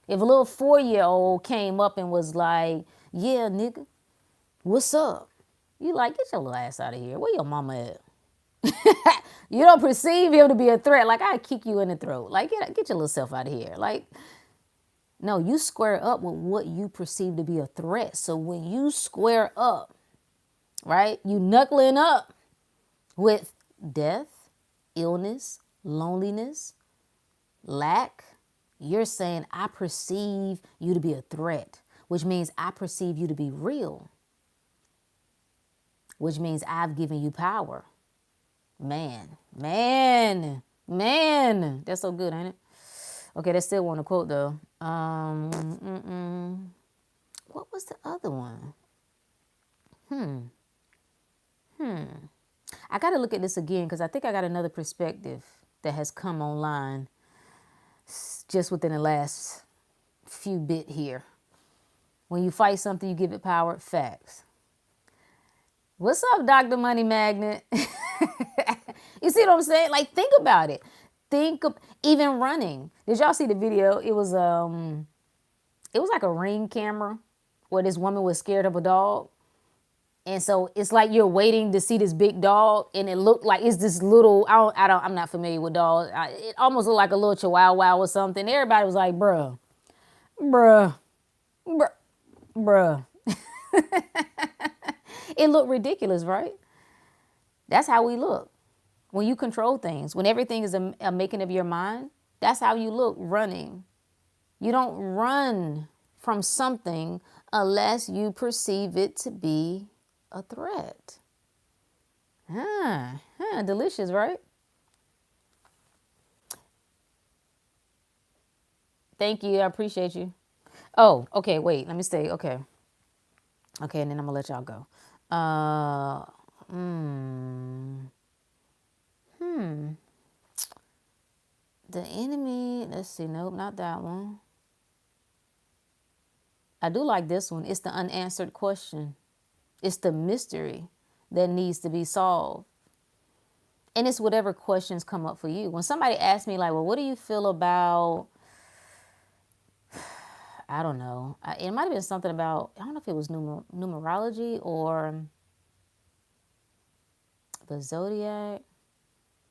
If a little 4-year-old came up and was like, yeah, nigga, what's up? You like, get your little ass out of here. Where your mama at? You don't perceive him to be a threat. Like, I'd kick you in the throat. Like, get your little self out of here. Like, no, you square up with what you perceive to be a threat. So when you square up, right, you knuckling up with death, illness, loneliness, lack, you're saying, I perceive you to be a threat, which means I perceive you to be real, which means I've given you power. Man. That's so good, ain't it? Okay, that's still one to quote, though. What was the other one? I got to look at this again because I think I got another perspective that has come online just within the last few bit here. When you fight something, you give it power. Facts. What's up, Dr. Money Magnet? You see what I'm saying? Like, think about it. Think of even running. Did y'all see the video? It was like a Ring camera where this woman was scared of a dog. And so it's like you're waiting to see this big dog, and it looked like it's this little. I'm not familiar with dogs. It almost looked like a little chihuahua or something. Everybody was like, bruh. It looked ridiculous, right? That's how we look. When you control things, when everything is a making of your mind, that's how you look running. You don't run from something unless you perceive it to be a threat. Delicious, right? Thank you. I appreciate you. Oh, okay. Wait, let me stay. Okay, and then I'm gonna let y'all go. The enemy. Let's see. Nope, not that one. I do like this one. It's the unanswered question. It's the mystery that needs to be solved. And it's whatever questions come up for you. When somebody asks me, like, well, what do you feel about, I don't know. It might have been something about, I don't know if it was numerology or the zodiac.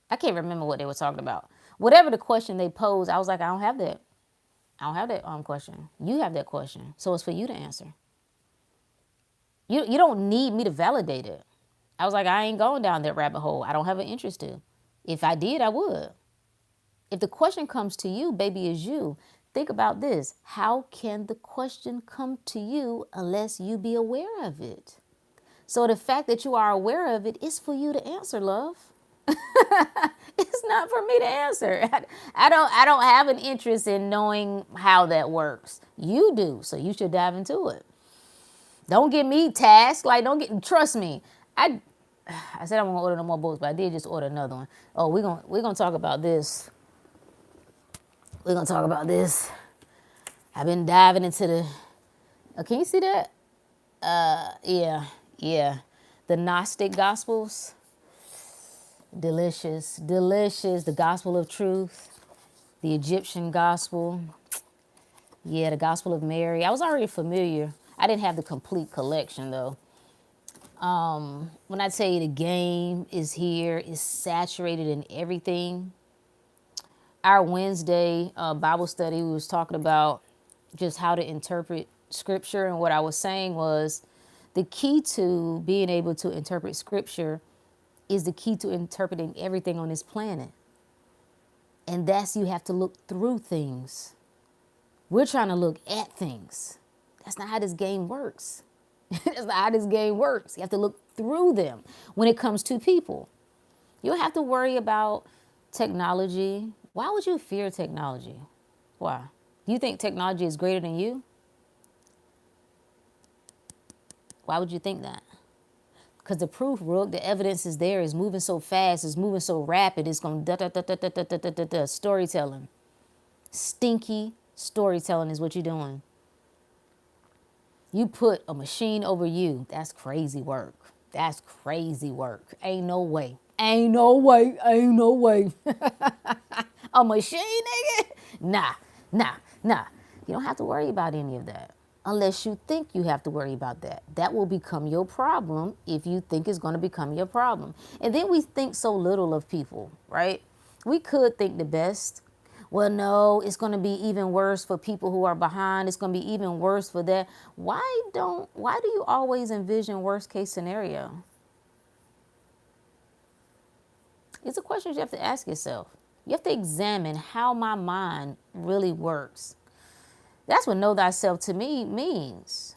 I can't remember what they were talking about. Whatever the question they posed, I was like, I don't have that. I don't have that question. You have that question. So it's for you to answer. You don't need me to validate it. I was like, I ain't going down that rabbit hole. I don't have an interest to. If I did, I would. If the question comes to you, baby, is you. Think about this. How can the question come to you unless you be aware of it? So the fact that you are aware of it is for you to answer, love. It's not for me to answer. I don't have an interest in knowing how that works. You do, so you should dive into it. Don't get me tasked. Like, trust me. I said I won't order no more books, but I did just order another one. Oh, we're gonna talk about this. We're gonna talk about this. I've been diving into the. Can you see that? Yeah. The Gnostic Gospels. Delicious. The Gospel of Truth. The Egyptian Gospel. Yeah, the Gospel of Mary. I was already familiar. I didn't have the complete collection though. When I tell you the game is here, is saturated in everything. Our Wednesday Bible study, we was talking about just how to interpret scripture, and what I was saying was the key to being able to interpret scripture is the key to interpreting everything on this planet. And that's, you have to look through things. We're trying to look at things. That's not how this game works. That's not how this game works. You have to look through them when it comes to people. You don't have to worry about technology. Why would you fear technology? Why? Do you think technology is greater than you? Why would you think that? Because the proof, Rook, the evidence is there. It's moving so fast. It's moving so rapid. It's going da. Storytelling. Stinky storytelling is what you're doing. You put a machine over you. That's crazy work. That's crazy work. Ain't no way. Ain't no way. Ain't no way. A machine, nigga? Nah. You don't have to worry about any of that unless you think you have to worry about that. That will become your problem if you think it's going to become your problem. And then we think so little of people, right? We could think the best. Well, no, it's going to be even worse for people who are behind. It's going to be even worse for that. Why do you always envision worst case scenario? It's a question you have to ask yourself. You have to examine how my mind really works. That's what know thyself to me means.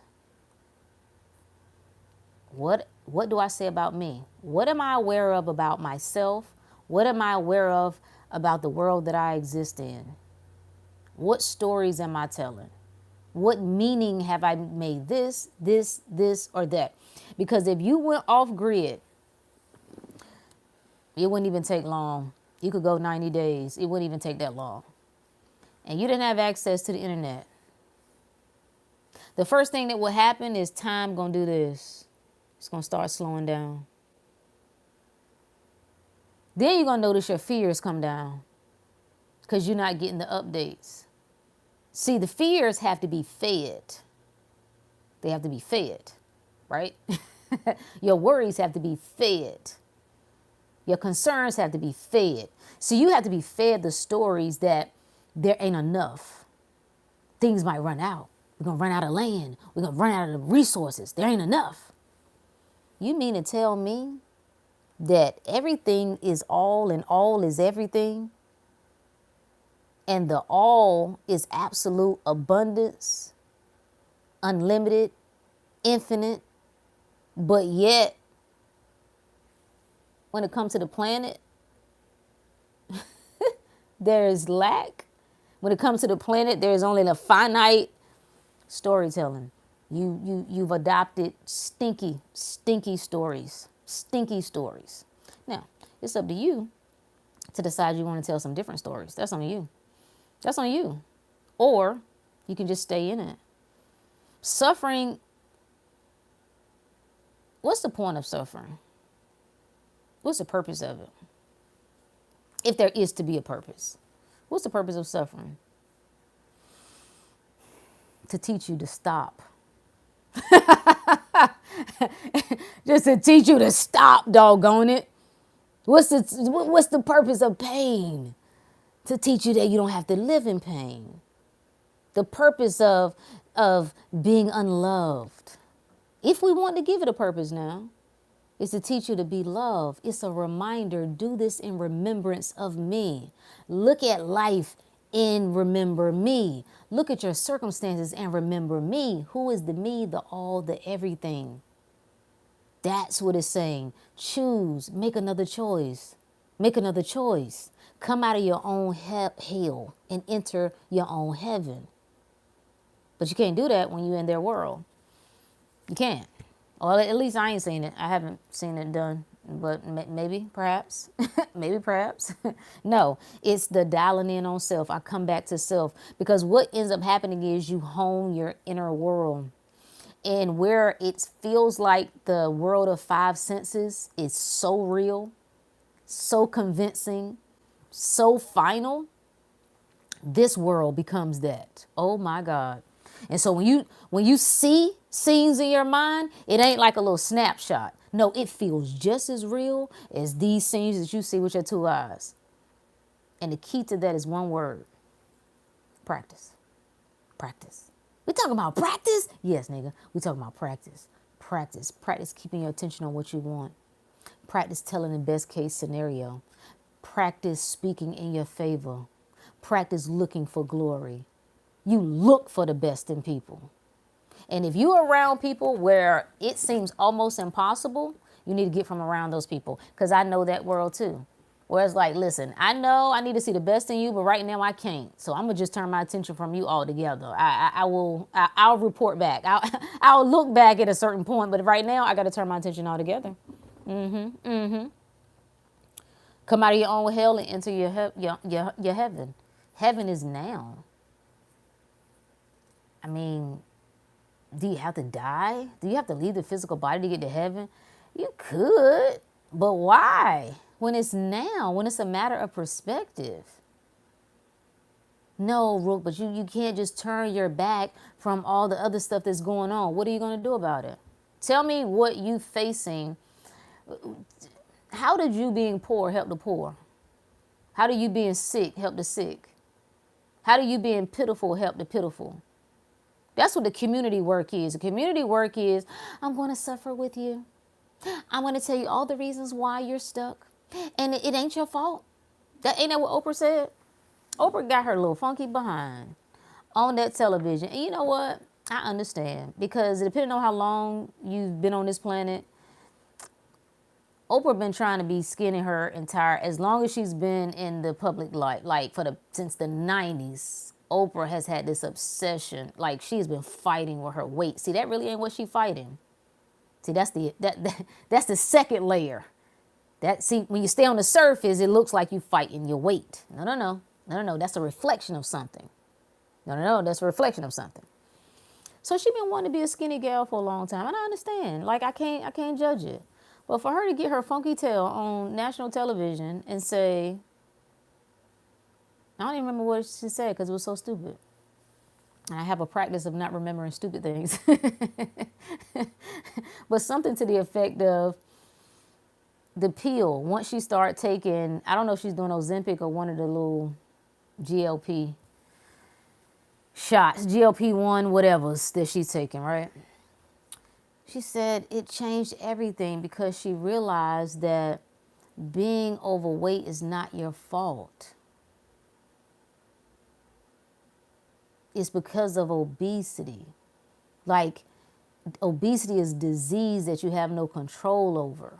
What do I say about me? What am I aware of about myself? What am I aware of about the world that I exist in? What stories am I telling? What meaning have I made this, or that? Because if you went off grid, it wouldn't even take long. You could go 90 days. It wouldn't even take that long. And you didn't have access to the internet. The first thing that will happen is time gonna do this. It's gonna start slowing down. Then you're gonna notice your fears come down because you're not getting the updates. See, the fears have to be fed. They have to be fed, right? Your worries have to be fed. Your concerns have to be fed. So you have to be fed the stories that there ain't enough. Things might run out. We're going to run out of land. We're going to run out of the resources. There ain't enough. You mean to tell me that everything is all and all is everything? And the all is absolute abundance, unlimited, infinite, but yet when it comes to the planet, there is lack. When it comes to the planet, there is only a finite storytelling. You've adopted stinky stories. Stinky stories. Now, it's up to you to decide you want to tell some different stories. That's on you. That's on you. Or you can just stay in it. Suffering, what's the point of suffering? What's the purpose of it? If there is to be a purpose. What's the purpose of suffering? To teach you to stop. Just to teach you to stop, doggone it. What's the purpose of pain? To teach you that you don't have to live in pain. The purpose of being unloved. If we want to give it a purpose now, is to teach you to be loved. It's a reminder, do this in remembrance of me. Look at life and remember me. Look at your circumstances and remember me. Who is the me, the all, the everything? That's what it's saying. Choose, make another choice. Make another choice. Come out of your own hell and enter your own heaven. But you can't do that when you're in their world. You can't. Or at least I ain't seen it. I haven't seen it done. But maybe, perhaps, maybe, perhaps. No, it's the dialing in on self. I come back to self. Because what ends up happening is you hone your inner world. And where it feels like the world of five senses is so real, so convincing, so final, this world becomes that. Oh my God. And so when you see scenes in your mind, it ain't like a little snapshot. No, it feels just as real as these scenes that you see with your two eyes. And the key to that is one word: practice. Practice. We talking about practice? Yes, nigga. We talking about practice. Practice. Practice keeping your attention on what you want. Practice telling the best case scenario. Practice speaking in your favor. Practice looking for glory. You look for the best in people. And if you're around people where it seems almost impossible, you need to get from around those people. Because I know that world too. Where it's like, listen, I know I need to see the best in you, but right now I can't. So I'm gonna just turn my attention from you altogether. I'll report back. I'll look back at a certain point, but right now I got to turn my attention altogether. Come out of your own hell and enter your heaven. Heaven is now. I mean, do you have to die? Do you have to leave the physical body to get to heaven? You could, but why? When it's now, when it's a matter of perspective. No, Rook, but you can't just turn your back from all the other stuff that's going on. What are you going to do about it? Tell me what you facing. How did you being poor help the poor? How do you being sick help the sick? How do you being pitiful help the pitiful? That's what the community work is. The community work is, I'm going to suffer with you. I'm going to tell you all the reasons why you're stuck. And it ain't your fault. Ain't that what Oprah said? Oprah got her little funky behind on that television. And you know what? I understand. Because depending on how long you've been on this planet, Oprah been trying to be skinny her entire, as long as she's been in the public light, like since the 90s. Oprah has had this obsession, like she's been fighting with her weight. See, that really ain't what she fighting. See, that's the second layer. See, when you stay on the surface, it looks like you fighting your weight. No. That's a reflection of something. No, that's a reflection of something. So she been wanting to be a skinny gal for a long time, and I understand. Like I can't judge it. But for her to get her funky tail on national television and say, I don't even remember what she said because it was so stupid. And I have a practice of not remembering stupid things. But something to the effect of the pill, once she start taking, I don't know if she's doing Ozempic or one of the little GLP shots, GLP-1, whatever's that she's taking, right? She said it changed everything because she realized that being overweight is not your fault. It's because of obesity. Like, obesity is disease that you have no control over.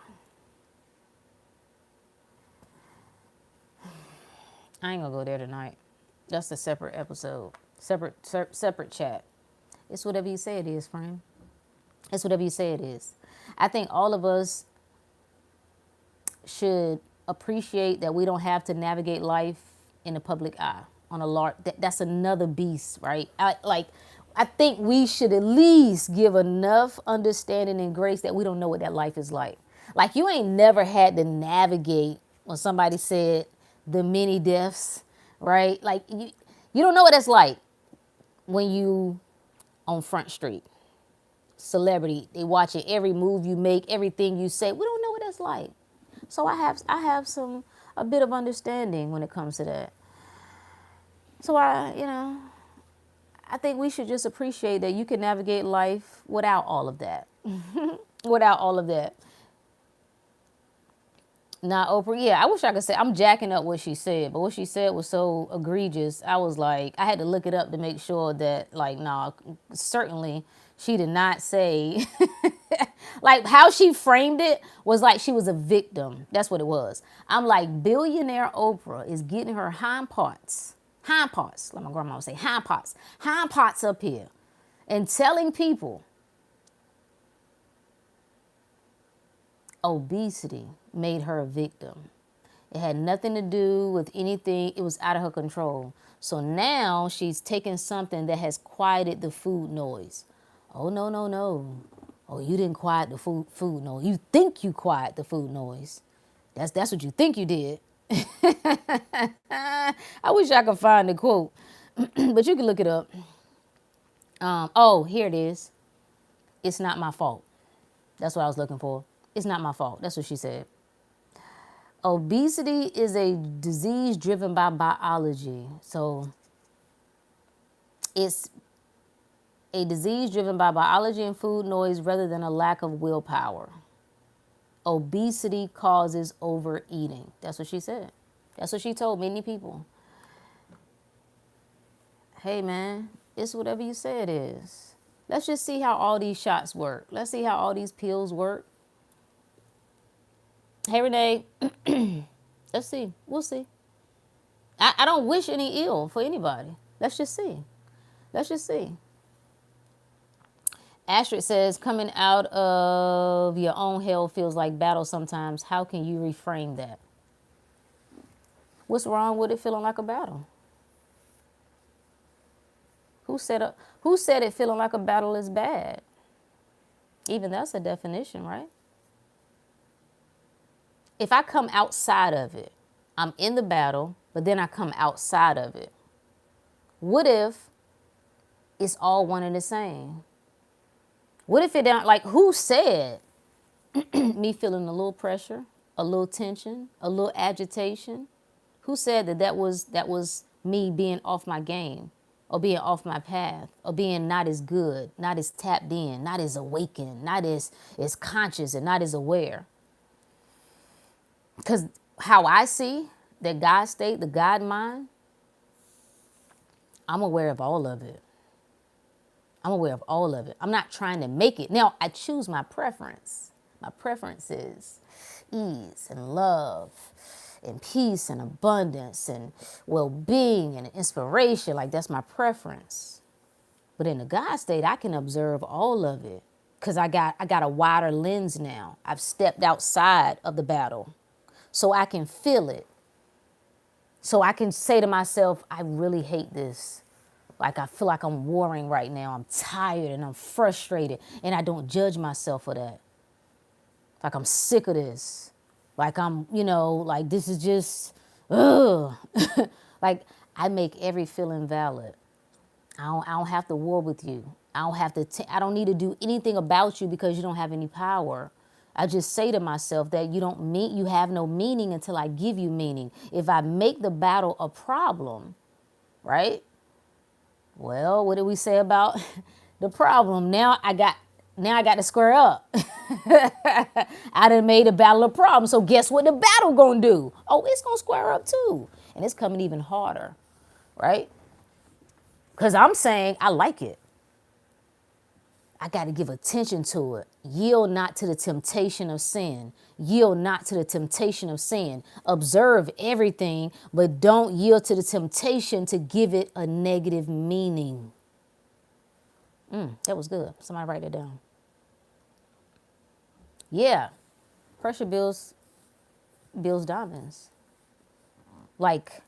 I ain't gonna go there tonight. That's a separate episode, separate chat. It's whatever you say it is, friend. It's whatever you say it is. I think all of us should appreciate that we don't have to navigate life in the public eye on a large. That's another beast, right? I think we should at least give enough understanding and grace that we don't know what that life is like. Like you ain't never had to navigate when somebody said the many deaths, right? Like you don't know what that's like when you on Front Street. Celebrity, they watching every move you make, everything you say. We don't know what that's like. So I have a bit of understanding when it comes to that. So I think we should just appreciate that you can navigate life without all of that. Without all of that. Now, Oprah, yeah, I wish I could say, I'm jacking up what she said, but what she said was so egregious, I was like, I had to look it up to make sure that, like, nah, certainly she did not say, like, how she framed it was like she was a victim. That's what it was. I'm like, billionaire Oprah is getting her hind parts, like my grandma would say, hind parts up here, and telling people obesity made her a victim. It had nothing to do with anything. It was out of her control. So now she's taking something that has quieted the food noise. Oh, no. Oh, you didn't quiet the food noise. You think you quiet the food noise. That's what you think you did. I wish I could find the quote, but you can look it up. Oh, here it is. It's not my fault. That's what I was looking for. It's not my fault. That's what she said. Obesity is a disease driven by biology. So it's a disease driven by biology and food noise rather than a lack of willpower. Obesity causes overeating. That's what she said. That's what she told many people. Hey man, it's whatever you say it is. Let's just see how all these shots work. Let's see how all these pills work. Hey Renee, let's see. We'll see. I don't wish any ill for anybody. Let's just see. Let's just see. Astrid says, coming out of your own hell feels like battle sometimes. How can you reframe that? What's wrong with it feeling like a battle? Who said it feeling like a battle is bad? Even that's a definition, right? If I come outside of it, I'm in the battle, but then I come outside of it. What if it's all one and the same? What if it don't, like, who said me feeling a little pressure, a little tension, a little agitation? Who said that was me being off my game or being off my path or being not as good, not as tapped in, not as awakened, not as conscious and not as aware? Because how I see that God state, the God mind, I'm aware of all of it. I'm aware of all of it. I'm not trying to make it. Now, I choose my preference. My preference is ease and love and peace and abundance and well-being and inspiration. Like, that's my preference. But in the God state, I can observe all of it because I got a wider lens now. I've stepped outside of the battle so I can feel it. So I can say to myself, I really hate this. Like, I feel like I'm warring right now. I'm tired and I'm frustrated and I don't judge myself for that. Like, I'm sick of this. Like, I'm, like, this is just, ugh. Like, I make every feeling valid. I don't have to war with you. I don't have to, I don't need to do anything about you because you don't have any power. I just say to myself that you have no meaning until I give you meaning. If I make the battle a problem, right? Well, what did we say about the problem? Now I got to square up. I done made a battle a problem. So guess what the battle gonna do? Oh, it's gonna square up too. And it's coming even harder, right? Because I'm saying I like it. I got to give attention to it. Yield not to the temptation of sin. Yield not to the temptation of sin. Observe everything, but don't yield to the temptation to give it a negative meaning. That was good. Somebody write it down. Yeah. Pressure builds diamonds. Like,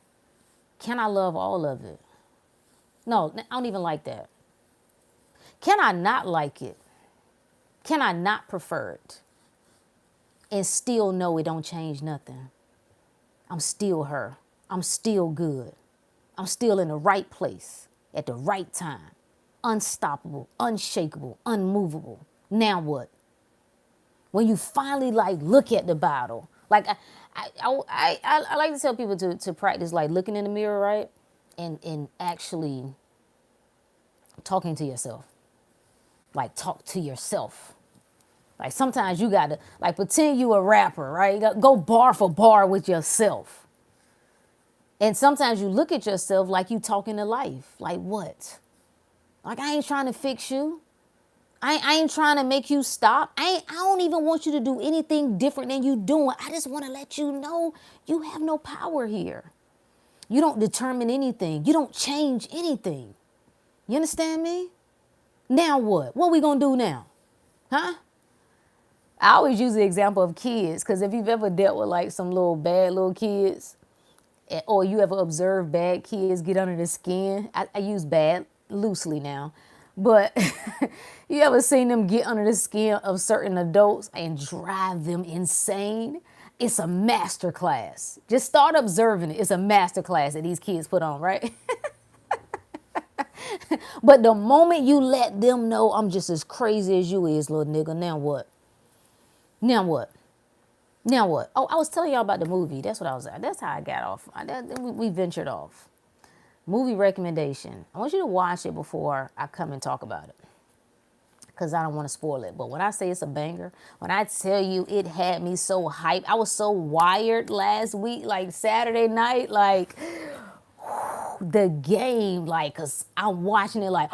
can I love all of it? No, I don't even like that. Can I not like it? Can I not prefer it? And still know it don't change nothing. I'm still her. I'm still good. I'm still in the right place at the right time. Unstoppable, unshakable, unmovable. Now what? When you finally look at the battle, I like to tell people to practice looking in the mirror, right? And actually talking to yourself. Talk to yourself. Sometimes you gotta pretend you a rapper, right? Go bar for bar with yourself. And sometimes you look at yourself like you talking to life. Like what? I ain't trying to fix you. I ain't trying to make you stop. I don't even want you to do anything different than you doing. I just want to let you know you have no power here. You don't determine anything. You don't change anything. You understand me? Now what? What we gonna do now? Huh? I always use the example of kids because if you've ever dealt with some bad little kids or you ever observed bad kids get under the skin, I use bad loosely now, But you ever seen them get under the skin of certain adults and drive them insane? It's a master class. Just start observing it. It's a master class that these kids put on, right? But the moment you let them know I'm just as crazy as you is, little nigga, now what? Now what? Now what? Oh, I was telling y'all about the movie. That's what I was at. That's how I got off. We ventured off. Movie recommendation. I want you to watch it before I come and talk about it, because I don't want to spoil it. But when I say it's a banger, when I tell you it had me so hyped, I was so wired last week, like Saturday night, like the game, like, because I'm watching it like,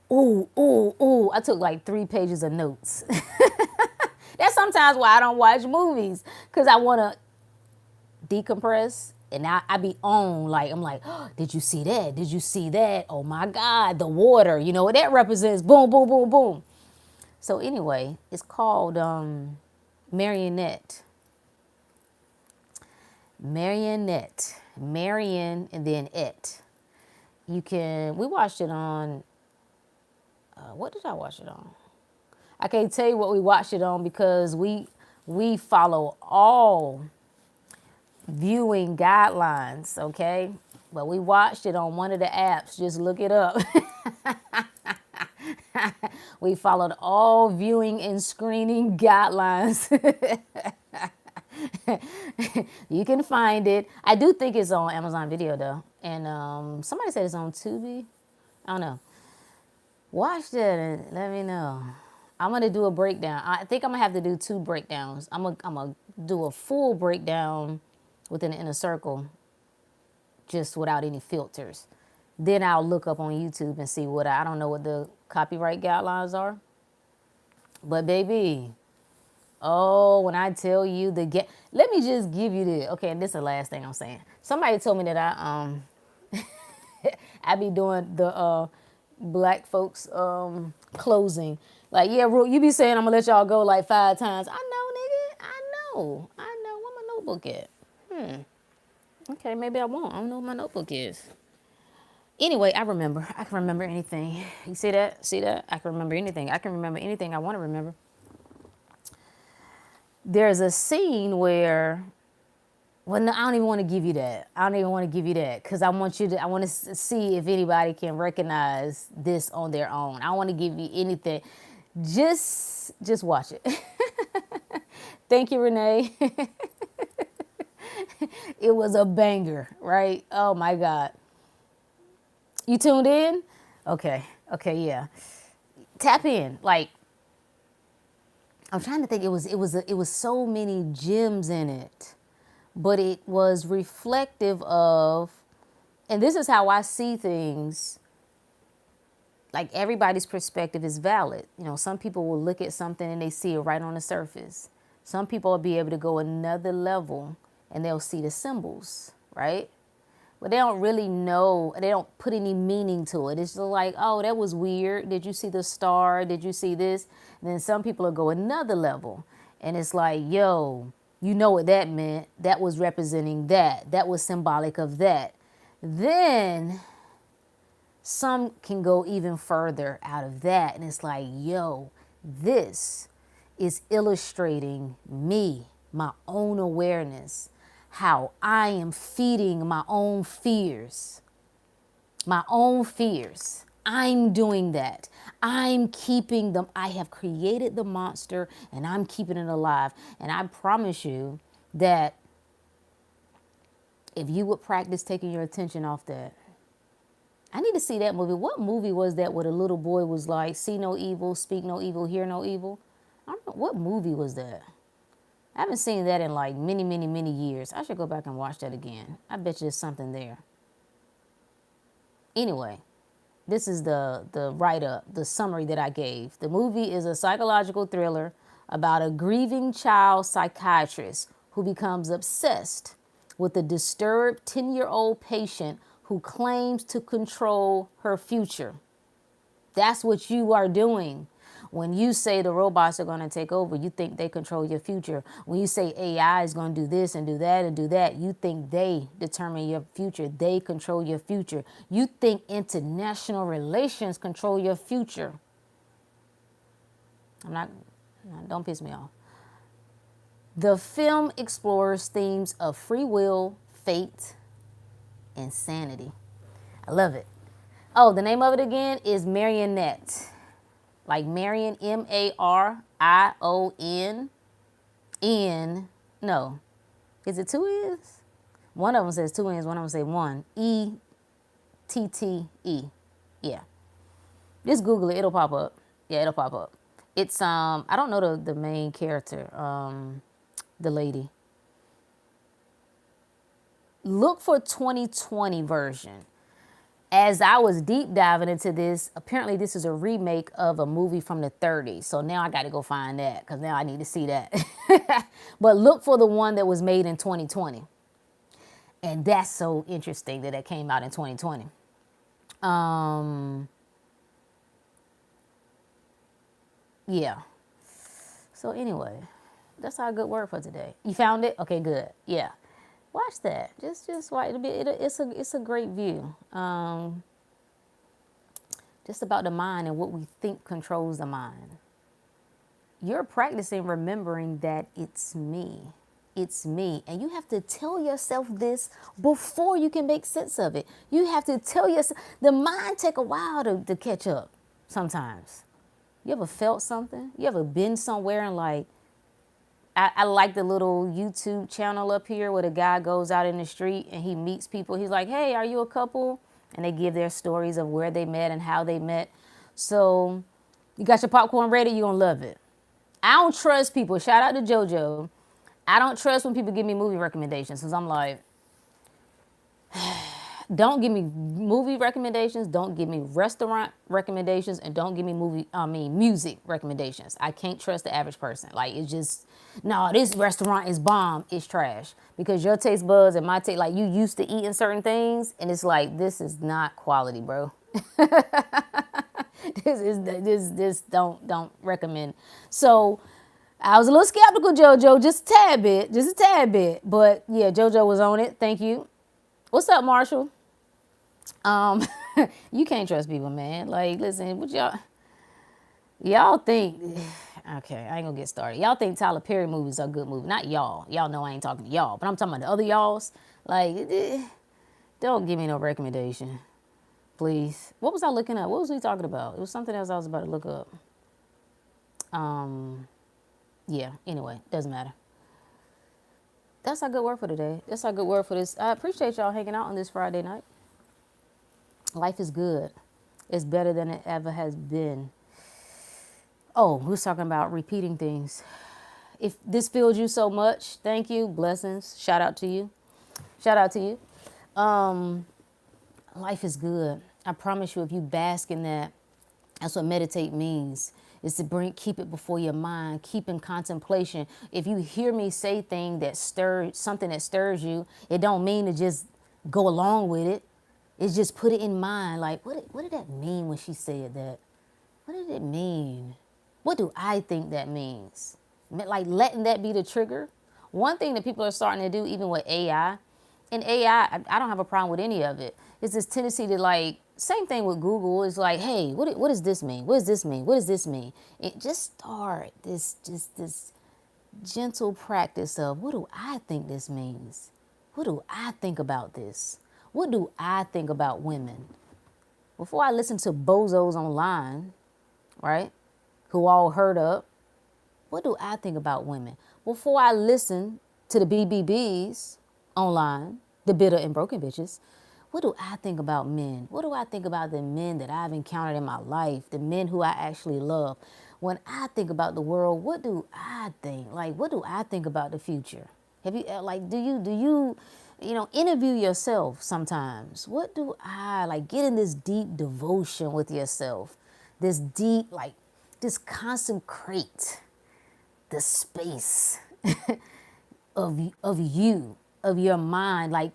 ooh, ooh, ooh. I took like 3 pages of notes. That's sometimes why I don't watch movies, because I want to decompress. And I be on, like, I'm like, oh, did you see that? Did you see that? Oh my God, the water, you know what that represents? Boom, boom, boom, boom. So anyway, it's called Marionette. Marionette. Marion and then et. We watched it on, what did I watch it on? I can't tell you what we watched it on, because we follow all viewing guidelines, okay? But we watched it on one of the apps. Just look it up. We followed all viewing and screening guidelines. You can find it. I do think it's on Amazon Video though. And somebody said it's on Tubi. I don't know. Watch that and let me know. I'm going to do a breakdown. I think I'm going to have to do 2 breakdowns. I'm going to do a full breakdown within the inner circle, just without any filters. Then I'll look up on YouTube and see what I don't know what the copyright guidelines are. But baby, oh, when I tell you let me just give you the, okay, and this is the last thing I'm saying. Somebody told me that I be doing the black folks closing. Like, yeah, Rook, you be saying I'm gonna let y'all go like 5 times. I know, nigga. I know. Where my notebook at? Okay, maybe I won't. I don't know what my notebook is. Anyway, I remember. I can remember anything. You see that? See that? I can remember anything. I can remember anything I want to remember. There's a scene where, well, no, I don't even want to give you that. I don't even want to give you that, because I want to see if anybody can recognize this on their own. I don't want to give you anything. Just watch it. Thank you, Renee. It was a banger, right? Oh my God. You tuned in? Okay, yeah. Tap in. Like, I'm trying to think. It was so many gems in it, but it was reflective of, and this is how I see things. Like, everybody's perspective is valid. You know, some people will look at something and they see it right on the surface. Some people will be able to go another level and they'll see the symbols, right? But they don't really know, they don't put any meaning to it. It's just like, oh, that was weird. Did you see the star? Did you see this? And then some people will go another level. And it's like, yo, you know what that meant. That was representing that. That was symbolic of that. Then some can go even further out of that. And it's like, yo, this is illustrating me, my own awareness, how I am feeding my own fears. My own fears. I'm doing that. I'm keeping them. I have created the monster and I'm keeping it alive. And I promise you that if you would practice taking your attention off that. I need to see that movie. What movie was that where the little boy was like, see no evil, speak no evil, hear no evil? I don't know. What movie was that? I haven't seen that in like many, many, many years. I should go back and watch that again. I bet you there's something there. Anyway, this is the write-up, the summary that I gave. The movie is a psychological thriller about a grieving child psychiatrist who becomes obsessed with a disturbed 10-year-old patient who claims to control her future. That's what you are doing. When you say the robots are going to take over, you think they control your future. When you say AI is going to do this and do that and do that, you think they determine your future. They control your future. You think international relations control your future. Don't piss me off. The film explores themes of free will, fate, and sanity. I love it. Oh, the name of it again is Marionette. Like Marion, Marion. No. Is it two N's? One of them says two N's, one of them says one. ETTE. Yeah. Just Google it, it'll pop up. Yeah, it'll pop up. It's I don't know the main character, the lady. Look for 2020 version. As I was deep diving into this, apparently this is a remake of a movie from the 30s. So now I got to go find that because now I need to see that. But look for the one that was made in 2020. And that's so interesting that it came out in 2020. Yeah. So anyway, that's our good word for today. You found it? Okay, good. Yeah. Watch that. Just watch. It's a great view. Just about the mind and what we think controls the mind. You're practicing remembering that it's me. It's me. And you have to tell yourself this before you can make sense of it. You have to tell yourself. The mind take a while to catch up sometimes. You ever felt something? You ever been somewhere and like, I like the little YouTube channel up here where the guy goes out in the street and he meets people. He's like, hey, are you a couple? And they give their stories of where they met and how they met. So you got your popcorn ready, you're going to love it. I don't trust people. Shout out to JoJo. I don't trust when people give me movie recommendations because I'm like, don't give me movie recommendations, don't give me restaurant recommendations, and don't give me music recommendations. I can't trust the average person. Like, it's just, no, this restaurant is bomb. It's trash. Because your taste buds and my taste, like, you used to eating certain things, and it's like, this is not quality, bro. This don't recommend. So I was a little skeptical, JoJo, just a tad bit. But yeah, JoJo was on it. Thank you. What's up, Marshall? You can't trust people, man. Like, listen, what y'all think, okay, I ain't gonna get started. Y'all think Tyler Perry movies are good movies. Not y'all. Y'all know I ain't talking to y'all, but I'm talking about the other y'alls. Like, don't give me no recommendation, please. What was I looking up? What was we talking about? It was something else I was about to look up. Yeah, anyway, doesn't matter. That's our good word for today. That's our good word for this. I appreciate y'all hanging out on this Friday night. Life is good. It's better than it ever has been. Oh, we was talking about repeating things. If this fills you so much, thank you. Blessings. Shout out to you. Shout out to you. Life is good. I promise you, if you bask in that, that's what meditate means. Is to keep it before your mind, keep in contemplation. If you hear me say something that stirs you, it don't mean to just go along with it. It's just put it in mind. Like, what did that mean when she said that? What did it mean? What do I think that means? Like, letting that be the trigger. One thing that people are starting to do, even with AI, and AI, I don't have a problem with any of it. It's this tendency to, like, same thing with Google. It's like, hey, what does this mean? What does this mean? What does this mean? It just start this gentle practice of, what do I think this means? What do I think about this? What do I think about women? Before I listen to bozos online, right, who all hurt up, what do I think about women? Before I listen to the BBBs online, the bitter and broken bitches, what do I think about men? What do I think about the men that I've encountered in my life, the men who I actually love? When I think about the world, what do I think? Like, what do I think about the future? Have you, like, do you interview yourself sometimes? What do I, like, get in this deep devotion with yourself? This deep, like, just consecrate the space of you, of your mind, like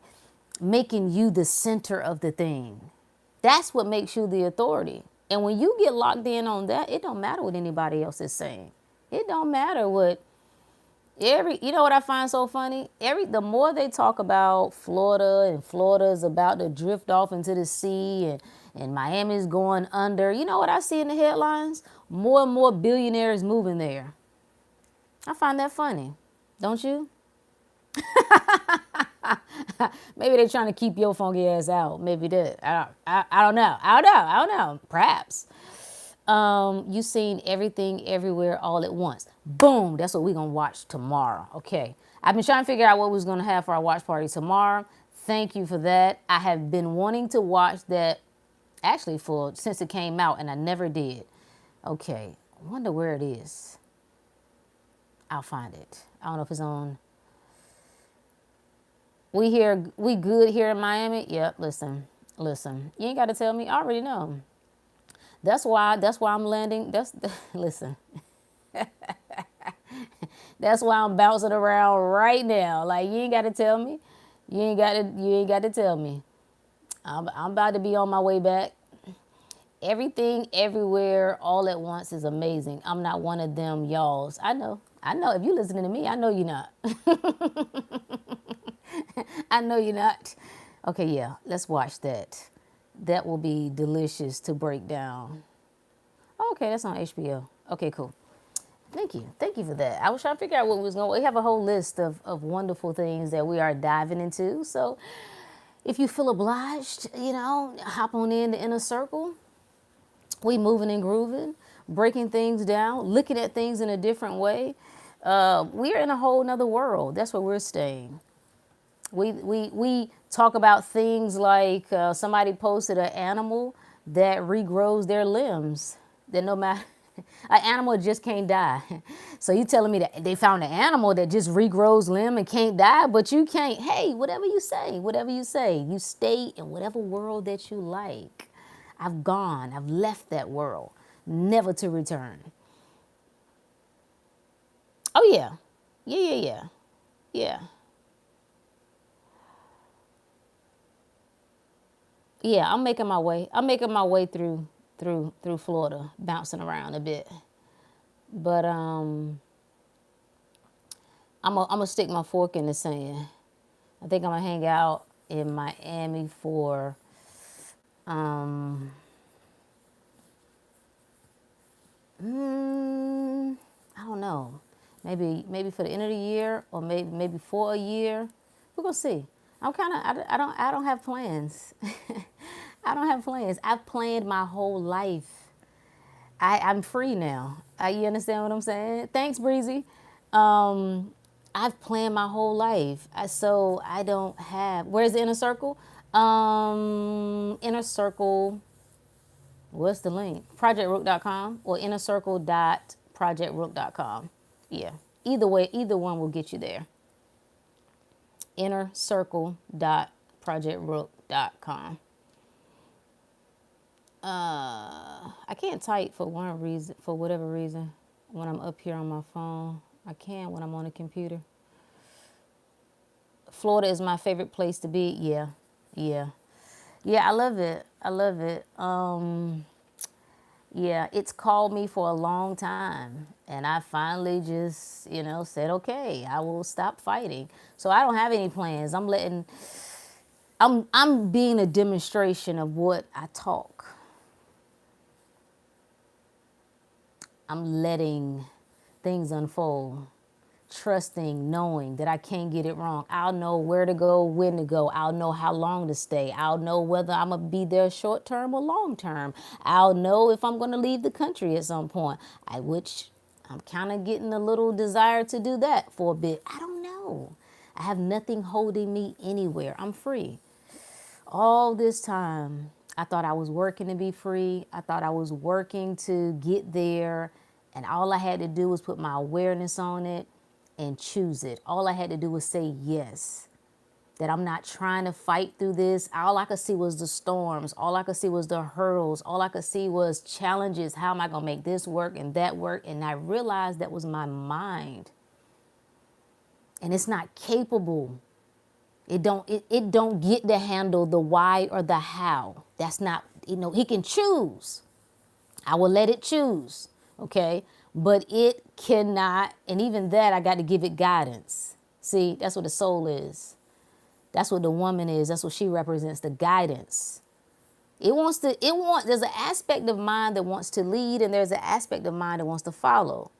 making you the center of the thing. That's what makes you the authority. And when you get locked in on that, it don't matter what anybody else is saying. It don't matter what you know what I find so funny? The more they talk about Florida and Florida is about to drift off into the sea and Miami's going under, you know what I see in the headlines? More and more billionaires moving there. I find that funny. Don't you? Maybe they're trying to keep your funky ass out. Maybe that. I don't know. I don't know. Perhaps. You seen everything everywhere all at once. Boom. That's what we're going to watch tomorrow. Okay. I've been trying to figure out what we was going to have for our watch party tomorrow. Thank you for that. I have been wanting to watch that actually since it came out, and I never did. Okay. I wonder where it is. I'll find it. I don't know if it's on. We good here in Miami? Yep, listen. You ain't got to tell me. I already know. That's why I'm landing. Listen. That's why I'm bouncing around right now. Like, you ain't got to tell me. You ain't got to tell me. I'm about to be on my way back. Everything, everywhere, all at once is amazing. I'm not one of them y'alls. I know. If you're listening to me, I know you're not. I know you're not. Okay, yeah, let's watch that. That will be delicious to break down. Okay, that's on HBO. Okay, cool. Thank you for that. I was trying to figure out what was going. We have a whole list of wonderful things that we are diving into. So if you feel obliged, hop on in the inner circle. We moving and grooving, breaking things down, looking at things in a different way. We're in a whole nother world. That's where we're staying. We talk about things like somebody posted an animal that regrows their limbs. That no matter, an animal just can't die. So you telling me that they found an animal that just regrows limb and can't die, but you can't. Hey, whatever you say, you stay in whatever world that you like. I've left that world, never to return. Oh yeah. Yeah. Yeah, I'm making my way. I'm making my way through Florida, bouncing around a bit. But I'm gonna stick my fork in the sand. I think I'm gonna hang out in Miami for I don't know. Maybe for the end of the year, or maybe for a year. We're gonna see. I don't have plans. I don't have plans. I've planned my whole life. I'm free now. You understand what I'm saying? Thanks, Breezy. I've planned my whole life. So I don't have. Where's the inner circle? Inner circle. What's the link? ProjectRook.com or innercircle.projectrook.com. Yeah. Either way, either one will get you there. Innercircle.projectrook.com. I can't type for whatever reason, when I'm up here on my phone. I can when I'm on a computer. Florida is my favorite place to be. Yeah. I love it. Yeah, it's called me for a long time, and I finally just, said, okay, I will stop fighting. So I don't have any plans. I'm being a demonstration of what I talk. I'm letting things unfold, trusting, knowing that I can't get it wrong. I'll know where to go, when to go. I'll know how long to stay. I'll know whether I'm going to be there short term or long term. I'll know if I'm going to leave the country at some point, which I'm kind of getting a little desire to do that for a bit. I don't know. I have nothing holding me anywhere. I'm free. All this time, I thought I was working to be free. I thought I was working to get there. And all I had to do was put my awareness on it and choose it. All I had to do was say yes. That I'm not trying to fight through this. All I could see was the storms. All I could see was the hurdles. All I could see was challenges. How am I going to make this work and that work? And I realized that was my mind. And it's not capable. It don't get to handle the why or the how. That's not, he can choose. I will let it choose, okay? But it cannot, and even that, I got to give it guidance. See, that's what the soul is. That's what the woman is. That's what she represents, the guidance. There's an aspect of mind that wants to lead, and there's an aspect of mind that wants to follow.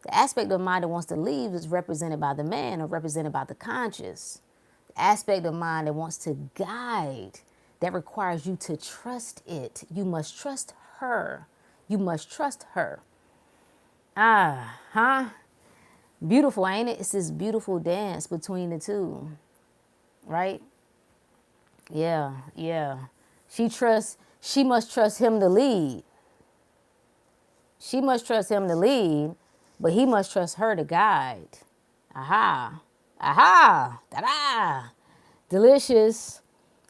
The aspect of mind that wants to lead is represented by the man or represented by the conscious. The aspect of mind that wants to guide, that requires you to trust it. You must trust her. You must trust her. Beautiful, ain't it? It's this beautiful dance between the two, right? Yeah, yeah. She must trust him to lead. She must trust him to lead, but he must trust her to guide. Aha. Aha. Ta-da. Delicious.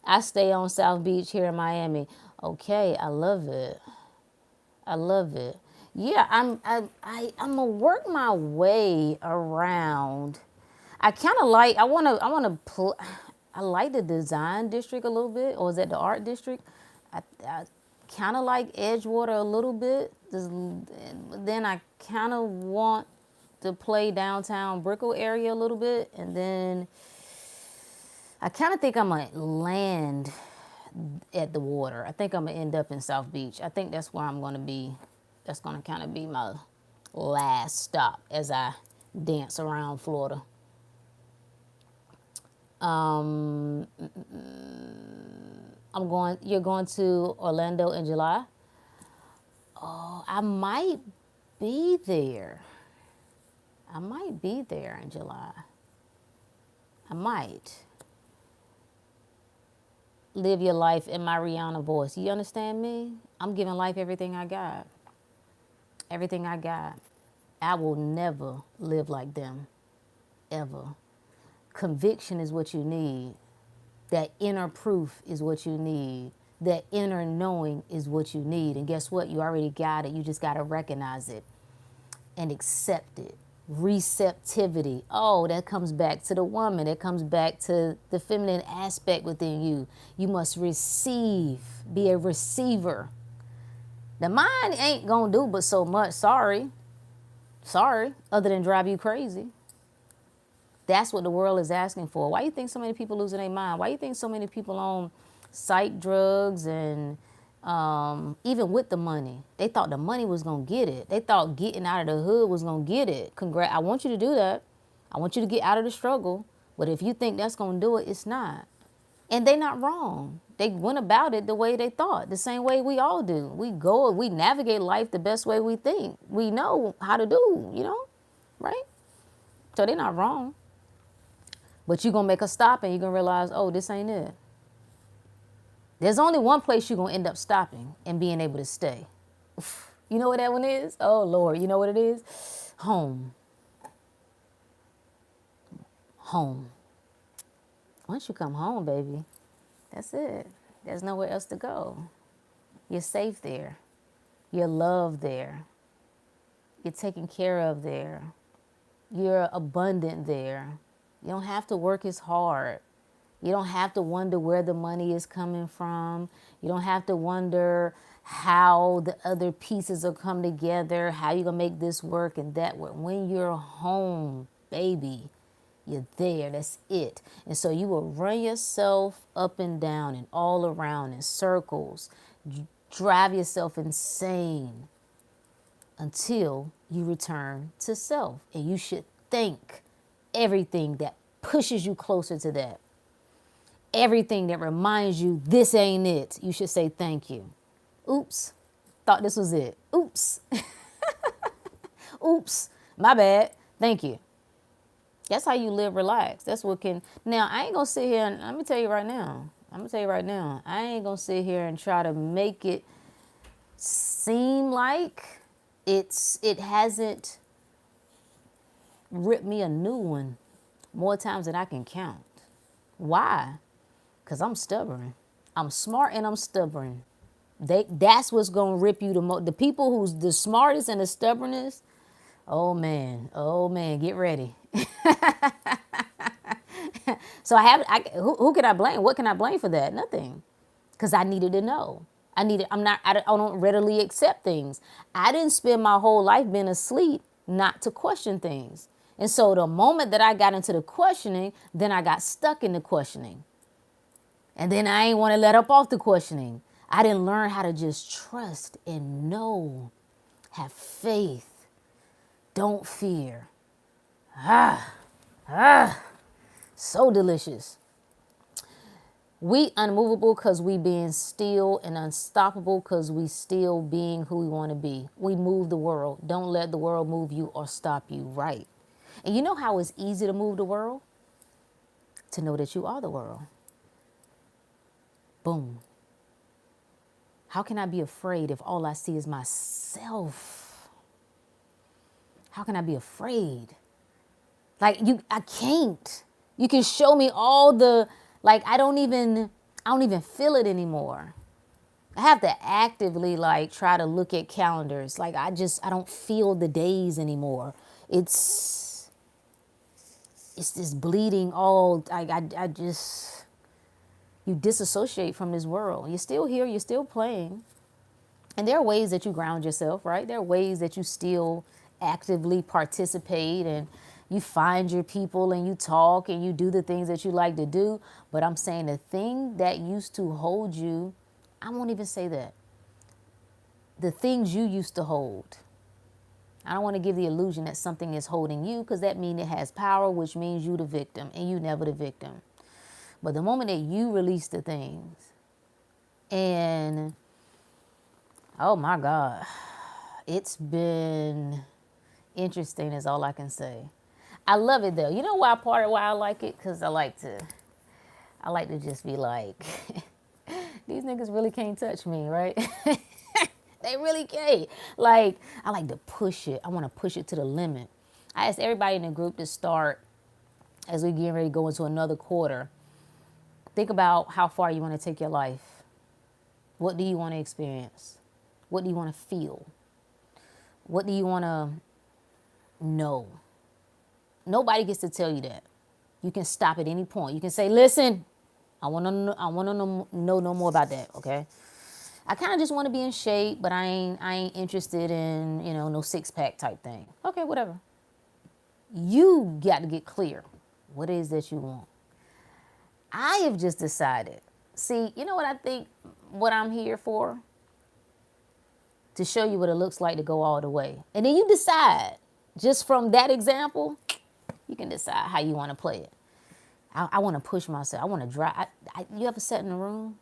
I stay on South Beach here in Miami. Okay, I love it. I love it. Yeah, I'm gonna work my way around. I like the design district a little bit, or is that the art district? I kind of like Edgewater a little bit. Then I kind of want to play downtown Brickell area a little bit, and then I kind of think I'm gonna land at the water. I think I'm gonna end up in South Beach. I think that's where I'm gonna be. That's gonna kind of be my last stop as I dance around Florida. You're going to Orlando in July? Oh, I might be there. I might be there in July. I might. Live your life in my Rihanna voice. You understand me? I'm giving life everything I got. Everything I got. I will never live like them. Ever. Conviction is what you need. That inner proof is what you need. That inner knowing is what you need. And guess what? You already got it. You just got to recognize it and accept it. Receptivity. Oh, that comes back to the woman. That comes back to the feminine aspect within you. You must receive. Be a receiver. The mind ain't going to do but so much. Sorry. Other than drive you crazy. That's what the world is asking for. Why do you think so many people losing their mind? Why do you think so many people on psych drugs and even with the money? They thought the money was going to get it. They thought getting out of the hood was going to get it. I want you to do that. I want you to get out of the struggle. But if you think that's going to do it, it's not. And they're not wrong. They went about it the way they thought, the same way we all do. We navigate life the best way we think. We know how to do, right? So they're not wrong. But you're going to make a stop and you're going to realize, oh, this ain't it. There's only one place you're going to end up stopping and being able to stay. You know what that one is? Oh, Lord, you know what it is? Home. Home. Once you come home, baby, that's it. There's nowhere else to go. You're safe there. You're loved there. You're taken care of there. You're abundant there. You don't have to work as hard. You don't have to wonder where the money is coming from. You don't have to wonder how the other pieces will come together, how you're going to make this work and that work. When you're home, baby, you're there. That's it. And so you will run yourself up and down and all around in circles, drive yourself insane until you return to self. And you should thank everything that pushes you closer to that. Everything that reminds you this ain't it. You should say thank you. Oops. Thought this was it. Oops. Oops. My bad. Thank you. That's how you live relaxed. That's what can. Now, I ain't going to sit here and let me tell you right now. I ain't going to sit here and try to make it seem like it hasn't ripped me a new one more times than I can count. Why? Because I'm stubborn. I'm smart and I'm stubborn. That's what's going to rip you the most. The people who's the smartest and the stubbornest, oh man, get ready. So who can I blame? What can I blame for that? Nothing. Because I needed to know. I don't readily accept things. I didn't spend my whole life being asleep not to question things. And so the moment that I got into the questioning, then I got stuck in the questioning. And then I ain't want to let up off the questioning. I didn't learn how to just trust and know, have faith, don't fear. So delicious. We unmovable because we being still, and unstoppable because we still being who we want to be. We move the world. Don't let the world move you or stop you, right? And you know how it's easy to move the world? To know that you are the world. Boom. How can I be afraid if all I see is myself? How can I be afraid? I can't. You can show me all the, I don't even feel it anymore. I have to actively try to look at calendars. I don't feel the days anymore. It's this bleeding all, you disassociate from this world. You're still here, you're still playing. And there are ways that you ground yourself, right? There are ways that you still actively participate and you find your people and you talk and you do the things that you like to do. But I'm saying the thing that used to hold you, I won't even say that. The things you used to hold. I don't want to give the illusion that something is holding you, because that means it has power, which means you the victim and you never the victim. But the moment that you release the things, and oh my God, it's been interesting is all I can say. I love it though. You know why part of why I like it? Because I like to just be like, these niggas really can't touch me, right? They really can't. I like to push it. I want to push it to the limit. I asked everybody in the group to start, as we get ready to go into another quarter, think about how far you want to take your life. What do you want to experience? What do you want to feel? What do you want to know? Nobody gets to tell you that. You can stop at any point. You can say, listen, I want to know no more about that, okay? I kind of just want to be in shape, but I ain't interested in, no six-pack type thing. Okay, whatever. You got to get clear what it is that you want. I have just decided. See, you know what I think, what I'm here for? To show you what it looks like to go all the way. And then you decide, just from that example, you can decide how you want to play it. I want to push myself. I want to drive. You ever sat in a room,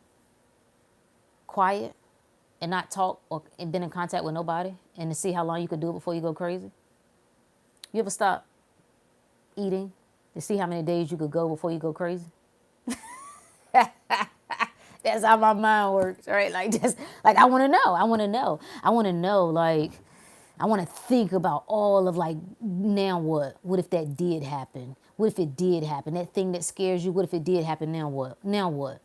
quiet, and not talk or been in contact with nobody, and to see how long you could do it before you go crazy? You ever stop eating to see how many days you could go before you go crazy? That's how my mind works, right? I want to know. I want to know. I want to know, I want to think about all of now what? What if that did happen? What if it did happen? That thing that scares you, what if it did happen? Now what? Now what?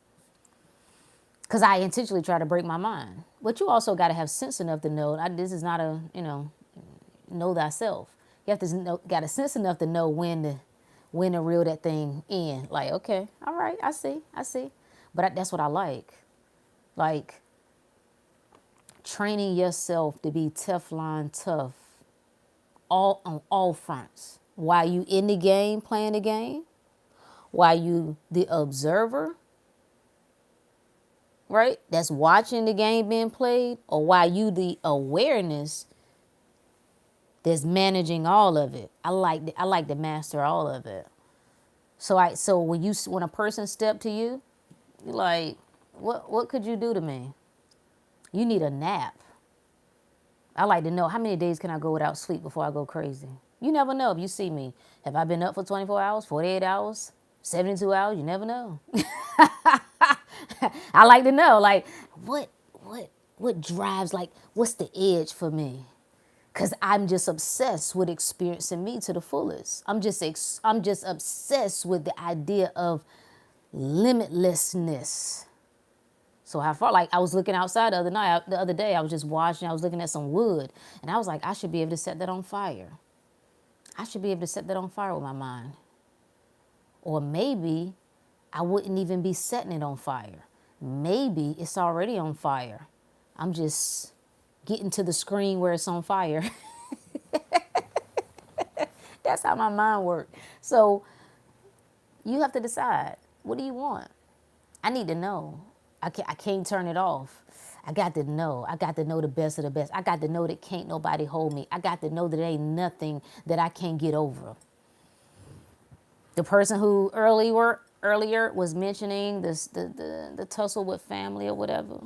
Because I intentionally try to break my mind. But you also got to have sense enough to know, this is not know thyself. You have to got a sense enough to know when to reel that thing in. Okay, all right, I see. But that's what I like. Training yourself to be Teflon tough on all fronts. While you in the game, playing the game, while you the observer, right? That's watching the game being played, or while you the awareness that's managing all of it. I like to master all of it. So when a person step to you, you're like, what could you do to me? You need a nap. I like to know, how many days can I go without sleep before I go crazy? You never know if you see me. Have I been up for 24 hours, 48 hours, 72 hours? You never know. I like to know, what drives, what's the edge for me? Because I'm just obsessed with experiencing me to the fullest. I'm just obsessed with the idea of limitlessness. So how far, I was looking outside the other day, I was just watching, I was looking at some wood, and I was like, I should be able to set that on fire. I should be able to set that on fire with my mind. Or maybe I wouldn't even be setting it on fire. Maybe it's already on fire. I'm just getting to the screen where it's on fire. That's how my mind works. So you have to decide, what do you want? I need to know. I can't turn it off. I got to know. I got to know the best of the best. I got to know that can't nobody hold me. I got to know that there ain't nothing that I can't get over. The person who earlier was mentioning this, the tussle with family or whatever,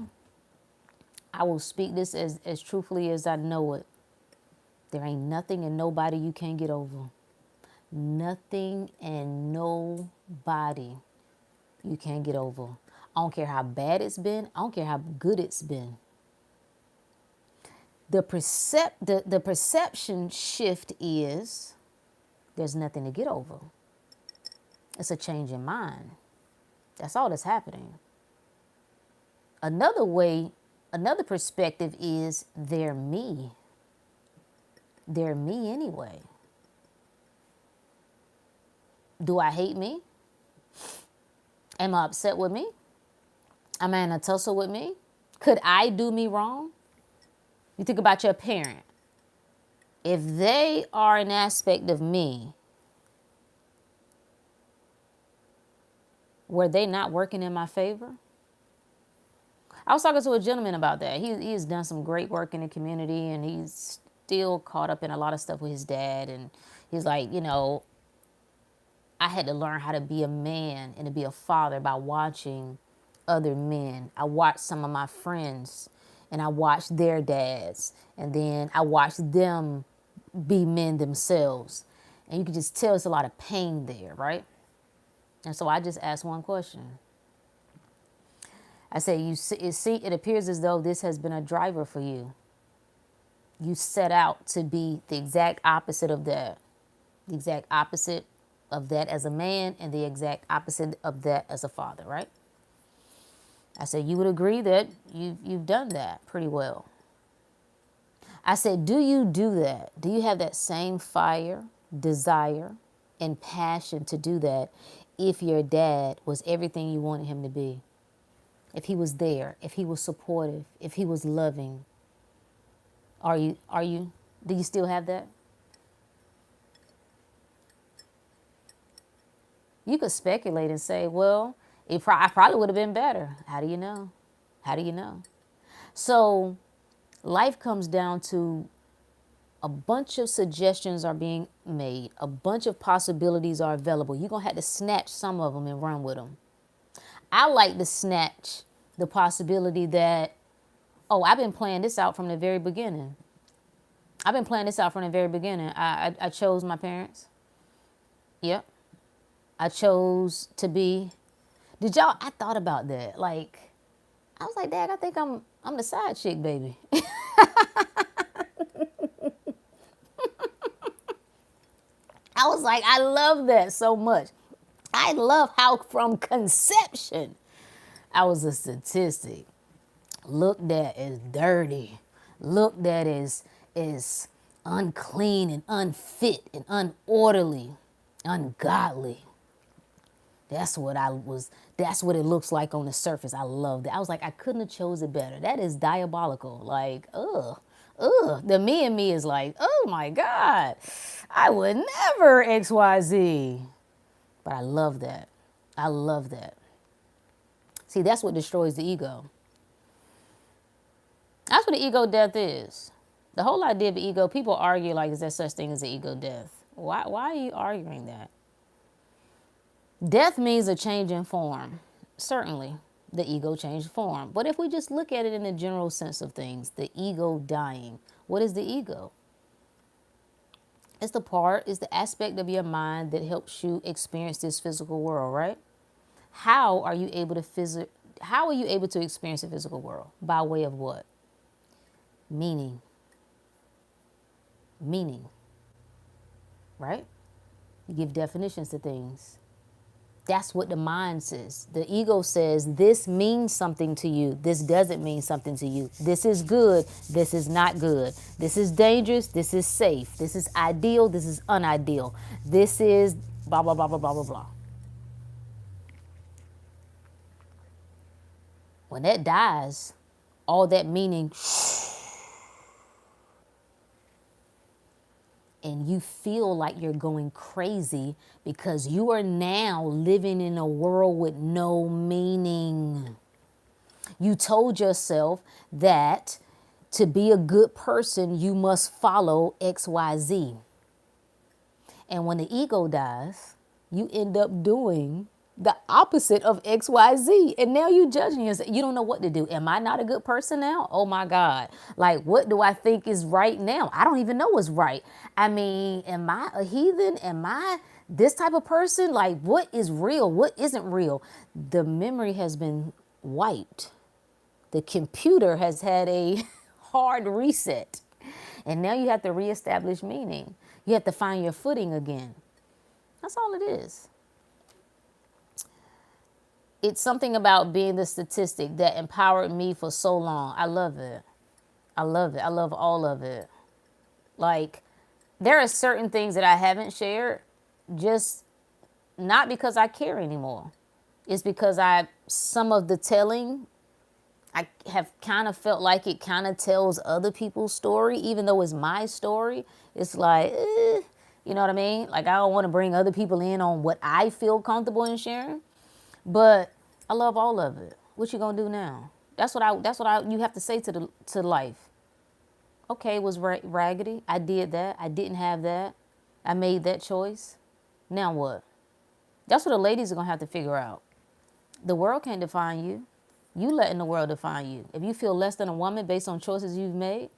I will speak this as truthfully as I know it. There ain't nothing and nobody you can't get over. Nothing and nobody you can't get over. I don't care how bad it's been. I don't care how good it's been. The perception shift is there's nothing to get over. It's a change in mind. That's all that's happening. Another perspective is they're me. They're me anyway. Do I hate me? Am I upset with me? Am I in a tussle with me? Could I do me wrong? You think about your parent. If they are an aspect of me, were they not working in my favor? I was talking to a gentleman about that. He's done some great work in the community, and he's still caught up in a lot of stuff with his dad. And he's like, I had to learn how to be a man and to be a father by watching other men. I watched some of my friends, and I watched their dads, and then I watched them be men themselves. And you can just tell it's a lot of pain there, right? And so I just asked one question. I said, it appears as though this has been a driver for you. You set out to be the exact opposite of that. The exact opposite of that as a man, and the exact opposite of that as a father, right? I said, you would agree that you've done that pretty well. I said, do you do that? Do you have that same fire, desire, and passion to do that if your dad was everything you wanted him to be? If he was there, if he was supportive, if he was loving? Do you still have that? You could speculate and say, well, I probably would have been better. How do you know? How do you know? So life comes down to a bunch of suggestions are being made. A bunch of possibilities are available. You're going to have to snatch some of them and run with them. I like to snatch the possibility that, I've been playing this out from the very beginning. I chose my parents. Yep. I chose to be. I thought about that. Like, I was like, Dad, I think I'm the side chick, baby. I was like, I love that so much. I love how from conception, I was a statistic. Looked at as dirty. Looked at as unclean and unfit and unorderly, ungodly. That's what it looks like on the surface. I love that. I was like, I couldn't have chose it better. That is diabolical. Like, The me in me is like, oh my God, I would never XYZ. But I love that. I love that. See, that's what destroys the ego. That's what the ego death is. The whole idea of the ego, people argue like, is there such thing as an ego death? Why are you arguing that? Death means a change in form. Certainly, the ego changed form. But if we just look at it in the general sense of things, the ego dying, what is the ego? It's the aspect of your mind that helps you experience this physical world, right? How are you able to experience the physical world? By way of what? Meaning. Right? You give definitions to things. That's what the mind says. The ego says this means something to you. This doesn't mean something to you. This is good. This is not good. This is dangerous. This is safe. This is ideal. This is unideal. This is blah, blah, blah, blah, blah, blah, blah. When that dies, all that meaning, and you feel like you're going crazy because you are now living in a world with no meaning. You told yourself that to be a good person, you must follow XYZ. And when the ego dies, you end up doing the opposite of XYZ. And now you're judging yourself. You don't know what to do. Am I not a good person now? Oh my God. Like, what do I think is right now? I don't even know what's right. I mean, am I a heathen? Am I this type of person? Like, what is real? What isn't real? The memory has been wiped. The computer has had a hard reset. And now you have to reestablish meaning. You have to find your footing again. That's all it is. It's something about being the statistic that empowered me for so long. I love it. I love it. I love all of it. Like, there are certain things that I haven't shared, just not because I care anymore. It's because some of the telling, I have kind of felt like it kind of tells other people's story, even though it's my story. It's like, you know what I mean? Like, I don't want to bring other people in on what I feel comfortable in sharing, but I love all of it. What you gonna do now? You have to say to life. Okay, it was raggedy. I did that. I didn't have that. I made that choice. Now what? That's what the ladies are gonna have to figure out. The world can't define you. You letting the world define you. If you feel less than a woman based on choices you've made,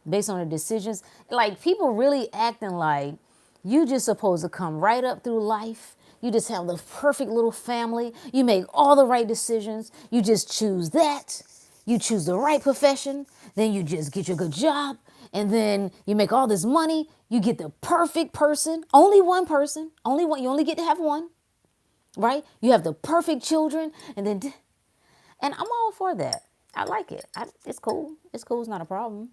based on the decisions, like people really acting like you just supposed to come right up through life. You just have the perfect little family. You make all the right decisions. You just choose that. You choose the right profession. Then you just get your good job. And then you make all this money. You get the perfect person. Only one person. Only one. You only get to have one. Right? You have the perfect children. And I'm all for that. I like it. It's cool. It's cool. It's not a problem.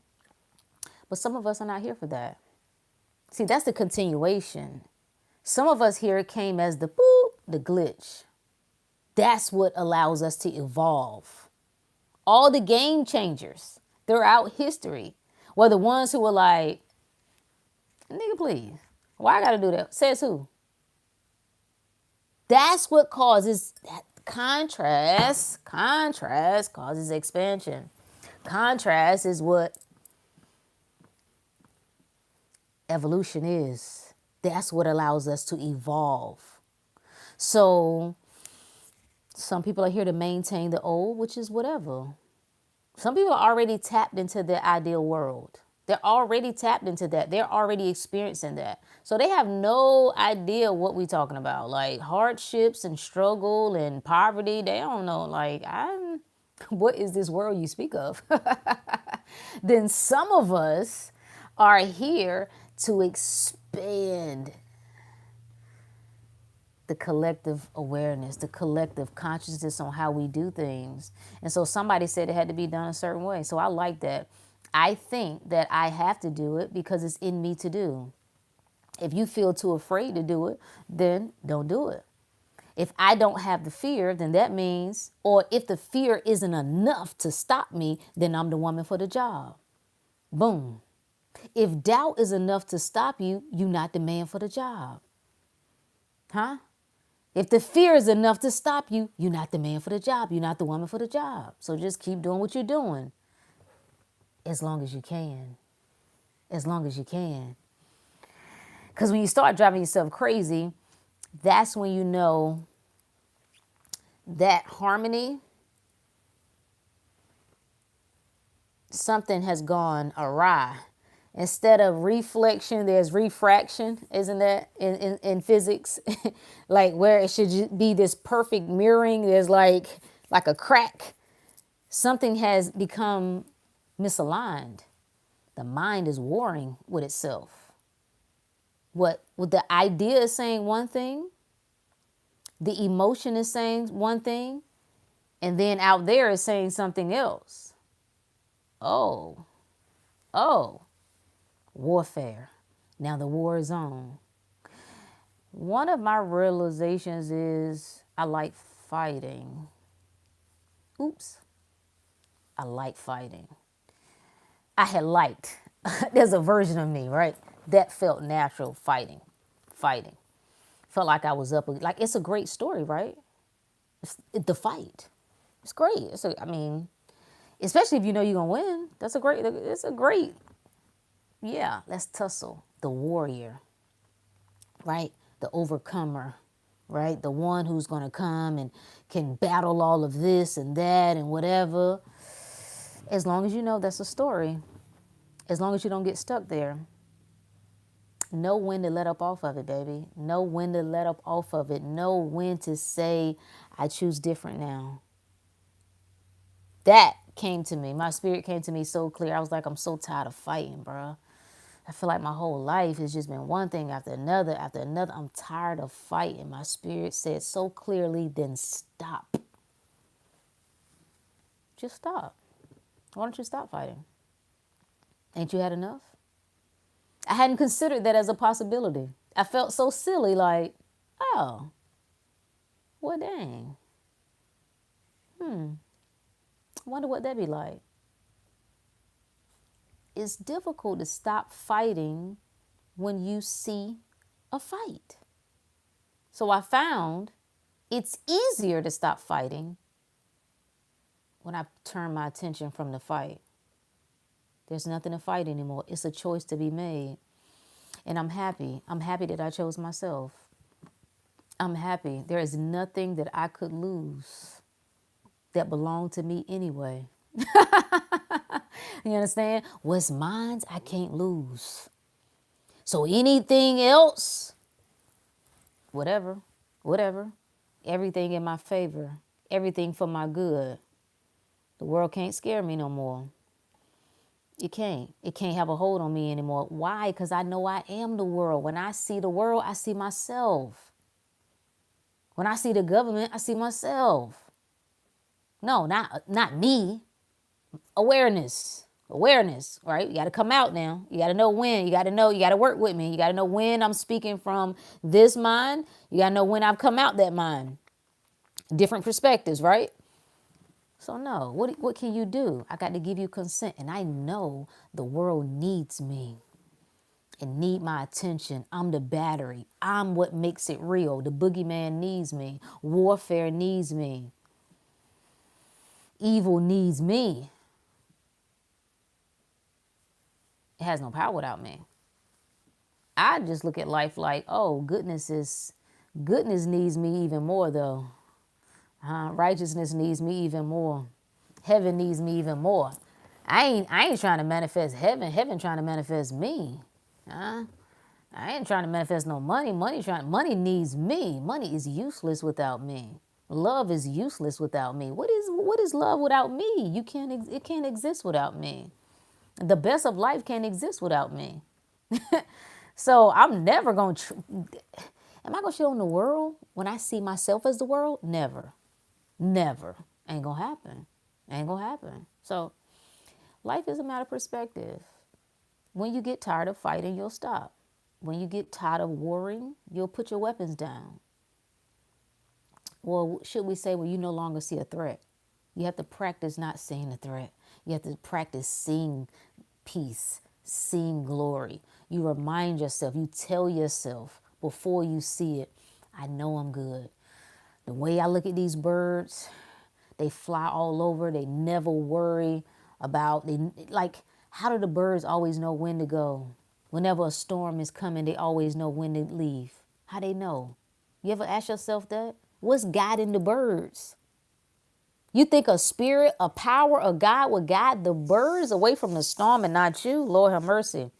But some of us are not here for that. See, that's the continuation. Some of us here came as the boop, the glitch. That's what allows us to evolve. All the game changers throughout history were the ones who were like, nigga, please. Why I gotta do that? Says who? That's what causes that contrast. Contrast causes expansion. Contrast is what evolution is. That's what allows us to evolve. So some people are here to maintain the old, which is whatever. Some people are already tapped into the ideal world. They're already tapped into that. They're already experiencing that. So they have no idea what we're talking about. Like hardships and struggle and poverty. They don't know. Like, what is this world you speak of? Then some of us are here to expand the collective awareness, the collective consciousness on how we do things. And so somebody said it had to be done a certain way. So I like that. I think that I have to do it because it's in me to do. If you feel too afraid to do it, then don't do it. If I don't have the fear, then that means, or if the fear isn't enough to stop me, then I'm the woman for the job. Boom. If doubt is enough to stop you, you're not the man for the job. Huh? If the fear is enough to stop you, you're not the man for the job. You're not the woman for the job. So just keep doing what you're doing. As long as you can. As long as you can. Because when you start driving yourself crazy, that's when you know that harmony, something has gone awry. Instead of reflection, there's refraction, isn't that in physics? Like where it should be this perfect mirroring, there's like a crack. Something has become misaligned. The mind is warring with itself. What the idea is saying one thing, the emotion is saying one thing, and then out there is saying something else. Oh, warfare. Now the war is on. One of my realizations is I like fighting. Oops. I like fighting. I had liked. There's a version of me, right? That felt natural fighting. Felt like I was up. Like it's a great story, right? The fight. It's great. I mean, especially if you know you're gonna win. It's a great. Yeah, let's tussle. The warrior, right? The overcomer, right? The one who's gonna come and can battle all of this and that and whatever. As long as you know that's a story, as long as you don't get stuck there, know when to let up off of it, baby. Know when to let up off of it. Know when to say, I choose different now. That came to me. My spirit came to me so clear. I was like, I'm so tired of fighting, bro. I feel like my whole life has just been one thing after another after another. I'm tired of fighting. My spirit said so clearly, then stop. Just stop. Why don't you stop fighting? Ain't you had enough? I hadn't considered that as a possibility. I felt so silly, like, oh, well, dang. I wonder what that'd be like. It's difficult to stop fighting when you see a fight. So I found it's easier to stop fighting when I turn my attention from the fight. There's nothing to fight anymore. It's a choice to be made. And I'm happy. I'm happy that I chose myself. I'm happy. There is nothing that I could lose that belonged to me anyway. You understand? What's mine, I can't lose. So anything else, whatever, everything in my favor, everything for my good. The world can't scare me no more. It can't. It can't have a hold on me anymore. Why? Because I know I am the world. When I see the world, I see myself. When I see the government, I see myself. No, not me. Awareness, right? You got to come out now. You got to know when. You got to work with me. You got to know when I'm speaking from this mind. You got to know when I've come out that mind. Different perspectives, right? So no, what can you do? I got to give you consent. And I know the world needs me and need my attention. I'm the battery. I'm what makes it real. The boogeyman needs me. Warfare needs me. Evil needs me. It has no power without me. I just look at life like, oh, goodness needs me even more though. Righteousness needs me even more. Heaven needs me even more. I ain't trying to manifest heaven. Heaven trying to manifest me. I ain't trying to manifest no money. Money needs me. Money is useless without me. Love is useless without me. What is love without me? It can't exist without me. The best of life can't exist without me. So I'm never going to, am I going to shit on the world when I see myself as the world? Never. Ain't going to happen. So life is a matter of perspective. When you get tired of fighting, you'll stop. When you get tired of warring, you'll put your weapons down. Well, should we say, well, you no longer see a threat. You have to practice not seeing a threat. You have to practice seeing peace, seeing glory. You remind yourself, you tell yourself before you see it, I know I'm good. The way I look at these birds, they fly all over. They never worry about, how do the birds always know when to go? Whenever a storm is coming, they always know when to leave. How they know? You ever ask yourself that? What's guiding the birds? You think a spirit, a power, a God would guide the birds away from the storm and not you? Lord have mercy.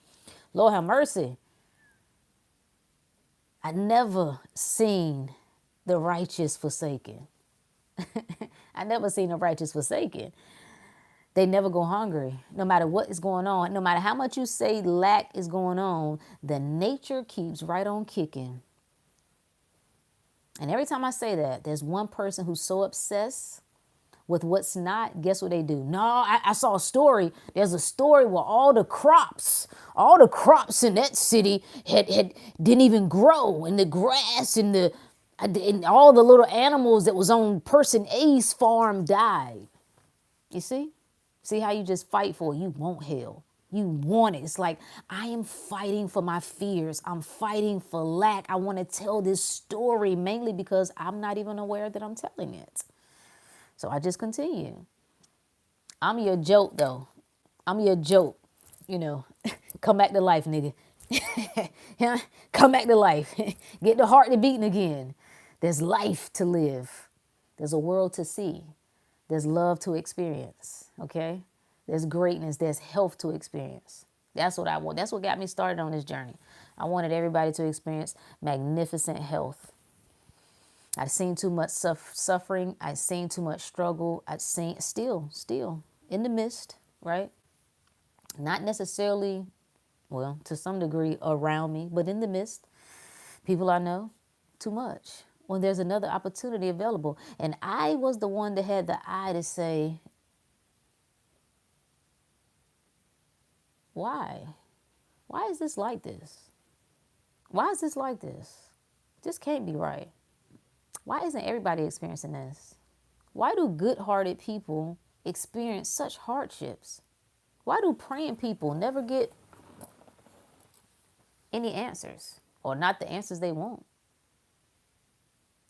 Lord have mercy. I never seen the righteous forsaken. I never seen the righteous forsaken. They never go hungry. No matter what is going on, no matter how much you say lack is going on, the nature keeps right on kicking. And every time I say that, there's one person who's so obsessed with what's not, guess what they do? No, I saw a story. There's a story where all the crops in that city had didn't even grow, and the grass and all the little animals that was on person A's farm died. You see? See how you just fight for it? You want hell. You want it. It's like, I am fighting for my fears. I'm fighting for lack. I want to tell this story mainly because I'm not even aware that I'm telling it. So I just continue. I'm your joke, though. I'm your joke. You know, come back to life, nigga. Yeah, come back to life. Get the heart to beating again. There's life to live. There's a world to see. There's love to experience. Okay? There's greatness. There's health to experience. That's what I want. That's what got me started on this journey. I wanted everybody to experience magnificent health. I've seen too much suffering. I've seen too much struggle. I've seen still in the midst, right? Not necessarily, well, to some degree around me, but in the midst, people I know, too much. When there's another opportunity available. And I was the one that had the eye to say, why? Why is this like this? Why is this like this? This can't be right. Why isn't everybody experiencing this? Why do good-hearted people experience such hardships? Why do praying people never get any answers or not the answers they want?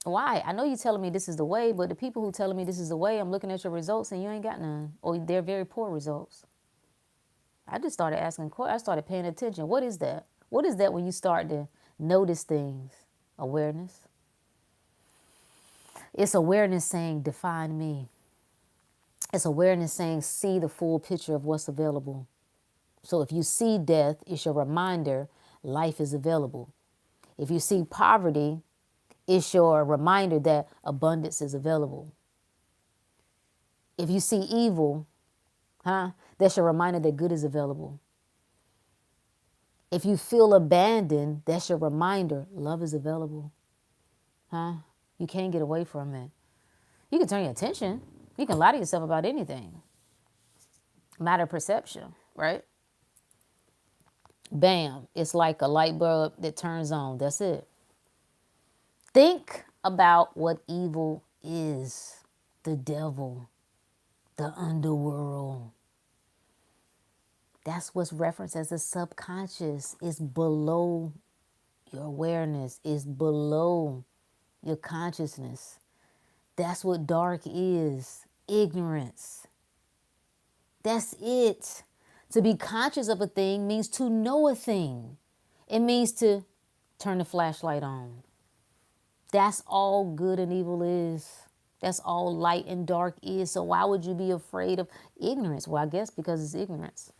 Why? I know you're telling me this is the way, but the people who telling me this is the way, I'm looking at your results and you ain't got none, or they're very poor results. I just started asking, I started paying attention. What is that? What is that when you start to notice things? Awareness. It's awareness saying, define me. It's awareness saying, see the full picture of what's available. So if you see death, it's your reminder life is available. If you see poverty, it's your reminder that abundance is available. If you see evil, that's your reminder that good is available. If you feel abandoned, that's your reminder love is available. You can't get away from it. You can turn your attention. You can lie to yourself about anything. Matter of perception, right? Bam. It's like a light bulb that turns on. That's it. Think about what evil is. The devil. The underworld. That's what's referenced as the subconscious. It's below your awareness. It's below your consciousness. That's what dark is. Ignorance. That's it. To be conscious of a thing means to know a thing. It means to turn the flashlight on. That's all good and evil is. That's all light and dark is. So why would you be afraid of ignorance? Well, I guess because it's ignorance.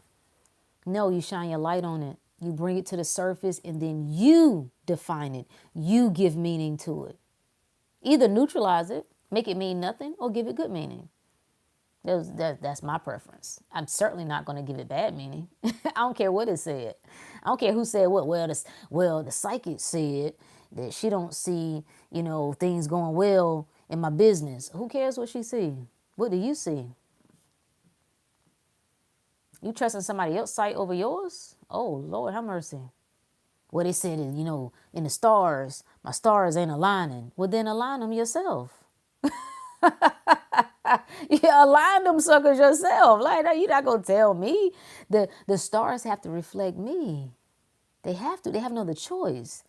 No, you shine your light on it. You bring it to the surface and then you define it. You give meaning to it. Either neutralize it, make it mean nothing, or give it good meaning. That's my preference. I'm certainly not going to give it bad meaning. I don't care what it said. I don't care who said what. Well, the psychic said that she don't see, things going well in my business. Who cares what she see? What do you see? You trusting somebody else's sight over yours? Oh, Lord, have mercy. Well, they said, in the stars, my stars ain't aligning. Well, then align them yourself. You align them suckers yourself. Like, you're not going to tell me. The stars have to reflect me. They have to. They have no other choice.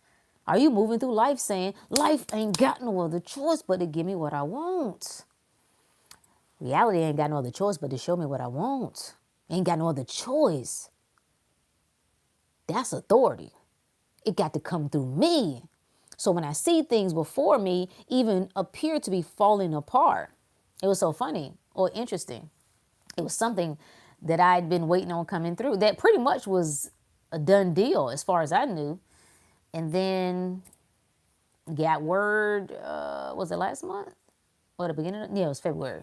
Are you moving through life saying, life ain't got no other choice but to give me what I want? Reality ain't got no other choice but to show me what I want. Ain't got no other choice. That's authority. It got to come through me. So when I see things before me even appear to be falling apart, it was so funny or interesting. It was something that I'd been waiting on coming through that pretty much was a done deal as far as I knew. And then got word, was it last month? Or the beginning of, yeah, it was February.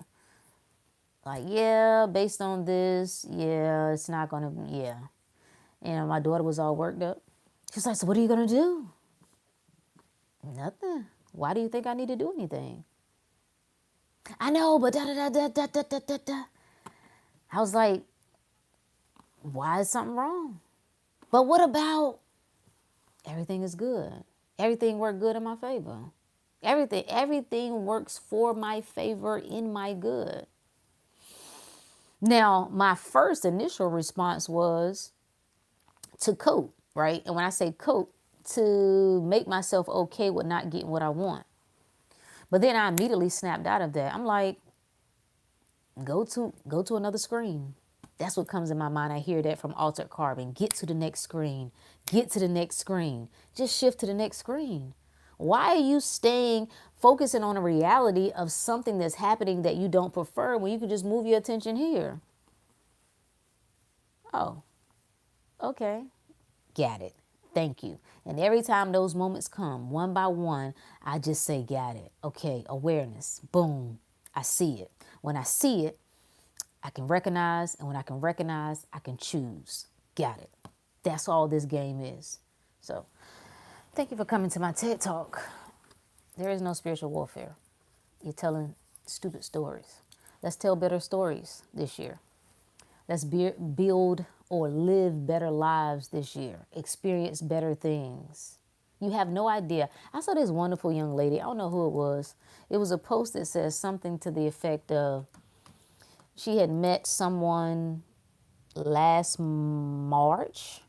Like, yeah, based on this, yeah, it's not going to, yeah. And my daughter was all worked up. She's like, so what are you going to do? Nothing. Why do you think I need to do anything? I know, but da-da-da-da-da-da-da-da. I was like, why is something wrong? But what about everything is good? Everything worked good in my favor. Everything works for my favor in my good. Now, my first initial response was to cope, right? And when I say cope, to make myself okay with not getting what I want. But then I immediately snapped out of that. I'm like, go to another screen. That's what comes in my mind. I hear that from Altered Carbon. Get to the next screen. Get to the next screen. Just shift to the next screen. Why are you focusing on a reality of something that's happening that you don't prefer when you can just move your attention here? Oh, okay. Got it. Thank you. And every time those moments come, one by one, I just say, got it. Okay, awareness. Boom. I see it. When I see it, I can recognize. And when I can recognize, I can choose. Got it. That's all this game is. So, thank you for coming to my TED Talk. There is no spiritual warfare. You're telling stupid stories. Let's tell better stories this year. Let's build or live better lives this year. Experience better things. You have no idea. I saw this wonderful young lady. I don't know who it was. It was a post that says something to the effect of she had met someone last March.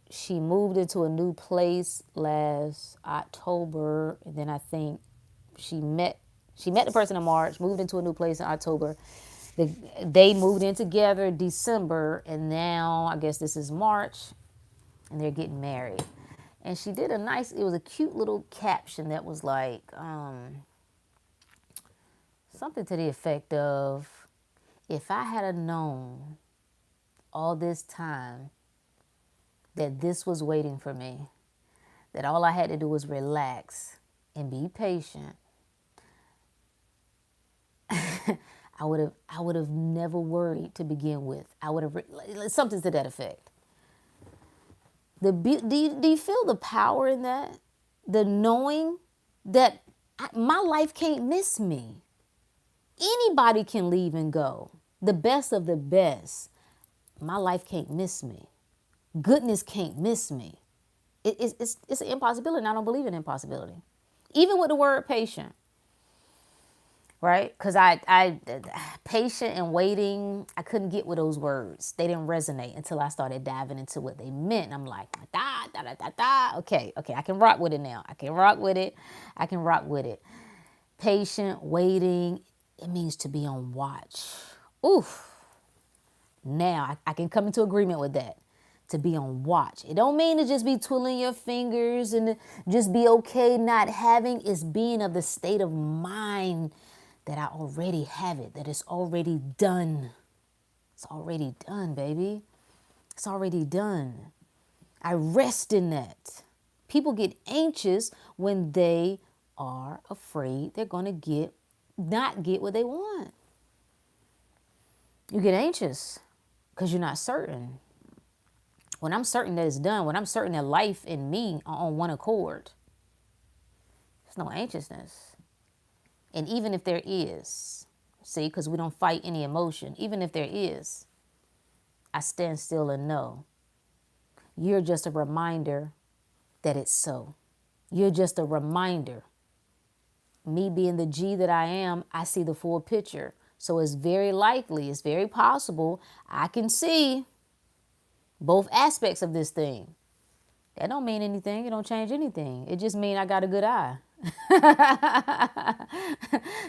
She moved into a new place last October. And then I think she met the person in March, moved into a new place in October. They moved in together December, and now I guess this is March, and they're getting married. And she did it was a cute little caption that was like something to the effect of, if I had known all this time that this was waiting for me, that all I had to do was relax and be patient, I would have never worried to begin with. I would have something to that effect. Do you feel the power in that? The knowing that my life can't miss me. Anybody can leave and go. The best of the best. My life can't miss me. Goodness can't miss me. It's an impossibility, and I don't believe in impossibility. Even with the word patient. Right? Because I patient and waiting, I couldn't get with those words. They didn't resonate until I started diving into what they meant. I'm like, da, da, da, da, da. Okay, I can rock with it now. I can rock with it. Patient, waiting, it means to be on watch. Oof. Now, I can come into agreement with that. To be on watch. It don't mean to just be twiddling your fingers and just be okay not having. It's being of the state of mind that I already have it, that it's already done. It's already done, baby. It's already done. I rest in that. People get anxious when they are afraid they're going to not get what they want. You get anxious because you're not certain. When I'm certain that it's done, when I'm certain that life and me are on one accord, there's no anxiousness. And even if there is, see, because we don't fight any emotion, even if there is, I stand still and know. You're just a reminder that it's so. You're just a reminder. Me being the G that I am, I see the full picture. So it's very likely, it's very possible, I can see both aspects of this thing. That don't mean anything. It don't change anything. It just means I got a good eye.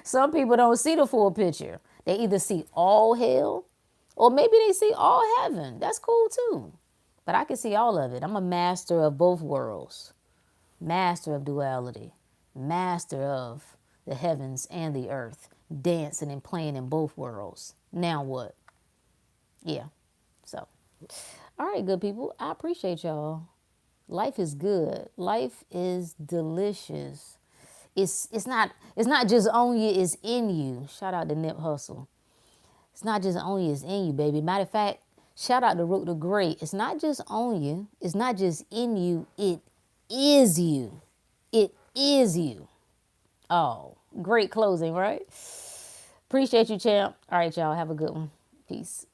Some people don't see the full picture. They either see all hell or maybe they see all heaven. That's cool too. But I can see all of it. I'm a master of both worlds. Master of duality. Master of the heavens and the earth. Dancing and playing in both worlds. Now what? Yeah. So, all right, good people. I appreciate y'all. Life is good. Life is delicious. It's not just on you, it's in you. Shout out to Nip Hustle. It's not just on you, it's in you, baby. Matter of fact, shout out to Root the Great. It's not just on you. It's not just in you. It is you. It is you. Oh, great closing, right? Appreciate you, champ. All right, y'all. Have a good one. Peace.